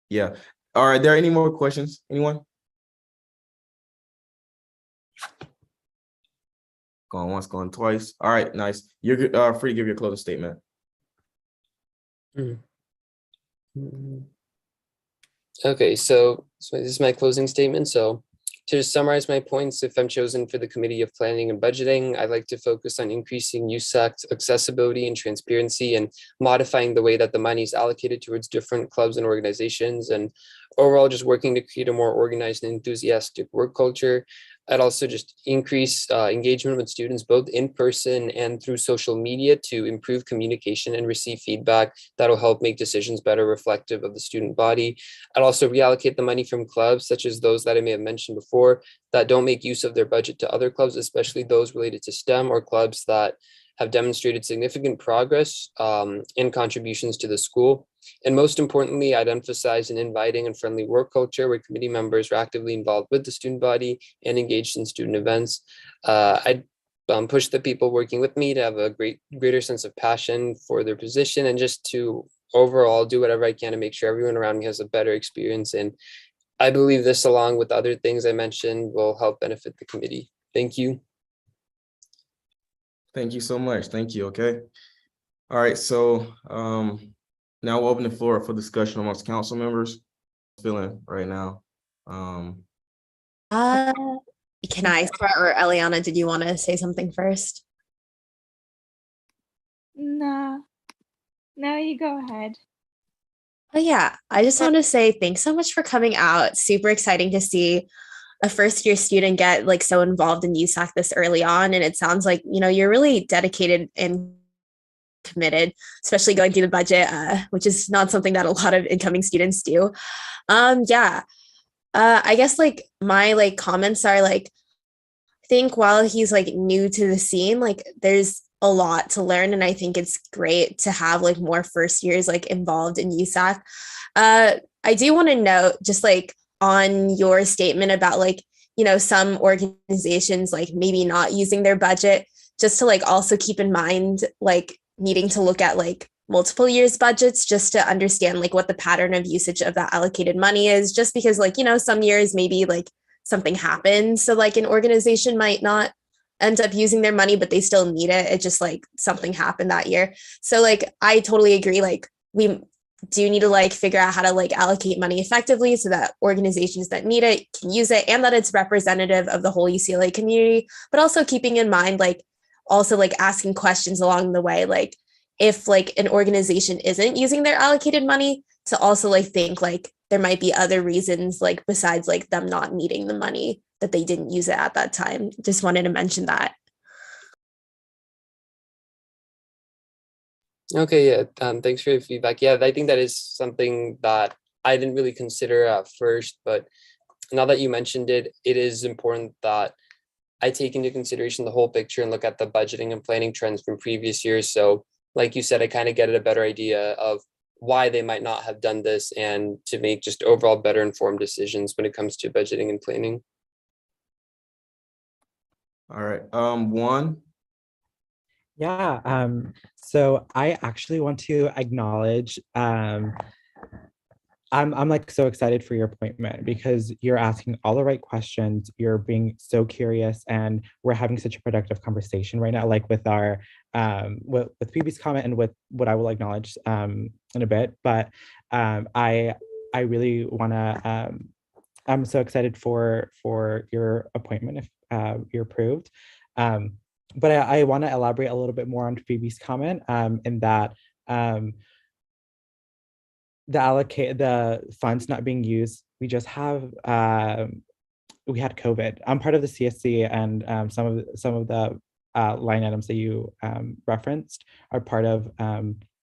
yeah. All right, there any more questions? Anyone? Going once, going twice. All right, nice. You're free to give your closing statement. Okay, so this is my closing statement. So to summarize my points, if I'm chosen for the Committee of Planning and Budgeting, I'd like to focus on increasing USAC's accessibility and transparency, and modifying the way that the money is allocated towards different clubs and organizations, and overall just working to create a more organized and enthusiastic work culture. I'd also just increase engagement with students, both in person and through social media, to improve communication and receive feedback that'll help make decisions better reflective of the student body. I'd also reallocate the money from clubs, such as those that I may have mentioned before, that don't make use of their budget, to other clubs, especially those related to STEM or clubs that have demonstrated significant progress in contributions to the school. And most importantly, I'd emphasize an inviting and friendly work culture where committee members are actively involved with the student body and engaged in student events. I'd push the people working with me to have a greater sense of passion for their position, and just to overall do whatever I can to make sure everyone around me has a better experience. And I believe this, along with other things I mentioned, will help benefit the committee. Thank you. Thank you so much. Thank you. Okay. All right. So now we'll open the floor for discussion amongst council members. Feeling right now. Can I start, or Eliana, did you want to say something first? No, you go ahead. Oh yeah, I just want to say thanks so much for coming out. Super exciting to see a first year student get like so involved in USAC this early on. And it sounds like, you know, you're really dedicated and committed, especially going through the budget, which is not something that a lot of incoming students do. Yeah. I guess like my like comments are like, I think while he's like new to the scene, like there's a lot to learn. And I think it's great to have like more first years like involved in USAC. I do want to note just like on your statement about like, you know, some organizations like maybe not using their budget, just to like also keep in mind like needing to look at like multiple years budgets just to understand like what the pattern of usage of that allocated money is, just because like, you know, some years maybe like something happens, so like an organization might not end up using their money but they still need it. It just like something happened that year. So like I totally agree, like we do need to like figure out how to like allocate money effectively so that organizations that need it can use it, and that it's representative of the whole UCLA community, but also keeping in mind like also like asking questions along the way, like if like an organization isn't using their allocated money, to also like think like there might be other reasons like besides like them not needing the money that they didn't use it at that time. Just wanted to mention that. Okay, yeah, thanks for your feedback. Yeah, I think that is something that I didn't really consider at first, but now that you mentioned it, it is important that I take into consideration the whole picture and look at the budgeting and planning trends from previous years. So like you said, I kind of get a better idea of why they might not have done this, and to make just overall better informed decisions when it comes to budgeting and planning. All right. Juan. Yeah, so I actually want to acknowledge I'm like so excited for your appointment because you're asking all the right questions, you're being so curious, and we're having such a productive conversation right now, like with our with Phoebe's comment and with what I will acknowledge in a bit. But I really wanna I'm so excited for your appointment if you're approved. But I want to elaborate a little bit more on Phoebe's comment in that the funds not being used, we just have we had COVID. I'm part of the CSC, and some of the line items that you referenced are part of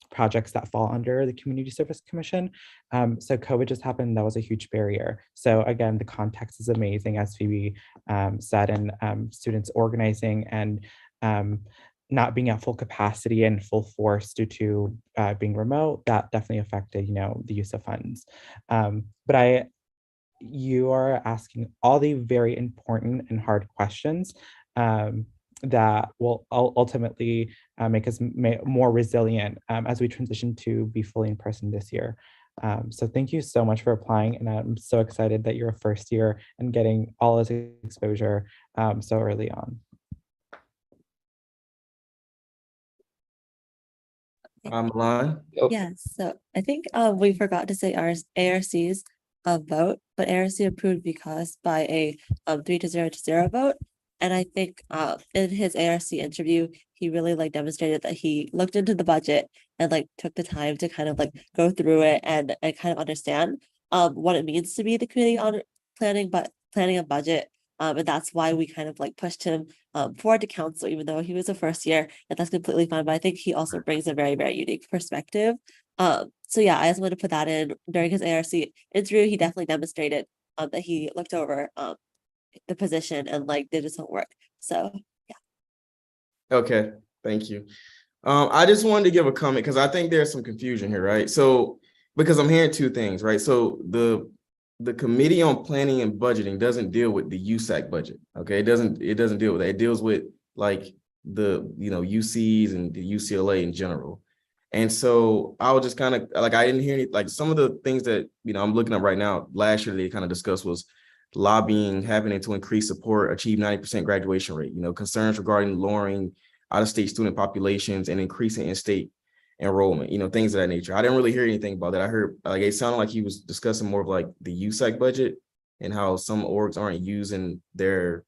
projects that fall under the Community Service Commission. So COVID just happened. That was a huge barrier. So again, the context is amazing, as Phoebe said, and students organizing and not being at full capacity and full force due to being remote, that definitely affected, you know, the use of funds. But you are asking all the very important and hard questions that will ultimately make us more resilient as we transition to be fully in person this year. So thank you so much for applying, and I'm so excited that you're a first year and getting all this exposure so early on. Milan. Yes, so I think we forgot to say ARC's vote, but ARC approved because by a 3-0 vote. And I think in his ARC interview, he really like demonstrated that he looked into the budget and like took the time to kind of like go through it and kind of understand what it means to be the committee on planning a budget And that's why we kind of like pushed him forward to council, even though he was a first year, and that's completely fine. But I think he also brings a very, very unique perspective. So yeah, I just wanted to put that in during his ARC interview. He definitely demonstrated that he looked over the position and like did his homework. So Okay, thank you. I just wanted to give a comment because I think there's some confusion here, right? So because I'm hearing two things, right? So the Committee on Planning and Budgeting doesn't deal with the USAC budget. Okay, it doesn't deal with that. It deals with like the UCs and the UCLA in general. And so I was just kind of like, I didn't hear any, like some of the things that I'm looking up right now. Last year they kind of discussed was lobbying happening to increase support, achieve 90% graduation rate, concerns regarding lowering out-of-state student populations and increasing in-state enrollment, things of that nature. I didn't really hear anything about that. I heard like it sounded like he was discussing more of like the USAC budget and how some orgs aren't using their,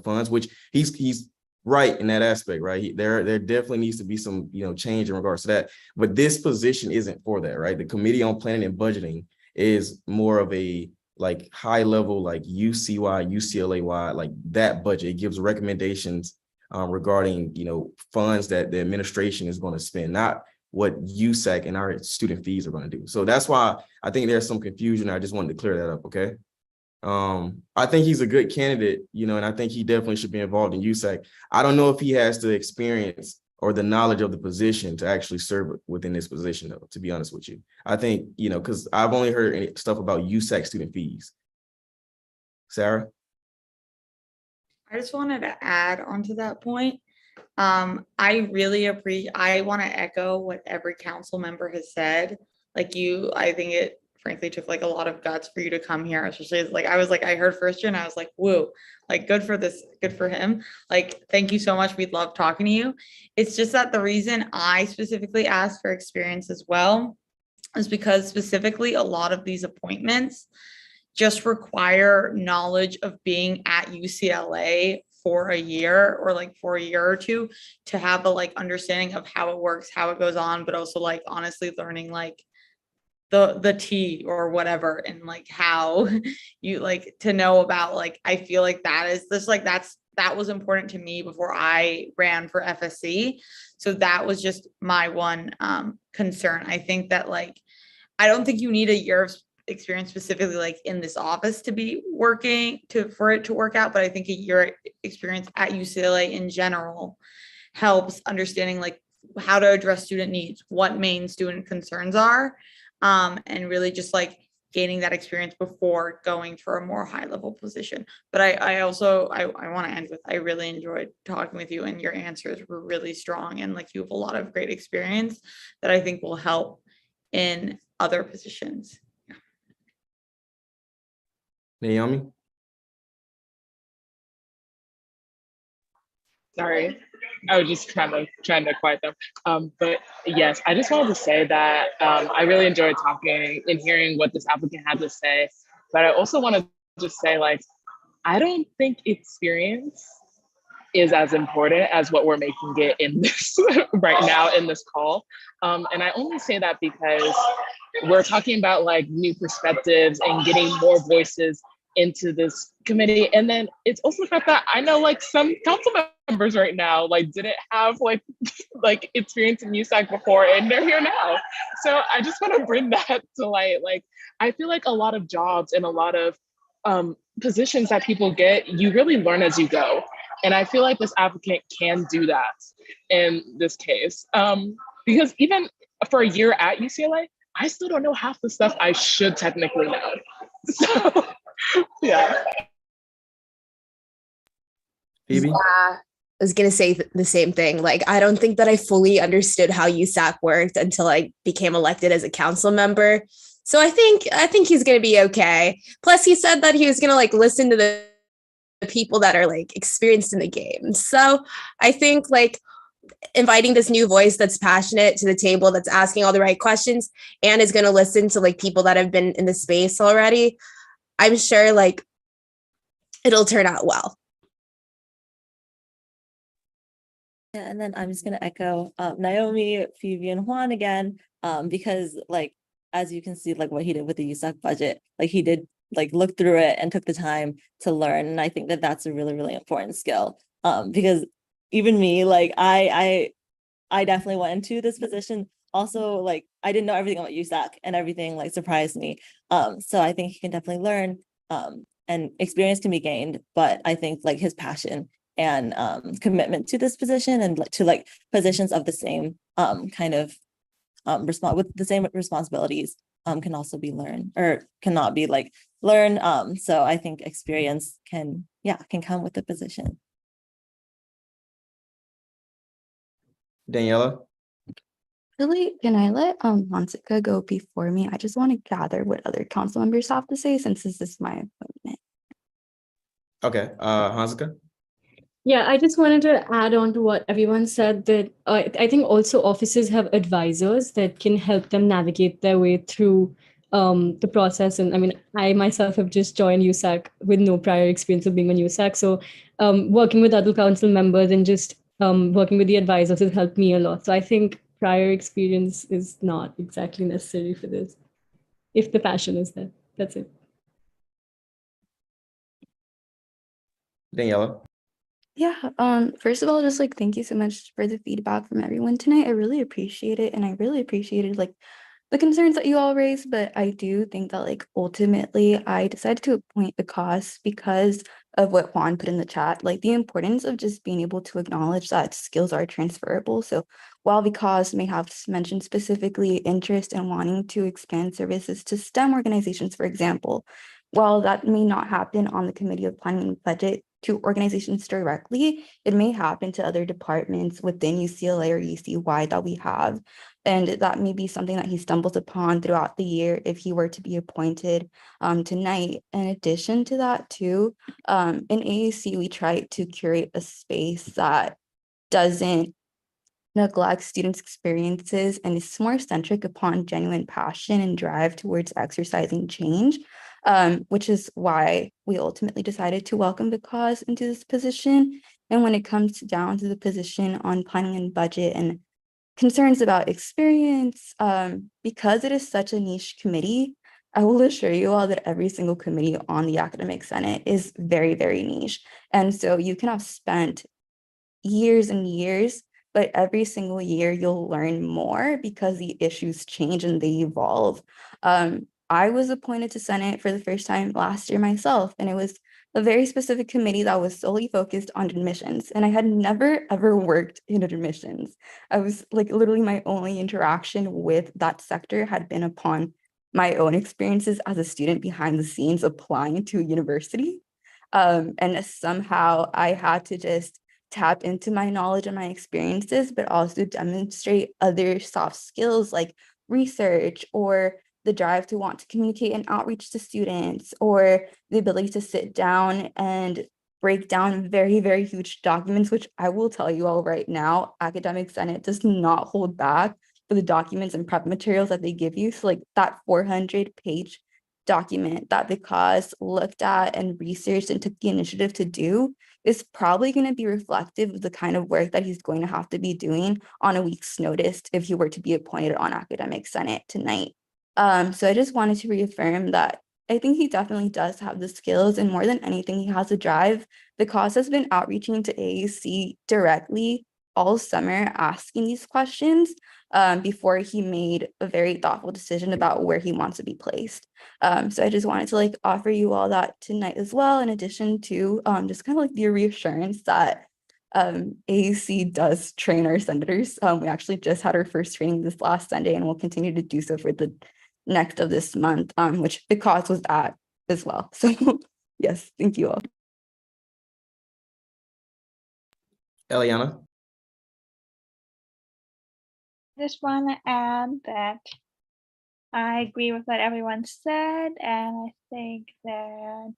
funds, which he's right in that aspect, right? There definitely needs to be some, change in regards to that. But this position isn't for that, right? The Committee on Planning and Budgeting is more of a like high level, like UC-wide, UCLA-wide, like that budget. It gives recommendations regarding, funds that the administration is going to spend, not what USAC and our student fees are going to do. So that's why I think there's some confusion. I just wanted to clear that up, okay? I think he's a good candidate, and I think he definitely should be involved in USAC. I don't know if he has the experience or the knowledge of the position to actually serve within this position, though, to be honest with you. I think, because I've only heard stuff about USAC student fees. Sarah? I just wanted to add onto that point. I really appreciate, I want to echo what every council member has said. Like I think it frankly took like a lot of guts for you to come here, especially like, I heard first year and I was like, whoa, like good for him. Like, thank you so much. We love talking to you. It's just that the reason I specifically asked for experience as well is because specifically a lot of these appointments just require knowledge of being at UCLA for a year or like for a year or two to have a like understanding of how it works, how it goes on, but also like honestly learning like the tea or whatever, and like how you like to know about like, I feel like that is this like that was important to me before I ran for FSC. So that was just my one concern. I think that like, I don't think you need a year of experience specifically like in this office to be working for it to work out, but I think a year experience at UCLA in general helps understanding like how to address student needs, what main student concerns are, and really just like gaining that experience before going for a more high level position. But I also want to end with, I really enjoyed talking with you and your answers were really strong, and like you have a lot of great experience that I think will help in other positions. Naomi? Sorry, I was just trying to quiet them. But yes, I just wanted to say that I really enjoyed talking and hearing what this applicant had to say. But I also want to just say, like, I don't think experience is as important as what we're making it in this right now in this call. And I only say that because we're talking about like new perspectives and getting more voices into this committee. And then it's also the fact that I know like some council members right now like didn't have like experience in USAC before, and they're here now. So I just want to bring that to light. Like, I feel like a lot of jobs and a lot of positions that people get, you really learn as you go. And I feel like this applicant can do that in this case. Because even for a year at UCLA, I still don't know half the stuff I should technically know. So, yeah. Phoebe? Yeah, I was gonna say the same thing. Like, I don't think that I fully understood how USAC worked until I became elected as a council member. So I think he's gonna be okay. Plus, he said that he was gonna like listen to the people that are like experienced in the game. So I think like inviting this new voice that's passionate to the table, that's asking all the right questions, and is gonna listen to like people that have been in the space already, I'm sure like it'll turn out well. Yeah, and then I'm just gonna echo Naomi, Phoebe, and Juan again, because like as you can see, like what he did with the USAC budget, like he did like looked through it and took the time to learn. And I think that that's a really, really important skill. Because even me, like I definitely went into this position. Also, like I didn't know everything about USAC and everything like surprised me. So I think he can definitely learn. And experience can be gained, but I think like his passion and commitment to this position and to like positions of the same kind of respond with the same responsibilities can also be learned or cannot be like learned. So I think experience can come with the position. Daniela? Really, can I let Hansika go before me? I just want to gather what other council members have to say since this is my appointment. Okay, Hanska? Yeah, I just wanted to add on to what everyone said that I think also offices have advisors that can help them navigate their way through the process. And I mean, I myself have just joined USAC with no prior experience of being on USAC. So working with other council members and just working with the advisors has helped me a lot. So I think prior experience is not exactly necessary for this, if the passion is there. That's it. Daniela? Yeah, first of all, just like thank you so much for the feedback from everyone tonight. I really appreciate it. And I really appreciated like the concerns that you all raised, but I do think that like ultimately I decided to appoint the cause because of what Juan put in the chat, like the importance of just being able to acknowledge that skills are transferable. So while the cause may have mentioned specifically interest in wanting to expand services to STEM organizations, for example, while that may not happen on the Committee of Planning and Budget to organizations directly, it may happen to other departments within UCLA or UC-Y that we have. And that may be something that he stumbles upon throughout the year if he were to be appointed tonight. In addition to that too, in AAC, we try to curate a space that doesn't neglect students' experiences and is more centric upon genuine passion and drive towards exercising change, which is why we ultimately decided to welcome the cause into this position. And when it comes down to the position on planning and budget and concerns about experience, because it is such a niche committee, I will assure you all that every single committee on the Academic Senate is very, very niche. And so you can have spent years and years, but every single year you'll learn more because the issues change and they evolve. I was appointed to Senate for the first time last year myself, and it was a very specific committee that was solely focused on admissions. And I had never, ever worked in admissions. I was like literally my only interaction with that sector had been upon my own experiences as a student behind the scenes applying to university. And somehow I had to just tap into my knowledge and my experiences, but also demonstrate other soft skills like research or the drive to want to communicate and outreach to students, or the ability to sit down and break down very, very huge documents, which I will tell you all right now, Academic Senate does not hold back for the documents and prep materials that they give you. So like that 400-page document that the cause looked at and researched and took the initiative to do is probably going to be reflective of the kind of work that he's going to have to be doing on a week's notice if he were to be appointed on Academic Senate tonight. So I just wanted to reaffirm that I think he definitely does have the skills, and more than anything, he has a drive. The cause has been outreaching to AAC directly all summer, asking these questions before he made a very thoughtful decision about where he wants to be placed. So I just wanted to like offer you all that tonight as well, in addition to just kind of like the reassurance that AAC does train our senators. We actually just had our first training this last Sunday, and we'll continue to do so for the next of this month, which the cause was at as well. So yes, thank you all. Eliana? Just want to add that I agree with what everyone said, and I think that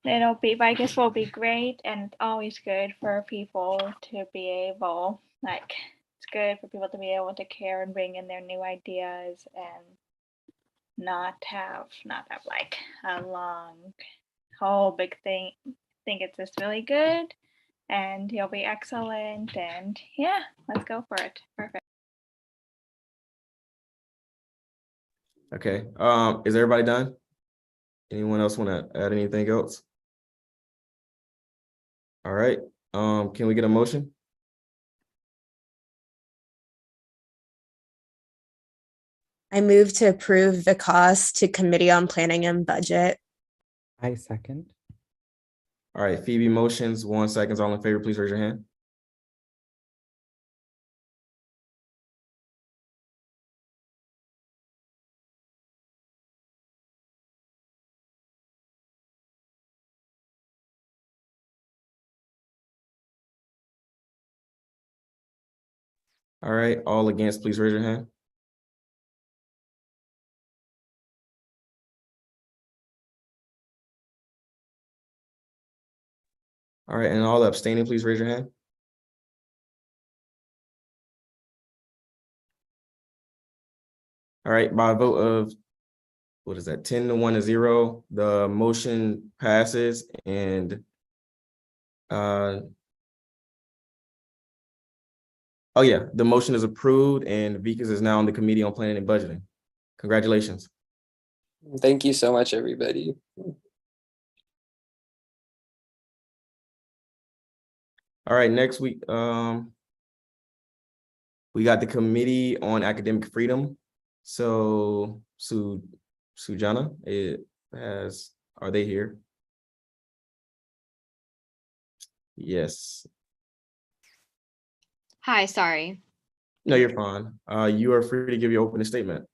Vegas will be great, and it's always good for people to be able, like, it's good for people to be able to care and bring in their new ideas and not have like a long whole big thing. I think it's just really good, and he'll be excellent, and yeah, let's go for it. Perfect. Okay, is everybody done? Anyone else want to add anything else? All right, can we get a motion? I move to approve the cost to Committee on Planning and Budget. I second. All right, Phoebe motions, 1 second. All in favor, please raise your hand. All right, all against, please raise your hand. All right, and all abstaining, please raise your hand. All right, by a vote of, what is that, 10 to 1 to 0, the motion passes and oh yeah, the motion is approved and Vikas is now on the Committee on Planning and Budgeting. Congratulations. Thank you so much, everybody. All right, next week, we got the Committee on Academic Freedom. So Sujana, are they here? Yes. Hi, sorry. No, you're fine. You are free to give your opening statement.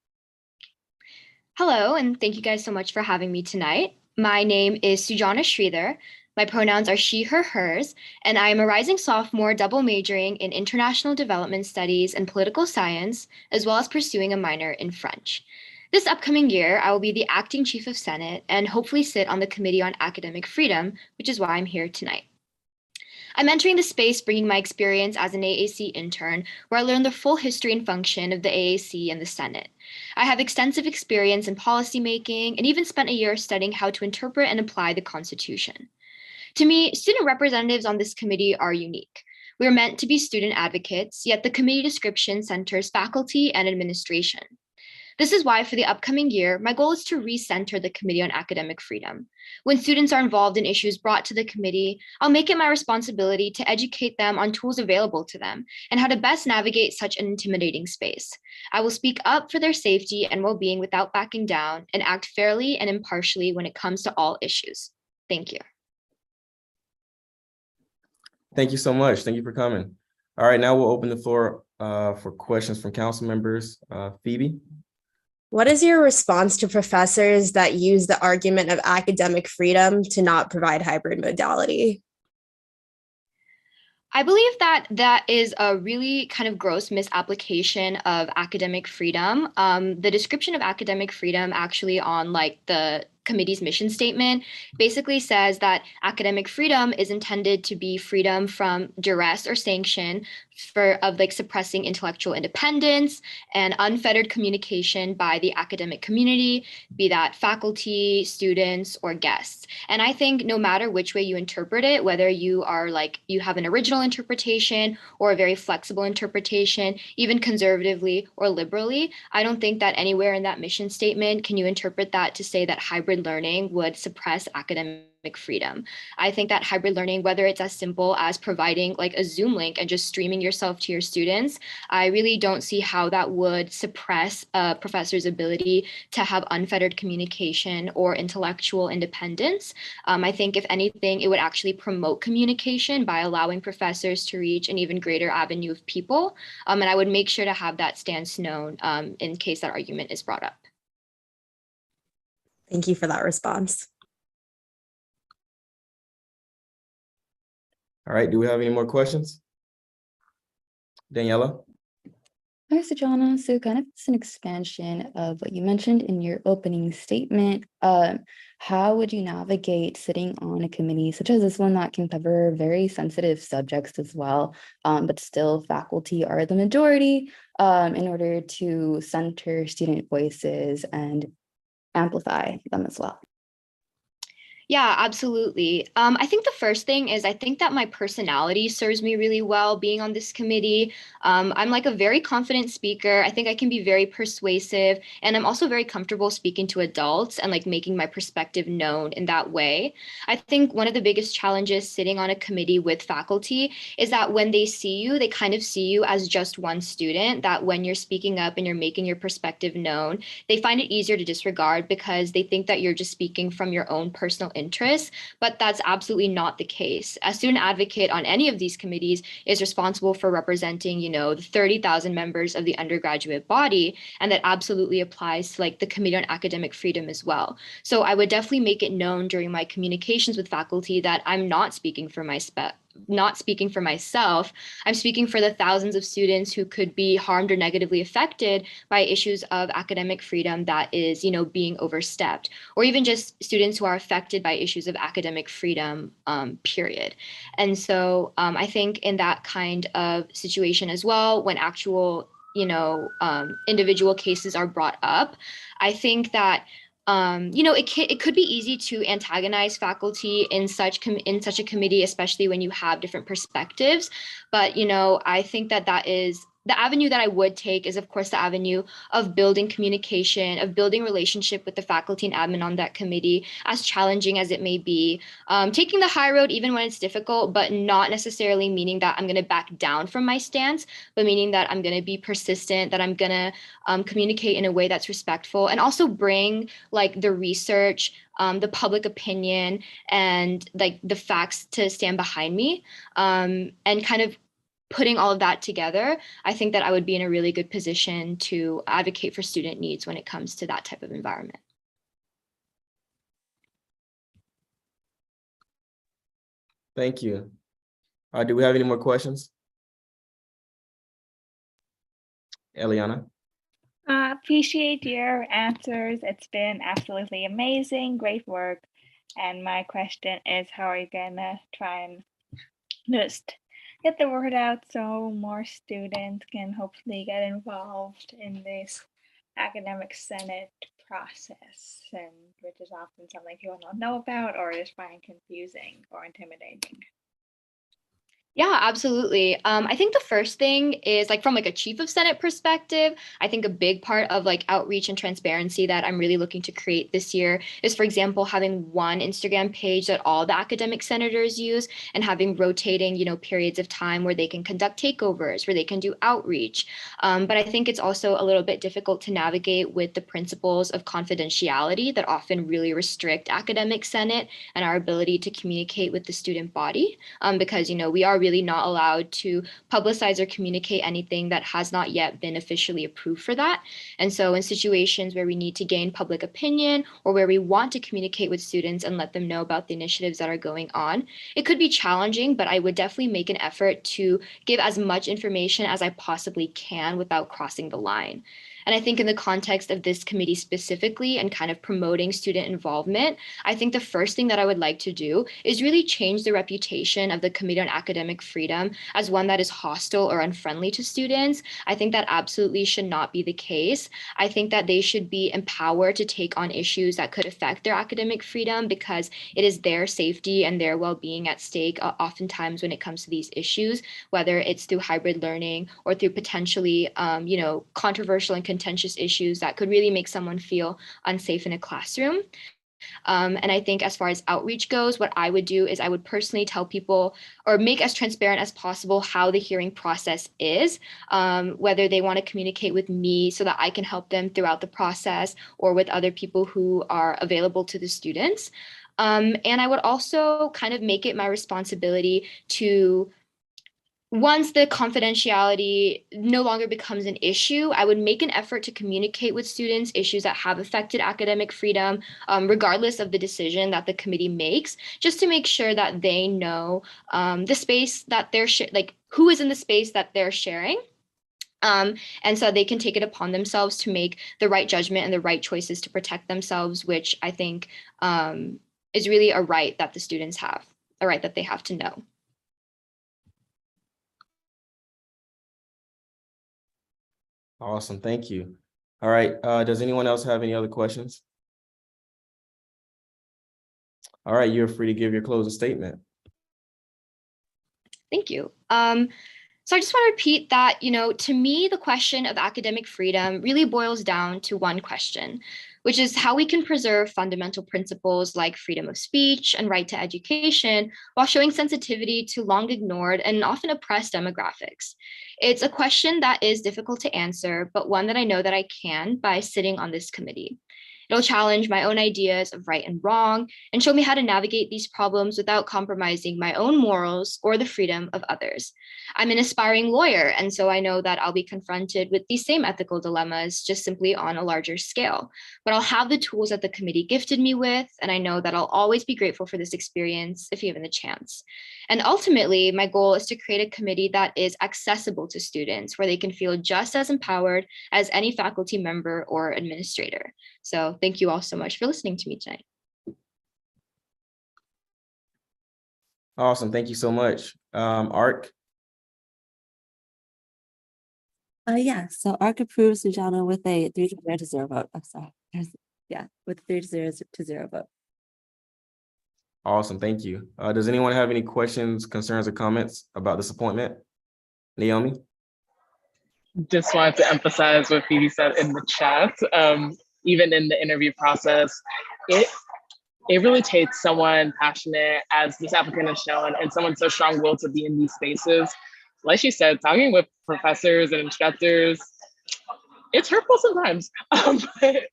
Hello, and thank you guys so much for having me tonight. My name is Sujana Sridhar. My pronouns are she, her, hers, and I am a rising sophomore double majoring in international development studies and political science, as well as pursuing a minor in French. This upcoming year, I will be the acting chief of Senate and hopefully sit on the Committee on Academic Freedom, which is why I'm here tonight. I'm entering the space bringing my experience as an AAC intern, where I learned the full history and function of the AAC and the Senate. I have extensive experience in policymaking and even spent a year studying how to interpret and apply the Constitution. To me, student representatives on this committee are unique. We are meant to be student advocates, yet the committee description centers faculty and administration. This is why for the upcoming year, my goal is to recenter the Committee on Academic Freedom. When students are involved in issues brought to the committee, I'll make it my responsibility to educate them on tools available to them and how to best navigate such an intimidating space. I will speak up for their safety and well-being without backing down and act fairly and impartially when it comes to all issues. Thank you. Thank you so much. Thank you for coming. All right, now we'll open the floor for questions from council members. Phoebe? What is your response to professors that use the argument of academic freedom to not provide hybrid modality? I believe that that is a really kind of gross misapplication of academic freedom. The description of academic freedom actually on like the committee's mission statement basically says that academic freedom is intended to be freedom from duress or sanction of like suppressing intellectual independence and unfettered communication by the academic community, be that faculty, students, or guests. And I think no matter which way you interpret it, whether you are like, you have an original interpretation or a very flexible interpretation, even conservatively or liberally, I don't think that anywhere in that mission statement can you interpret that to say that hybrid learning would suppress academic freedom. I think that hybrid learning, whether it's as simple as providing like a Zoom link and just streaming yourself to your students, I really don't see how that would suppress a professor's ability to have unfettered communication or intellectual independence. I think if anything, it would actually promote communication by allowing professors to reach an even greater avenue of people. And I would make sure to have that stance known in case that argument is brought up. Thank you for that response. All right, do we have any more questions? Daniela? Hi, Sujana. So kind of just an expansion of what you mentioned in your opening statement. How would you navigate sitting on a committee such as this one that can cover very sensitive subjects as well, but still faculty are the majority in order to center student voices and amplify them as well? Yeah, absolutely. I think the first thing is I think that my personality serves me really well being on this committee. I'm like a very confident speaker. I think I can be very persuasive, and I'm also very comfortable speaking to adults and like making my perspective known in that way. I think one of the biggest challenges sitting on a committee with faculty is that when they see you, they kind of see you as just one student, that when you're speaking up and you're making your perspective known, they find it easier to disregard because they think that you're just speaking from your own personal interests, but that's absolutely not the case. A student advocate on any of these committees is responsible for representing, the 30,000 members of the undergraduate body, and that absolutely applies to like the Committee on Academic Freedom as well. So I would definitely make it known during my communications with faculty that I'm not speaking for not speaking for myself. I'm speaking for the thousands of students who could be harmed or negatively affected by issues of academic freedom that is, being overstepped, or even just students who are affected by issues of academic freedom, period. And so I think in that kind of situation as well, when actual, individual cases are brought up, I think that it could be easy to antagonize faculty in such a committee, especially when you have different perspectives. But I think that is the avenue that I would take is, of course, the avenue of building communication, of building relationship with the faculty and admin on that committee, as challenging as it may be. Taking the high road even when it's difficult, but not necessarily meaning that I'm going to back down from my stance, but meaning that I'm going to be persistent, that I'm going to communicate in a way that's respectful, and also bring like the research, the public opinion, and like the facts to stand behind me, and kind of putting all of that together. I think that I would be in a really good position to advocate for student needs when it comes to that type of environment. Thank you. Do we have any more questions? Eliana? Appreciate your answers. It's been absolutely amazing. Great work. And my question is, how are you gonna try and just get the word out so more students can hopefully get involved in this academic senate process, and which is often something people don't know about or is find confusing or intimidating? Yeah, absolutely. I think the first thing is like from like a chief of Senate perspective, I think a big part of like outreach and transparency that I'm really looking to create this year is, for example, having one Instagram page that all the academic senators use, and having rotating, periods of time where they can conduct takeovers, where they can do outreach. But I think it's also a little bit difficult to navigate with the principles of confidentiality that often really restrict academic senate and our ability to communicate with the student body, because, we are really not allowed to publicize or communicate anything that has not yet been officially approved for that. And so in situations where we need to gain public opinion, or where we want to communicate with students and let them know about the initiatives that are going on, it could be challenging, but I would definitely make an effort to give as much information as I possibly can without crossing the line. And I think in the context of this committee specifically, and kind of promoting student involvement, I think the first thing that I would like to do is really change the reputation of the Committee on Academic Freedom as one that is hostile or unfriendly to students. I think that absolutely should not be the case. I think that they should be empowered to take on issues that could affect their academic freedom, because it is their safety and their well-being at stake, oftentimes when it comes to these issues, whether it's through hybrid learning or through potentially, controversial and contentious issues that could really make someone feel unsafe in a classroom. And I think as far as outreach goes, what I would do is I would personally tell people, or make as transparent as possible, how the hearing process is, whether they want to communicate with me so that I can help them throughout the process, or with other people who are available to the students. And I would also kind of make it my responsibility to, once the confidentiality no longer becomes an issue, I would make an effort to communicate with students issues that have affected academic freedom, regardless of the decision that the committee makes, just to make sure that they know the space that they're like who is in the space that they're sharing. And so they can take it upon themselves to make the right judgment and the right choices to protect themselves, which I think is really a right that the students have, a right that they have to know. Awesome, thank you. All right, does anyone else have any other questions? All right, you're free to give your closing statement. Thank you. So I just want to repeat that, to me, the question of academic freedom really boils down to one question, which is how we can preserve fundamental principles like freedom of speech and right to education while showing sensitivity to long ignored and often oppressed demographics. It's a question that is difficult to answer, but one that I know that I can by sitting on this committee. It'll challenge my own ideas of right and wrong and show me how to navigate these problems without compromising my own morals or the freedom of others. I'm an aspiring lawyer, and so I know that I'll be confronted with these same ethical dilemmas, just simply on a larger scale. But I'll have the tools that the committee gifted me with, and I know that I'll always be grateful for this experience if given the chance. And ultimately, my goal is to create a committee that is accessible to students, where they can feel just as empowered as any faculty member or administrator. So thank you all so much for listening to me tonight. Awesome, thank you so much. Ark? Yeah, so ARC approves Sujana with a 3-0 vote. I'm sorry. With 3-0 vote. Awesome, thank you. Does anyone have any questions, concerns, or comments about this appointment? Naomi? Just wanted to emphasize what Phoebe said in the chat. Even in the interview process, it really takes someone passionate, as this applicant has shown, and someone so strong-willed to be in these spaces. Like she said, talking with professors and instructors, it's hurtful sometimes. But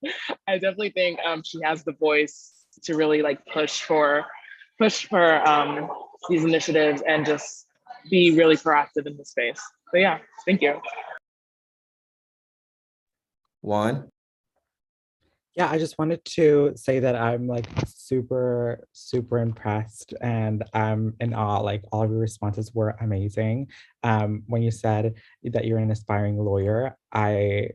I definitely think she has the voice to really push for these initiatives and just be really proactive in the space. So yeah, thank you. Juan? Yeah, I just wanted to say that I'm super, super impressed and I'm in awe. All of your responses were amazing. When you said that you're an aspiring lawyer, you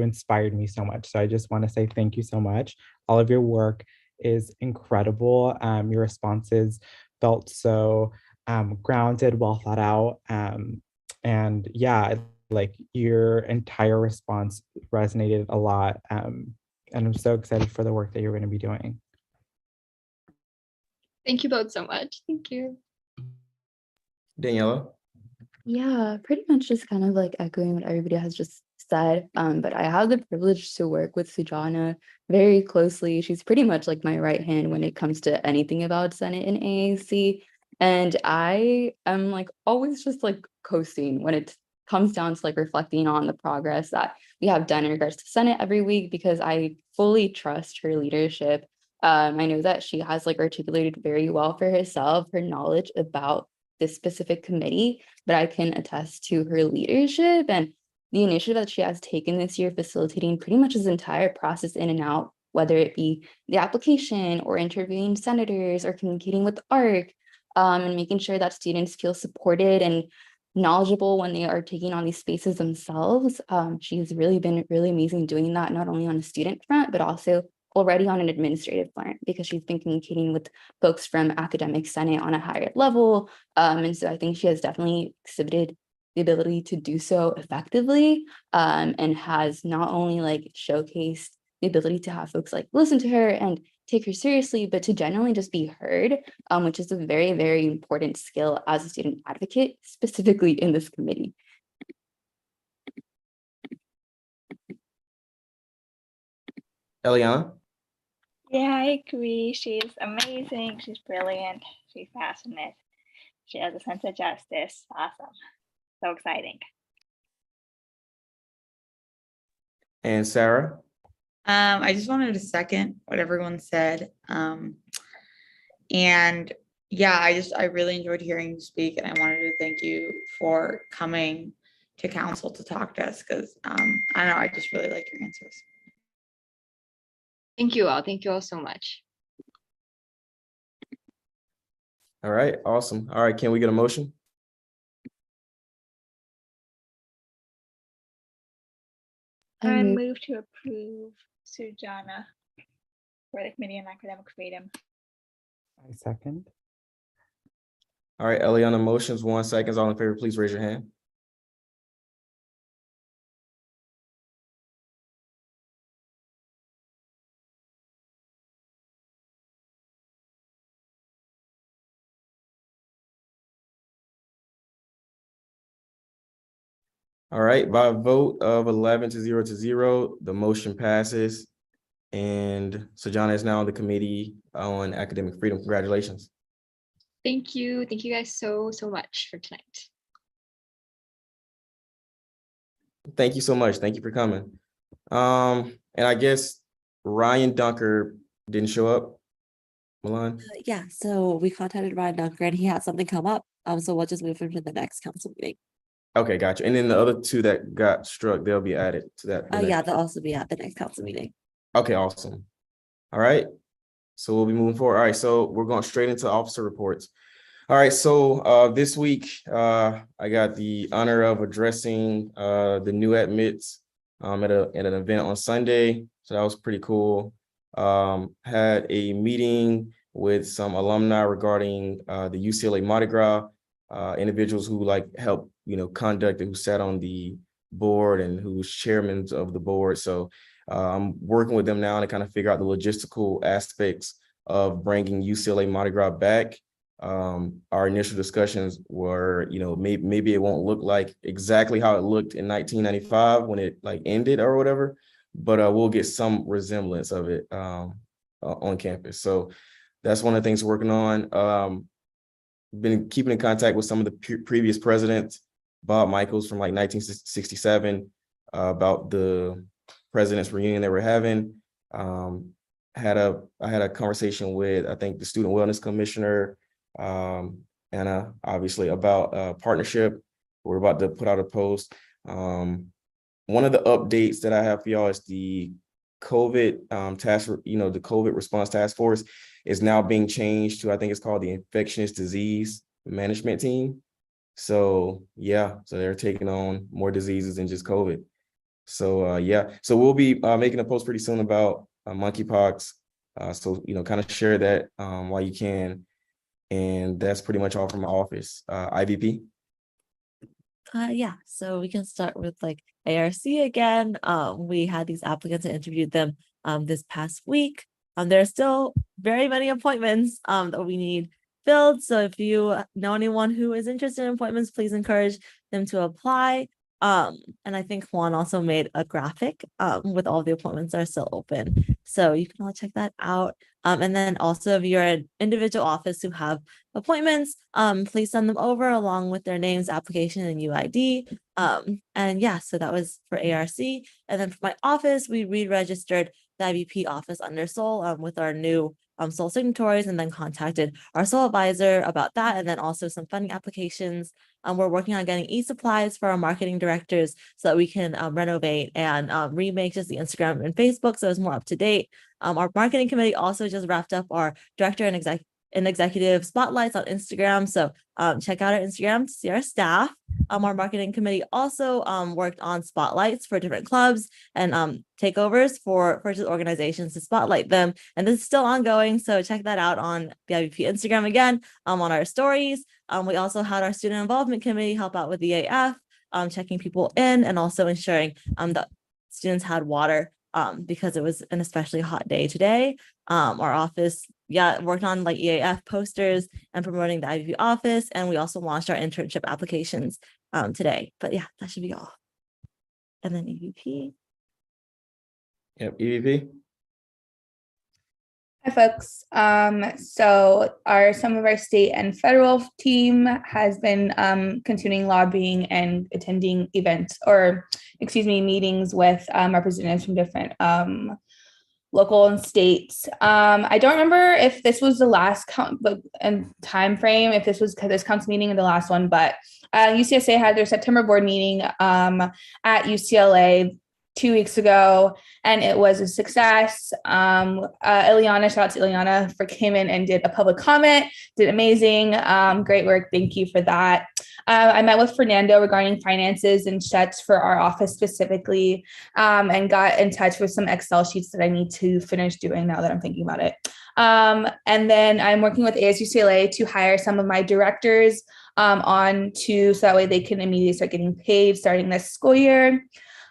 inspired me so much. So I just want to say thank you so much. All of your work is incredible. Your responses felt so grounded, well thought out. And yeah, your entire response resonated a lot. And I'm so excited for the work that you're going to be doing. Thank you both so much. Thank you. Daniela? Yeah, pretty much just kind of echoing what everybody has just said. But I have the privilege to work with Sujana very closely. She's pretty much like my right hand when it comes to anything about Senate and AAC. And I am always just coasting when it comes down to reflecting on the progress that we have done in regards to Senate every week, because I fully trust her leadership. I know that she has articulated very well for herself her knowledge about this specific committee, but I can attest to her leadership and the initiative that she has taken this year, facilitating pretty much this entire process in and out, whether it be the application or interviewing senators or communicating with ARC, and making sure that students feel supported and knowledgeable when they are taking on these spaces themselves. She's really been really amazing doing that, not only on a student front, but also already on an administrative front, because she's been communicating with folks from academic senate on a higher level. And so I think she has definitely exhibited the ability to do so effectively, and has not only showcased the ability to have folks listen to her and take her seriously, but to genuinely just be heard, which is a very, very important skill as a student advocate, specifically in this committee. Eliana? Yeah, I agree. She's amazing. She's brilliant. She's passionate. She has a sense of justice. Awesome. So exciting. And Sarah? I just wanted to second what everyone said. And yeah, I really enjoyed hearing you speak, and I wanted to thank you for coming to council to talk to us, because I don't know, I just really liked your answers. Thank you all. Thank you all so much. All right, awesome. All right, can we get a motion? I move to approve Sujana for the Committee on Academic Freedom. I second. All right, Eliana motions, 1 second. All in favor, please raise your hand. All right, by a vote of 11 to 0, the motion passes. And Sojana is now on the Committee on Academic Freedom. Congratulations. Thank you. Thank you guys so much for tonight. Thank you so much. Thank you for coming. And I guess Ryan Dunker didn't show up. Milan? Yeah, so we contacted Ryan Dunker and he had something come up. So we'll just move him to the next council meeting. Okay, gotcha. And then the other two that got struck, they'll be added to that. the Oh yeah, next- they'll also be at the next council meeting. Okay, awesome. All right. So we'll be moving forward. All right, so we're going straight into officer reports. All right, so this week I got the honor of addressing the new admits at an event on Sunday. So that was pretty cool. Had a meeting with some alumni regarding the UCLA Mardi Gras, individuals who helped conduct and who sat on the board and who was chairmen of the board. So I'm working with them now to kind of figure out the logistical aspects of bringing UCLA Mardi Gras back. Our initial discussions were, maybe it won't look like exactly how it looked in 1995 when it ended or whatever, but we'll get some resemblance of it on campus. So that's one of the things we're working on. Been keeping in contact with some of the previous presidents, Bob Michaels from 1967, about the president's reunion that we're having. I had a conversation with, I think, the Student Wellness Commissioner, Anna, obviously, about partnership. We're about to put out a post. One of the updates that I have for y'all is the COVID task, the COVID response task force is now being changed to, I think it's called the Infectious Disease Management Team. So yeah, so they're taking on more diseases than just COVID. So yeah, so we'll be making a post pretty soon about monkeypox. So kind of share that while you can. And that's pretty much all from my office. IVP. Yeah, so we can start with ARC again. We had these applicants and interviewed them this past week. There are still very many appointments that we need filled. So if you know anyone who is interested in appointments, please encourage them to apply. And I think Juan also made a graphic with all the appointments that are still open. So you can all check that out. And then also if you're an individual office who have appointments, please send them over along with their names, application, and UID. And yeah, so that was for ARC. And then for my office, we re-registered the IVP office under Sol with our new Sol signatories, and then contacted our Sol advisor about that, and then also some funding applications. We're working on getting e-supplies for our marketing directors so that we can renovate and remake just the Instagram and Facebook so it's more up to date. Our marketing committee also just wrapped up our director and executive spotlights on Instagram. So check out our Instagram to see our staff. Our marketing committee also worked on spotlights for different clubs and takeovers for just organizations to spotlight them. And this is still ongoing. So check that out on the IVP Instagram again, on our stories. We also had our student involvement committee help out with the AF, checking people in and also ensuring that students had water because it was an especially hot day today. Our office, worked on EAF posters and promoting the IVP office. And we also launched our internship applications today. But yeah, that should be all. And then EVP. Yep, EVP. Hi, folks. So some of our state and federal team has been continuing lobbying and attending events, meetings with representatives from different local and states. I don't remember if this was the last time frame, if this was this council meeting and the last one, but UCSA had their September board meeting at UCLA 2 weeks ago, and it was a success. Ileana, shout out to Ileana came in and did a public comment, did amazing, great work. Thank you for that. I met with Fernando regarding finances and checks for our office specifically, and got in touch with some Excel sheets that I need to finish doing now that I'm thinking about it. And then I'm working with ASUCLA to hire some of my directors so that way they can immediately start getting paid starting this school year.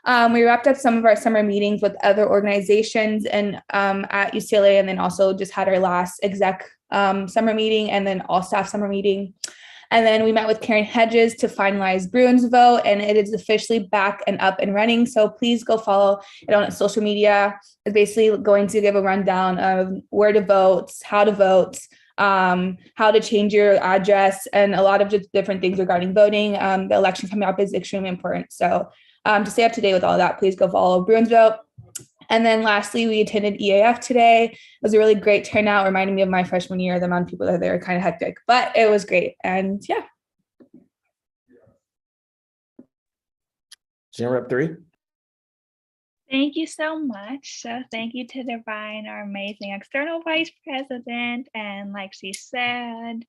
We wrapped up some of our summer meetings with other organizations and at UCLA, and then also just had our last exec summer meeting and then all staff summer meeting. And then we met with Karen Hedges to finalize Bruins vote, and it is officially back and up and running. So please go follow it on social media. It's basically going to give a rundown of where to vote, how to change your address, and a lot of just different things regarding voting. The election coming up is extremely important. So to stay up to date with all that, please go follow Bruins vote. And then lastly, we attended EAF today. It was a really great turnout, reminding me of my freshman year. The amount of people that are there kind of hectic, but it was great. And yeah. Gen Rep 3. Thank you so much. So thank you to Divine, our amazing external vice president. And like she said,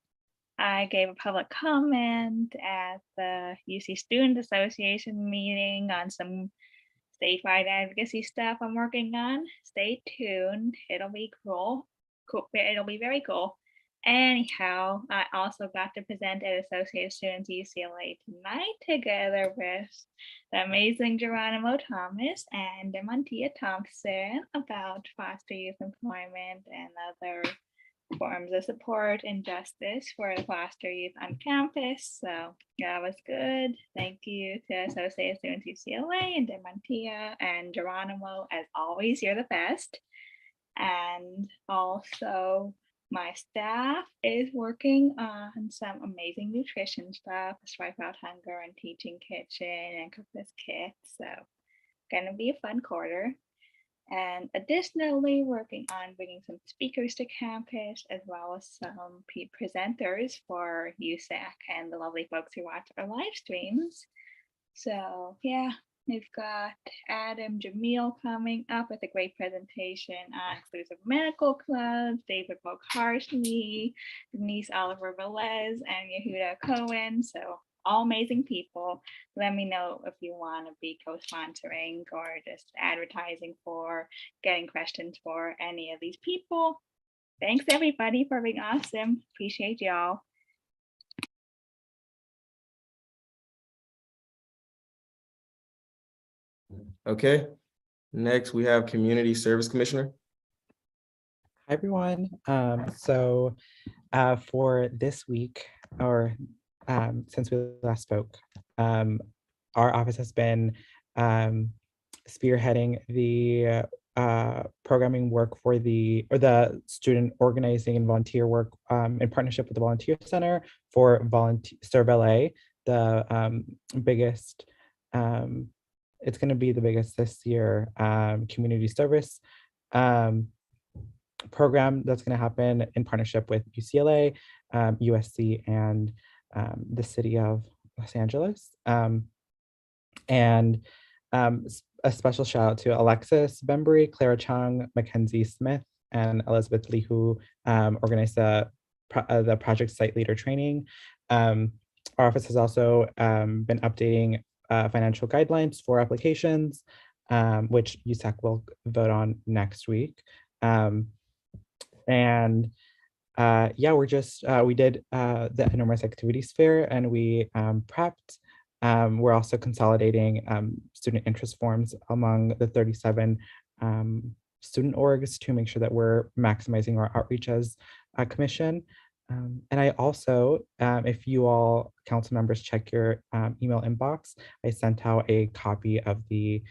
I gave a public comment at the UC Student Association meeting on some statewide advocacy stuff I'm working on. Stay tuned. It'll be cool. It'll be very cool. Anyhow, I also got to present at Associated Students UCLA tonight together with the amazing Geronimo Thomas and Demontia Thompson about foster youth employment and other forms of support and justice for the foster youth on campus. So that was good. Thank you to Associated Students UCLA and Demontia and Geronimo. As always, you're the best. And also my staff is working on some amazing nutrition stuff, Stripe Out Hunger and Teaching Kitchen and Cook This Kit. So gonna be a fun quarter. And additionally, working on bringing some speakers to campus, as well as some presenters for USAC and the lovely folks who watch our live streams. So yeah, we've got Adam Jamil coming up with a great presentation on inclusive medical clubs, David Mokharshmi, Denise Oliver Velez, and Yehuda Cohen. So all amazing people. Let me know if you want to be co-sponsoring or just advertising for, getting questions for any of these people. Thanks everybody for being awesome. Appreciate y'all. Okay. Next, we have Community Service Commissioner. Hi, everyone. For this week, or since we last spoke, our office has been spearheading the programming work for the student organizing and volunteer work in partnership with the Volunteer Center for Serve LA, the biggest, it's going to be the biggest this year, community service program that's going to happen in partnership with UCLA, USC, and the city of Los Angeles. And a special shout out to Alexis Bembry, Clara Chung, Mackenzie Smith, and Elizabeth Lee, who organized the project site leader training. Our office has also been updating financial guidelines for applications, which USAC will vote on next week. We're just, we did the enormous activities fair, and we prepped. We're also consolidating student interest forms among the 37 student orgs to make sure that we're maximizing our outreach as a commission. And I also, if you all council members check your email inbox, I sent out a copy of the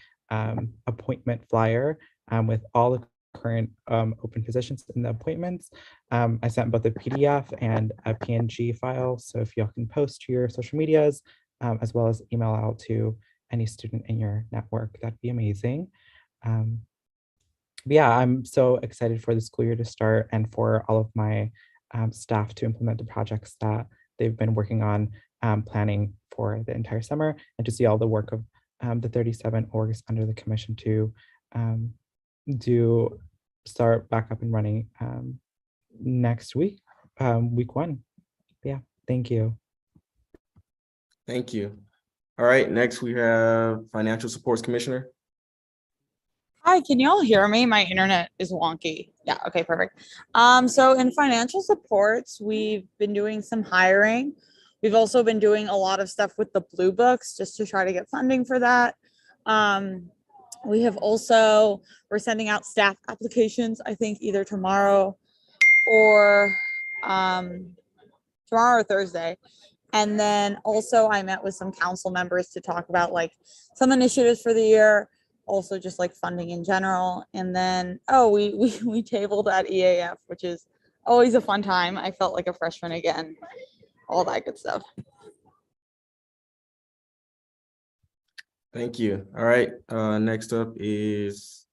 appointment flyer with all the current open positions in the appointments. I sent both a PDF and a PNG file. So if y'all can post to your social medias, as well as email out to any student in your network, that'd be amazing. Yeah, I'm so excited for the school year to start and for all of my staff to implement the projects that they've been working on planning for the entire summer, and to see all the work of the 37 orgs under the commission to start back up and running next week, week 1. Yeah, thank you. Thank you. All right, next we have Financial Supports Commissioner. Hi, can you all hear me? My internet is wonky. Yeah, okay, perfect. So in financial supports, we've been doing some hiring. We've also been doing a lot of stuff with the Blue Books just to try to get funding for that. We have also, we're sending out staff applications, I think either tomorrow or Thursday. And then also I met with some council members to talk about like some initiatives for the year, also just like funding in general. And then, oh, we tabled at EAF, which is always a fun time. I felt like a freshman again, all that good stuff. Thank you. All right, next up is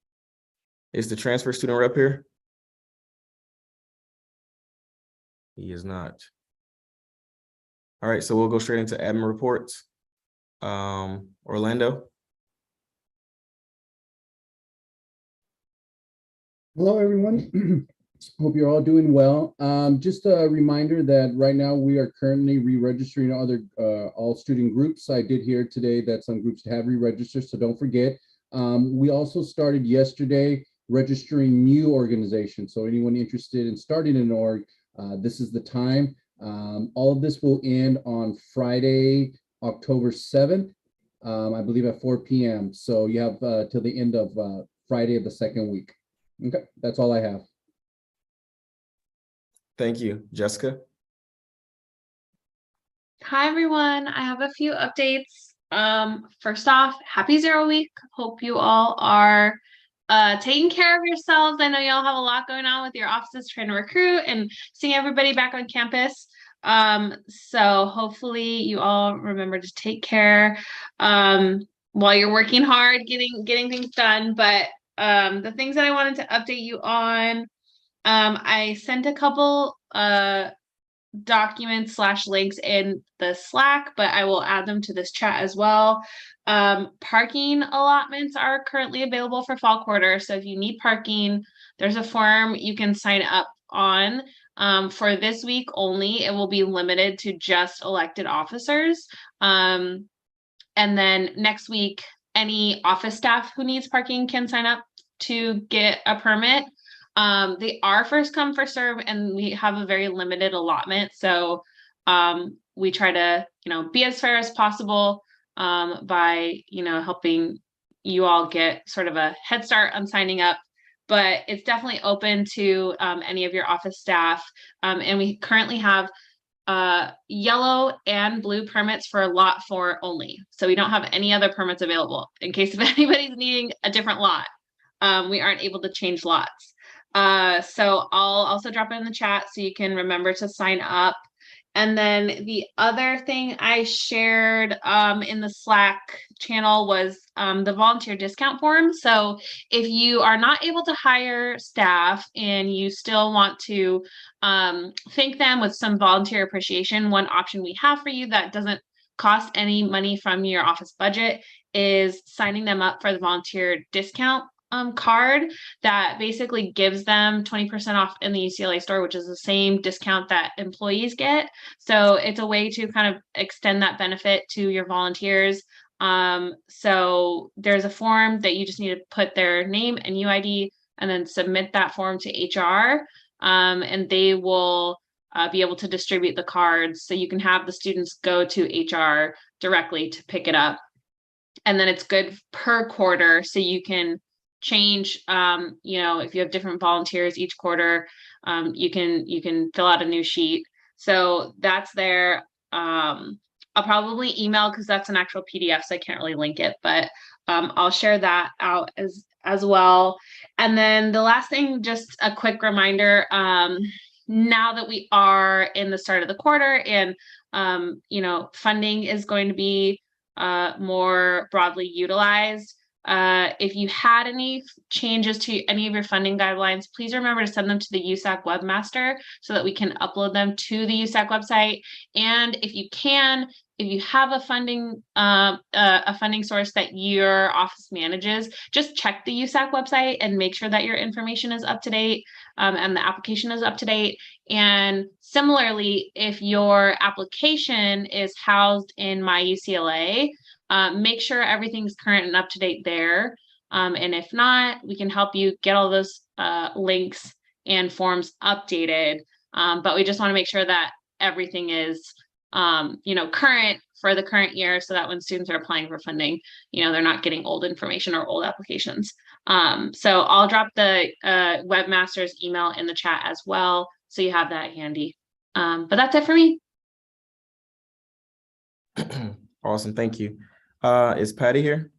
the transfer student rep here? He is not. All right, so we'll go straight into admin reports. Orlando. Hello, everyone. Hope you're all doing well. Just a reminder that right now we are currently re-registering other all student groups. I did hear today that some groups have re-registered, so don't forget. We also started yesterday registering new organizations. So anyone interested in starting an org, this is the time. All of this will end on Friday, October 7th, I believe at 4 p.m. So you have till the end of Friday of the second week. Okay, that's all I have. Thank you. Jessica? Hi, everyone. I have a few updates. First off, happy 0 week. Hope you all are taking care of yourselves. I know y'all have a lot going on with your offices trying to recruit and seeing everybody back on campus. So hopefully you all remember to take care while you're working hard, getting things done. But the things that I wanted to update you on, I sent a couple documents / links in the Slack, but I will add them to this chat as well. Parking allotments are currently available for fall quarter. So if you need parking, there's a form you can sign up on. For this week only, it will be limited to just elected officers. And then next week, any office staff who needs parking can sign up to get a permit. They are first come, first serve, and we have a very limited allotment. So we try to, be as fair as possible by, helping you all get sort of a head start on signing up. But it's definitely open to any of your office staff. And we currently have yellow and blue permits for lot 4 only. So we don't have any other permits available in case if anybody's needing a different lot. We aren't able to change lots. So I'll also drop it in the chat so you can remember to sign up. And then the other thing I shared in the Slack channel was the volunteer discount form. So if you are not able to hire staff and you still want to thank them with some volunteer appreciation, one option we have for you that doesn't cost any money from your office budget is signing them up for the volunteer discount card that basically gives them 20% off in the UCLA store, which is the same discount that employees get. So it's a way to kind of extend that benefit to your volunteers. So there's a form that you just need to put their name and UID and then submit that form to HR, and they will be able to distribute the cards. So you can have the students go to HR directly to pick it up. And then it's good per quarter, so you can change, if you have different volunteers each quarter, you can fill out a new sheet. So that's there. I'll probably email because that's an actual PDF, so I can't really link it, but I'll share that out as well. And then the last thing, just a quick reminder, now that we are in the start of the quarter and funding is going to be more broadly utilized. If you had any changes to any of your funding guidelines, please remember to send them to the USAC webmaster so that we can upload them to the USAC website. And if you have a funding source that your office manages, just check the USAC website and make sure that your information is up to date and the application is up to date. And similarly, if your application is housed in My UCLA, make sure everything's current and up to date there. And if not, we can help you get all those links and forms updated. But we just want to make sure that everything is, current for the current year so that when students are applying for funding, they're not getting old information or old applications. So I'll drop the webmaster's email in the chat as well, so you have that handy. But that's it for me. Awesome, thank you. Is Patty here?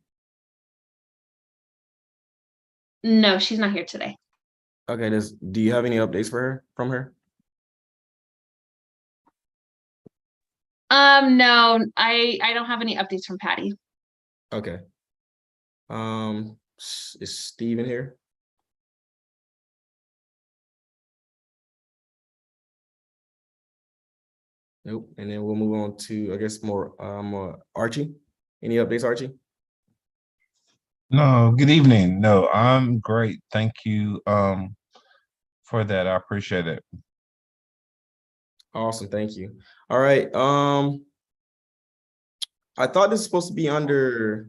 No, she's not here today. Okay, do you have any updates from her? No, I don't have any updates from Patty. Okay. Is Steven here? Nope. And then we'll move on to, I guess, more Archie. Any updates, Archie? No, good evening. No, I'm great. Thank you for that. I appreciate it. Awesome, thank you. All right. I thought this was supposed to be under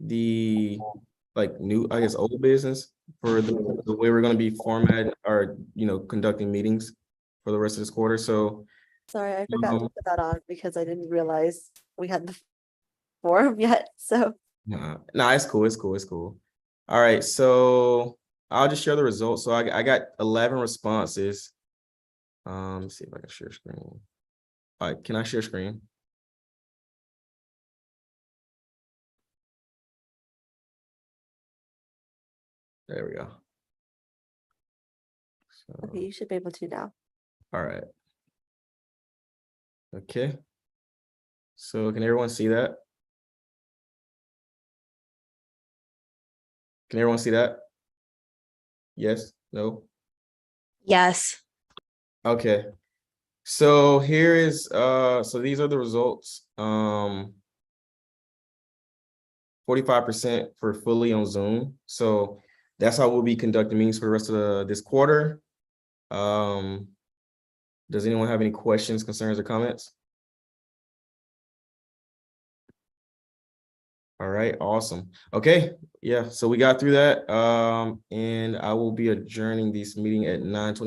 the new, I guess, old business for the way we're going to be formatting or conducting meetings for the rest of this quarter. So Sorry, I forgot to put that on because I didn't realize we had the forum yet. So no, it's cool. It's cool. It's cool. All right. So I'll just share the results. So I got 11 responses. Let's see if I can share screen. All right. Can I share screen? There we go. So, okay, you should be able to now. all right. Okay. So can everyone see that? Can everyone see that? Yes? No? Yes. Okay. So here is so these are the results. 45% for fully on Zoom. So that's how we'll be conducting meetings for the rest of this quarter. Does anyone have any questions, concerns, or comments? All right, awesome. Okay, yeah, so we got through that. And I will be adjourning this meeting at 9:20.